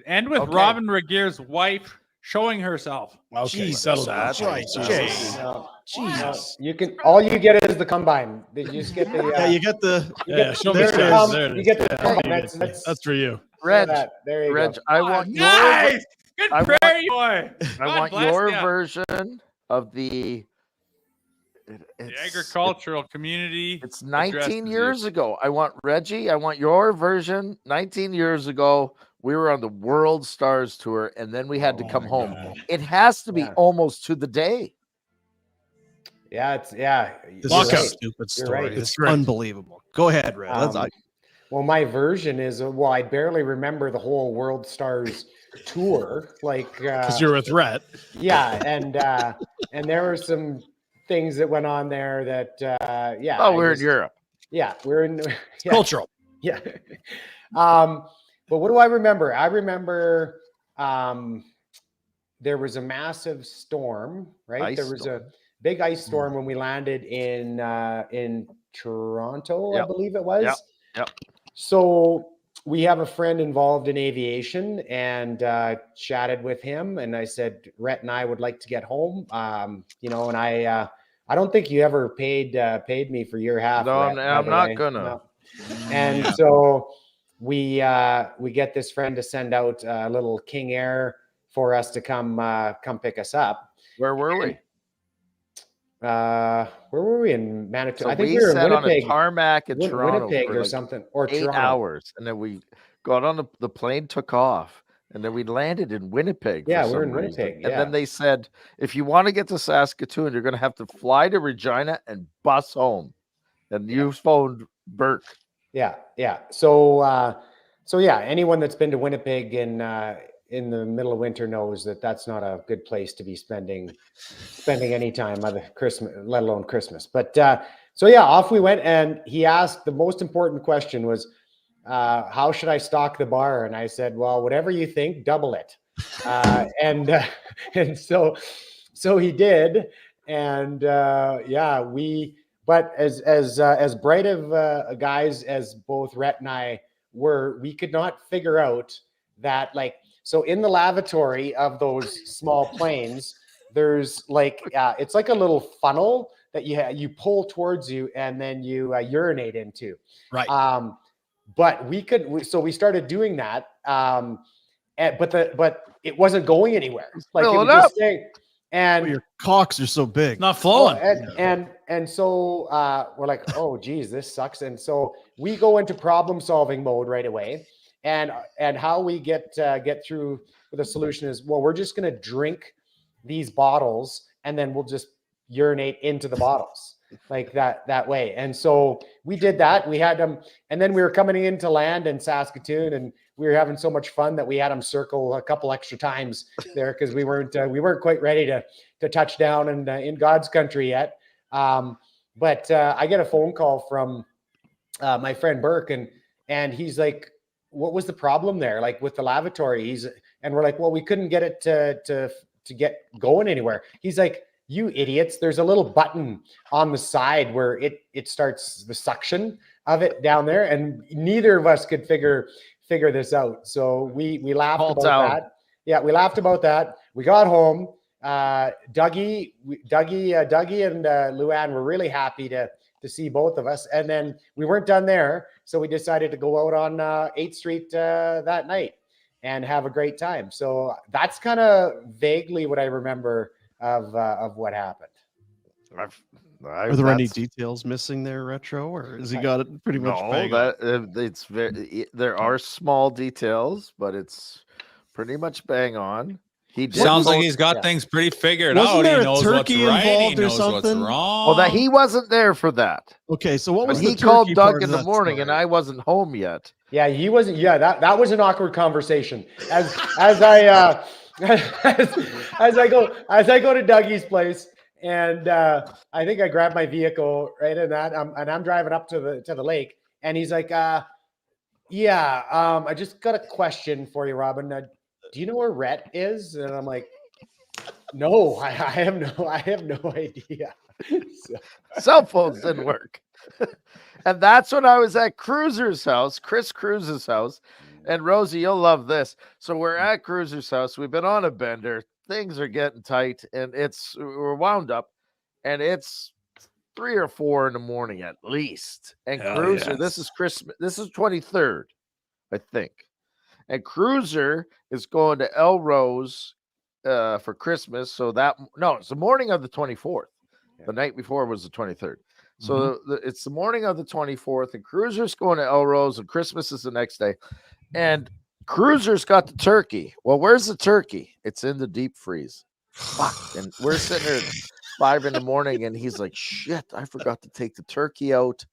And with Okay. Robin Regeer's wife showing herself. Okay, Jeez, settle down. that's right. Jesus. You can, all you get is the combine. You just get the, Yeah, you get the. Yeah, show me there it stars. is. There it you is. get the Yeah, combine. that's for you. Reg, There you Reg, go. I want Nice! Good I want- prairie boy. I God want bless your ya. version of the. The agricultural community. It's 19 addresses years you. ago. I want Reggie. I want your version. 19 years ago, we were on the World Stars tour, and then we had to come home. It has to be almost to the day. Yeah, it's This you're is a right. stupid You're story. right. It's unbelievable. Go ahead, Red. Well, my version is well, I barely remember the whole World Stars tour. Like, Because you're with Rhett. yeah, and there were some things that went on there that yeah. Oh, we're in Europe. Yeah, we're in yeah. Cultural. Yeah. But what do I remember? I remember there was a massive storm, right? Ice There was storm. a big ice storm when we landed in Toronto, I Yep. believe it was. Yep. So we have a friend involved in aviation and chatted with him, and I said, Rhett and I would like to get home. You know, and I don't think you ever paid me for your half. No, Rhett, by I'm the not way. gonna. No. And so we get this friend to send out a little King Air for us to come pick us up. Where were we? Where were we in Manitoba? So I think we we were in sat on Winnipeg, a tarmac in Toronto Winnipeg for or like something, or 8 Toronto. hours, and then we got on the plane, took off, and then we landed in Winnipeg. Yeah, for we're some in reason. Winnipeg, And yeah. then they said, if you want to get to Saskatoon, you're going to have to fly to Regina and bus home. And you phoned Burke. Yeah. So yeah, anyone that's been to Winnipeg in the middle of winter knows that that's not a good place to be spending any time other Christmas, let alone Christmas. But so yeah, off we went, and he asked the most important question was, how should I stock the bar? And I said, well, whatever you think, double it. And so he did, and yeah, but as bright of guys as both Rhett and I were, we could not figure out that, like, so in the lavatory of those small planes, there's like it's like a little funnel that you pull towards you and then you urinate into. Right. But we started doing that. But it wasn't going anywhere. Like it Fill was it just up. staying. And Your cocks are so big. Not flowing. and so we're like, oh geez, this sucks. And so we go into problem solving mode right away. And how we get through the solution is, well, we're just going to drink these bottles and then we'll just urinate into the bottles. like that way. And so we did that. We had them, and then we were coming into land in Saskatoon, and we were having so much fun that we had them circle a couple extra times there because we weren't quite ready to touch down in God's country yet. But I get a phone call from my friend Burke, and he's like, "What was the problem there? Like with the lavatory?" And we're like, "Well, we couldn't get it to get going anywhere." He's like, "You idiots, there's a little button on the side where it starts the suction of it down there." And neither of us could figure this out. So we laughed about that. Yeah, we laughed about that. We got home. Dougie and Luann were really happy to see both of us. And then we weren't done there. So we decided to go out on 8th Street that night and have a great time. So that's kind of vaguely what I remember of what happened. Are there any details missing there, Retro, or has he got it pretty much? It's very. There are small details, but it's pretty much bang on. He sounds like he's got things pretty figured out. He knows what's right. He knows what's wrong. Well, that he wasn't there for that. Okay, so what was he called Doug in the morning, and I wasn't home yet. Yeah, he wasn't. Yeah, that was an awkward conversation. As I go to Dougie's place, and I think I grabbed my vehicle right in that, and I'm driving up to the lake, and he's like, I just got a question for you, Robin. Do you know where Rhett is? And I'm like, no, I have no idea. Cell phones didn't work. And that's when I was at Cruiser's house, Chris Cruz's house. And Rosie, you'll love this. So we're at Cruiser's house. We've been on a bender. Things are getting tight, and we're wound up, and it's 3 or 4 in the morning at least. And Cruiser, this is Christmas. This is 23rd, I think. And Cruiser is going to El Rose for Christmas. So it's the morning of the 24th. Yeah. The night before was the 23rd. So it's the morning of the 24th, and Cruiser's going to El Rose, and Christmas is the next day. And Cruiser's got the turkey. Well, where's the turkey? It's in the deep freeze. Fuck. And we're sitting there at 5 in the morning, and he's like, shit, I forgot to take the turkey out.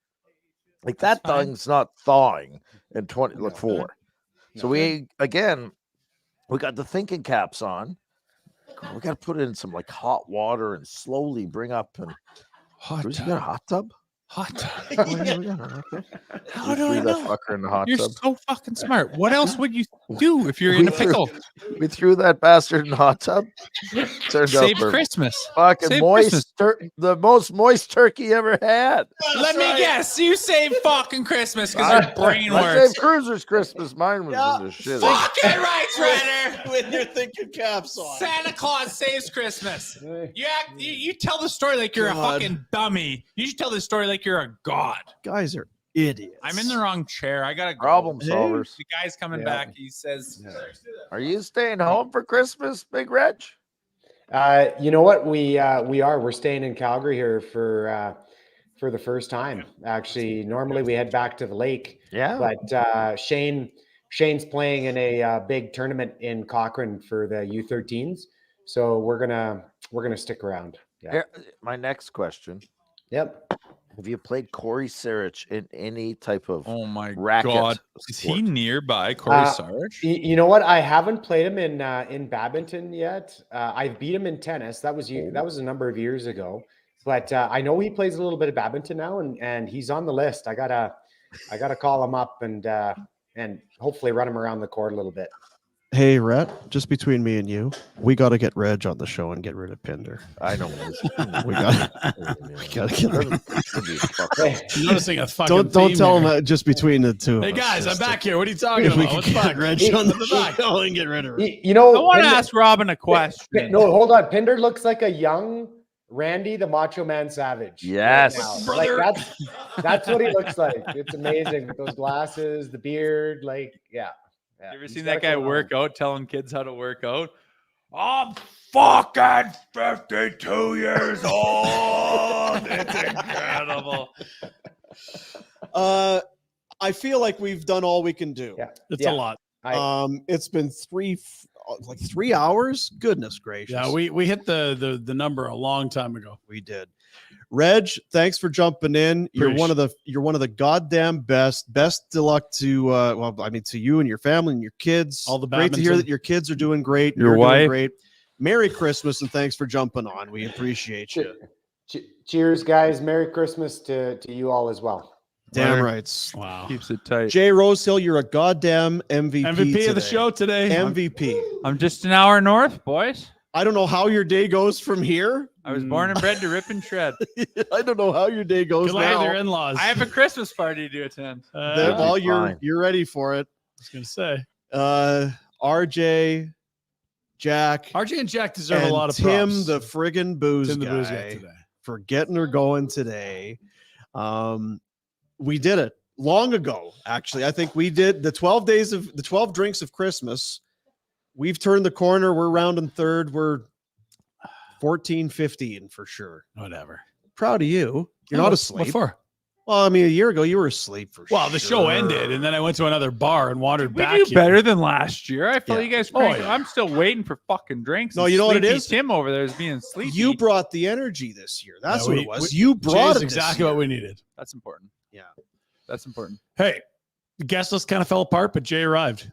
Like that thing's not thawing in 4. So we got the thinking caps on. We got to put it in some like hot water and slowly bring up. And Bruce, you got a hot tub? Hot tub. How do I know? Fucker in the hot You're tub. so fucking smart. What else would you do if you're in a pickle? We threw that bastard in the hot tub. Save Christmas. Fucking Save moist, the most moist turkey ever had. Let me guess. You saved fucking Christmas because your brain I works. saved Cruiser's Christmas. Mine was in the shit. Fucking right, Ryder. With your thinking caps on. Santa Claus saves Christmas. You tell the story like you're a fucking dummy. You should tell the story like you're a god. Guys are idiots. I'm in the wrong chair. I gotta go. Problem solvers. The guy's coming back. He says, Are you staying home for Christmas, Big Reg? You know what? We are. We're staying in Calgary here for the first time. Actually, normally we head back to the lake. Yeah. But Shane's playing in a big tournament in Cochrane for the U13s, so we're gonna stick around. Yeah. Here, my next question. Yep. Have you played Corey Sarich in any type of racket God. Is he nearby, Corey Sarich? You know what? I haven't played him in badminton yet. I've beat him in tennis. That was a number of years ago. But I know he plays a little bit of badminton now, and he's on the list. I gotta call him up and hopefully run him around the court a little bit. Hey, Rhett, just between me and you, we got to get Reg on the show and get rid of Pinder. I know. we got to get rid of Noticing a fucking Don't tell theme him just between the two. Hey of us, guys, I'm just back here. What are you talking if we about? could What's get fuck? Reg on the show and get rid of her. You know, I want to Pinder- ask Robin a question. No, hold on. Pinder looks like a young Randy the Macho Man Savage. Yes. Right now. Like that's what he looks like. It's amazing with those glasses, the beard, like yeah. You ever seen that guy work out, telling kids how to work out? I'm fucking 52 years old. It's incredible. I feel like we've done all we can do. Yeah. It's a lot. It's been 3 hours. Goodness gracious. Yeah, we hit the number a long time ago. We did. Reg, thanks for jumping in. You're Preach. one of the goddamn best. Best of luck to to you and your family and your kids. All the great to hear badminton. that your kids are doing great. Your You're wife. doing great. Merry Christmas and thanks for jumping on. We appreciate you. Cheers, guys. Merry Christmas to you all as well. Damn right. Wow. Keeps it tight. Jay Rosehill, you're a goddamn MVP. MVP of the today. show today. MVP. I'm just an hour north, boys. I don't know how your day goes from here. I was born and bred to rip and shred. I don't know how your day goes Good luck with now. your in-laws. I have a Christmas party to attend. Well, you're ready for it. I was gonna say. RJ, Jack, RJ and Jack deserve a and lot of Tim, props. the friggin' booze Tim the guy, booze guy today. for getting her going today. We did it long ago. Actually, I think we did the 12 drinks of Christmas. We've turned the corner. We're rounding third. We're 14, 15 for sure. Whatever. Proud of you. You're not asleep. What for? Well, I mean, a year ago you were asleep for sure. Well, the show ended, and then I went to another bar and wandered We back. do here. better than last year. I felt Yeah. you guys. Oh, Crank. yeah. I'm still waiting for fucking drinks. No, and you know what it sleepy is? Tim over there is being sleepy. You brought the energy this year. That's Yeah, what we- it was. we- You brought Jay's it. exactly what we needed. That's important. Yeah. That's important. Hey, the guest list kind of fell apart, but Jay arrived.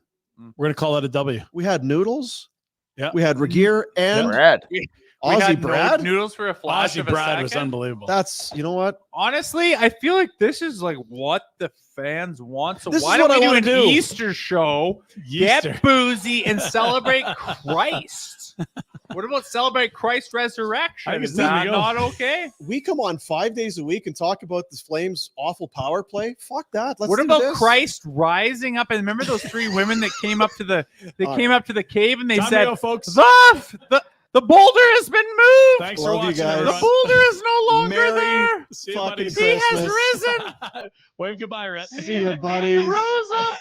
We're gonna call that a W. We had Noodles. Yeah. We had Regier and Brad. We Ozzy had Brad. noodles for a flash Ozzy of a Brad second. was unbelievable. That's, you know what? Honestly, I feel like this is like what the fans want. So This why is don't what we I do wanna an do. Easter show? Easter. Get boozy and celebrate Christ. What about celebrate Christ's resurrection? I guess Is there that we go. not okay? We come on 5 days a week and talk about this Flames' awful power play. Fuck that. Let's What do about this. Christ rising up? And remember those three women that came up to the cave and they Time to said, go, folks. The boulder has been moved. Thanks for Love you watching, guys. The everyone. boulder is no longer Merry there. See you, buddy. fucking He has Christmas. risen. Wave goodbye, Rhett. See you, buddy. Rose up.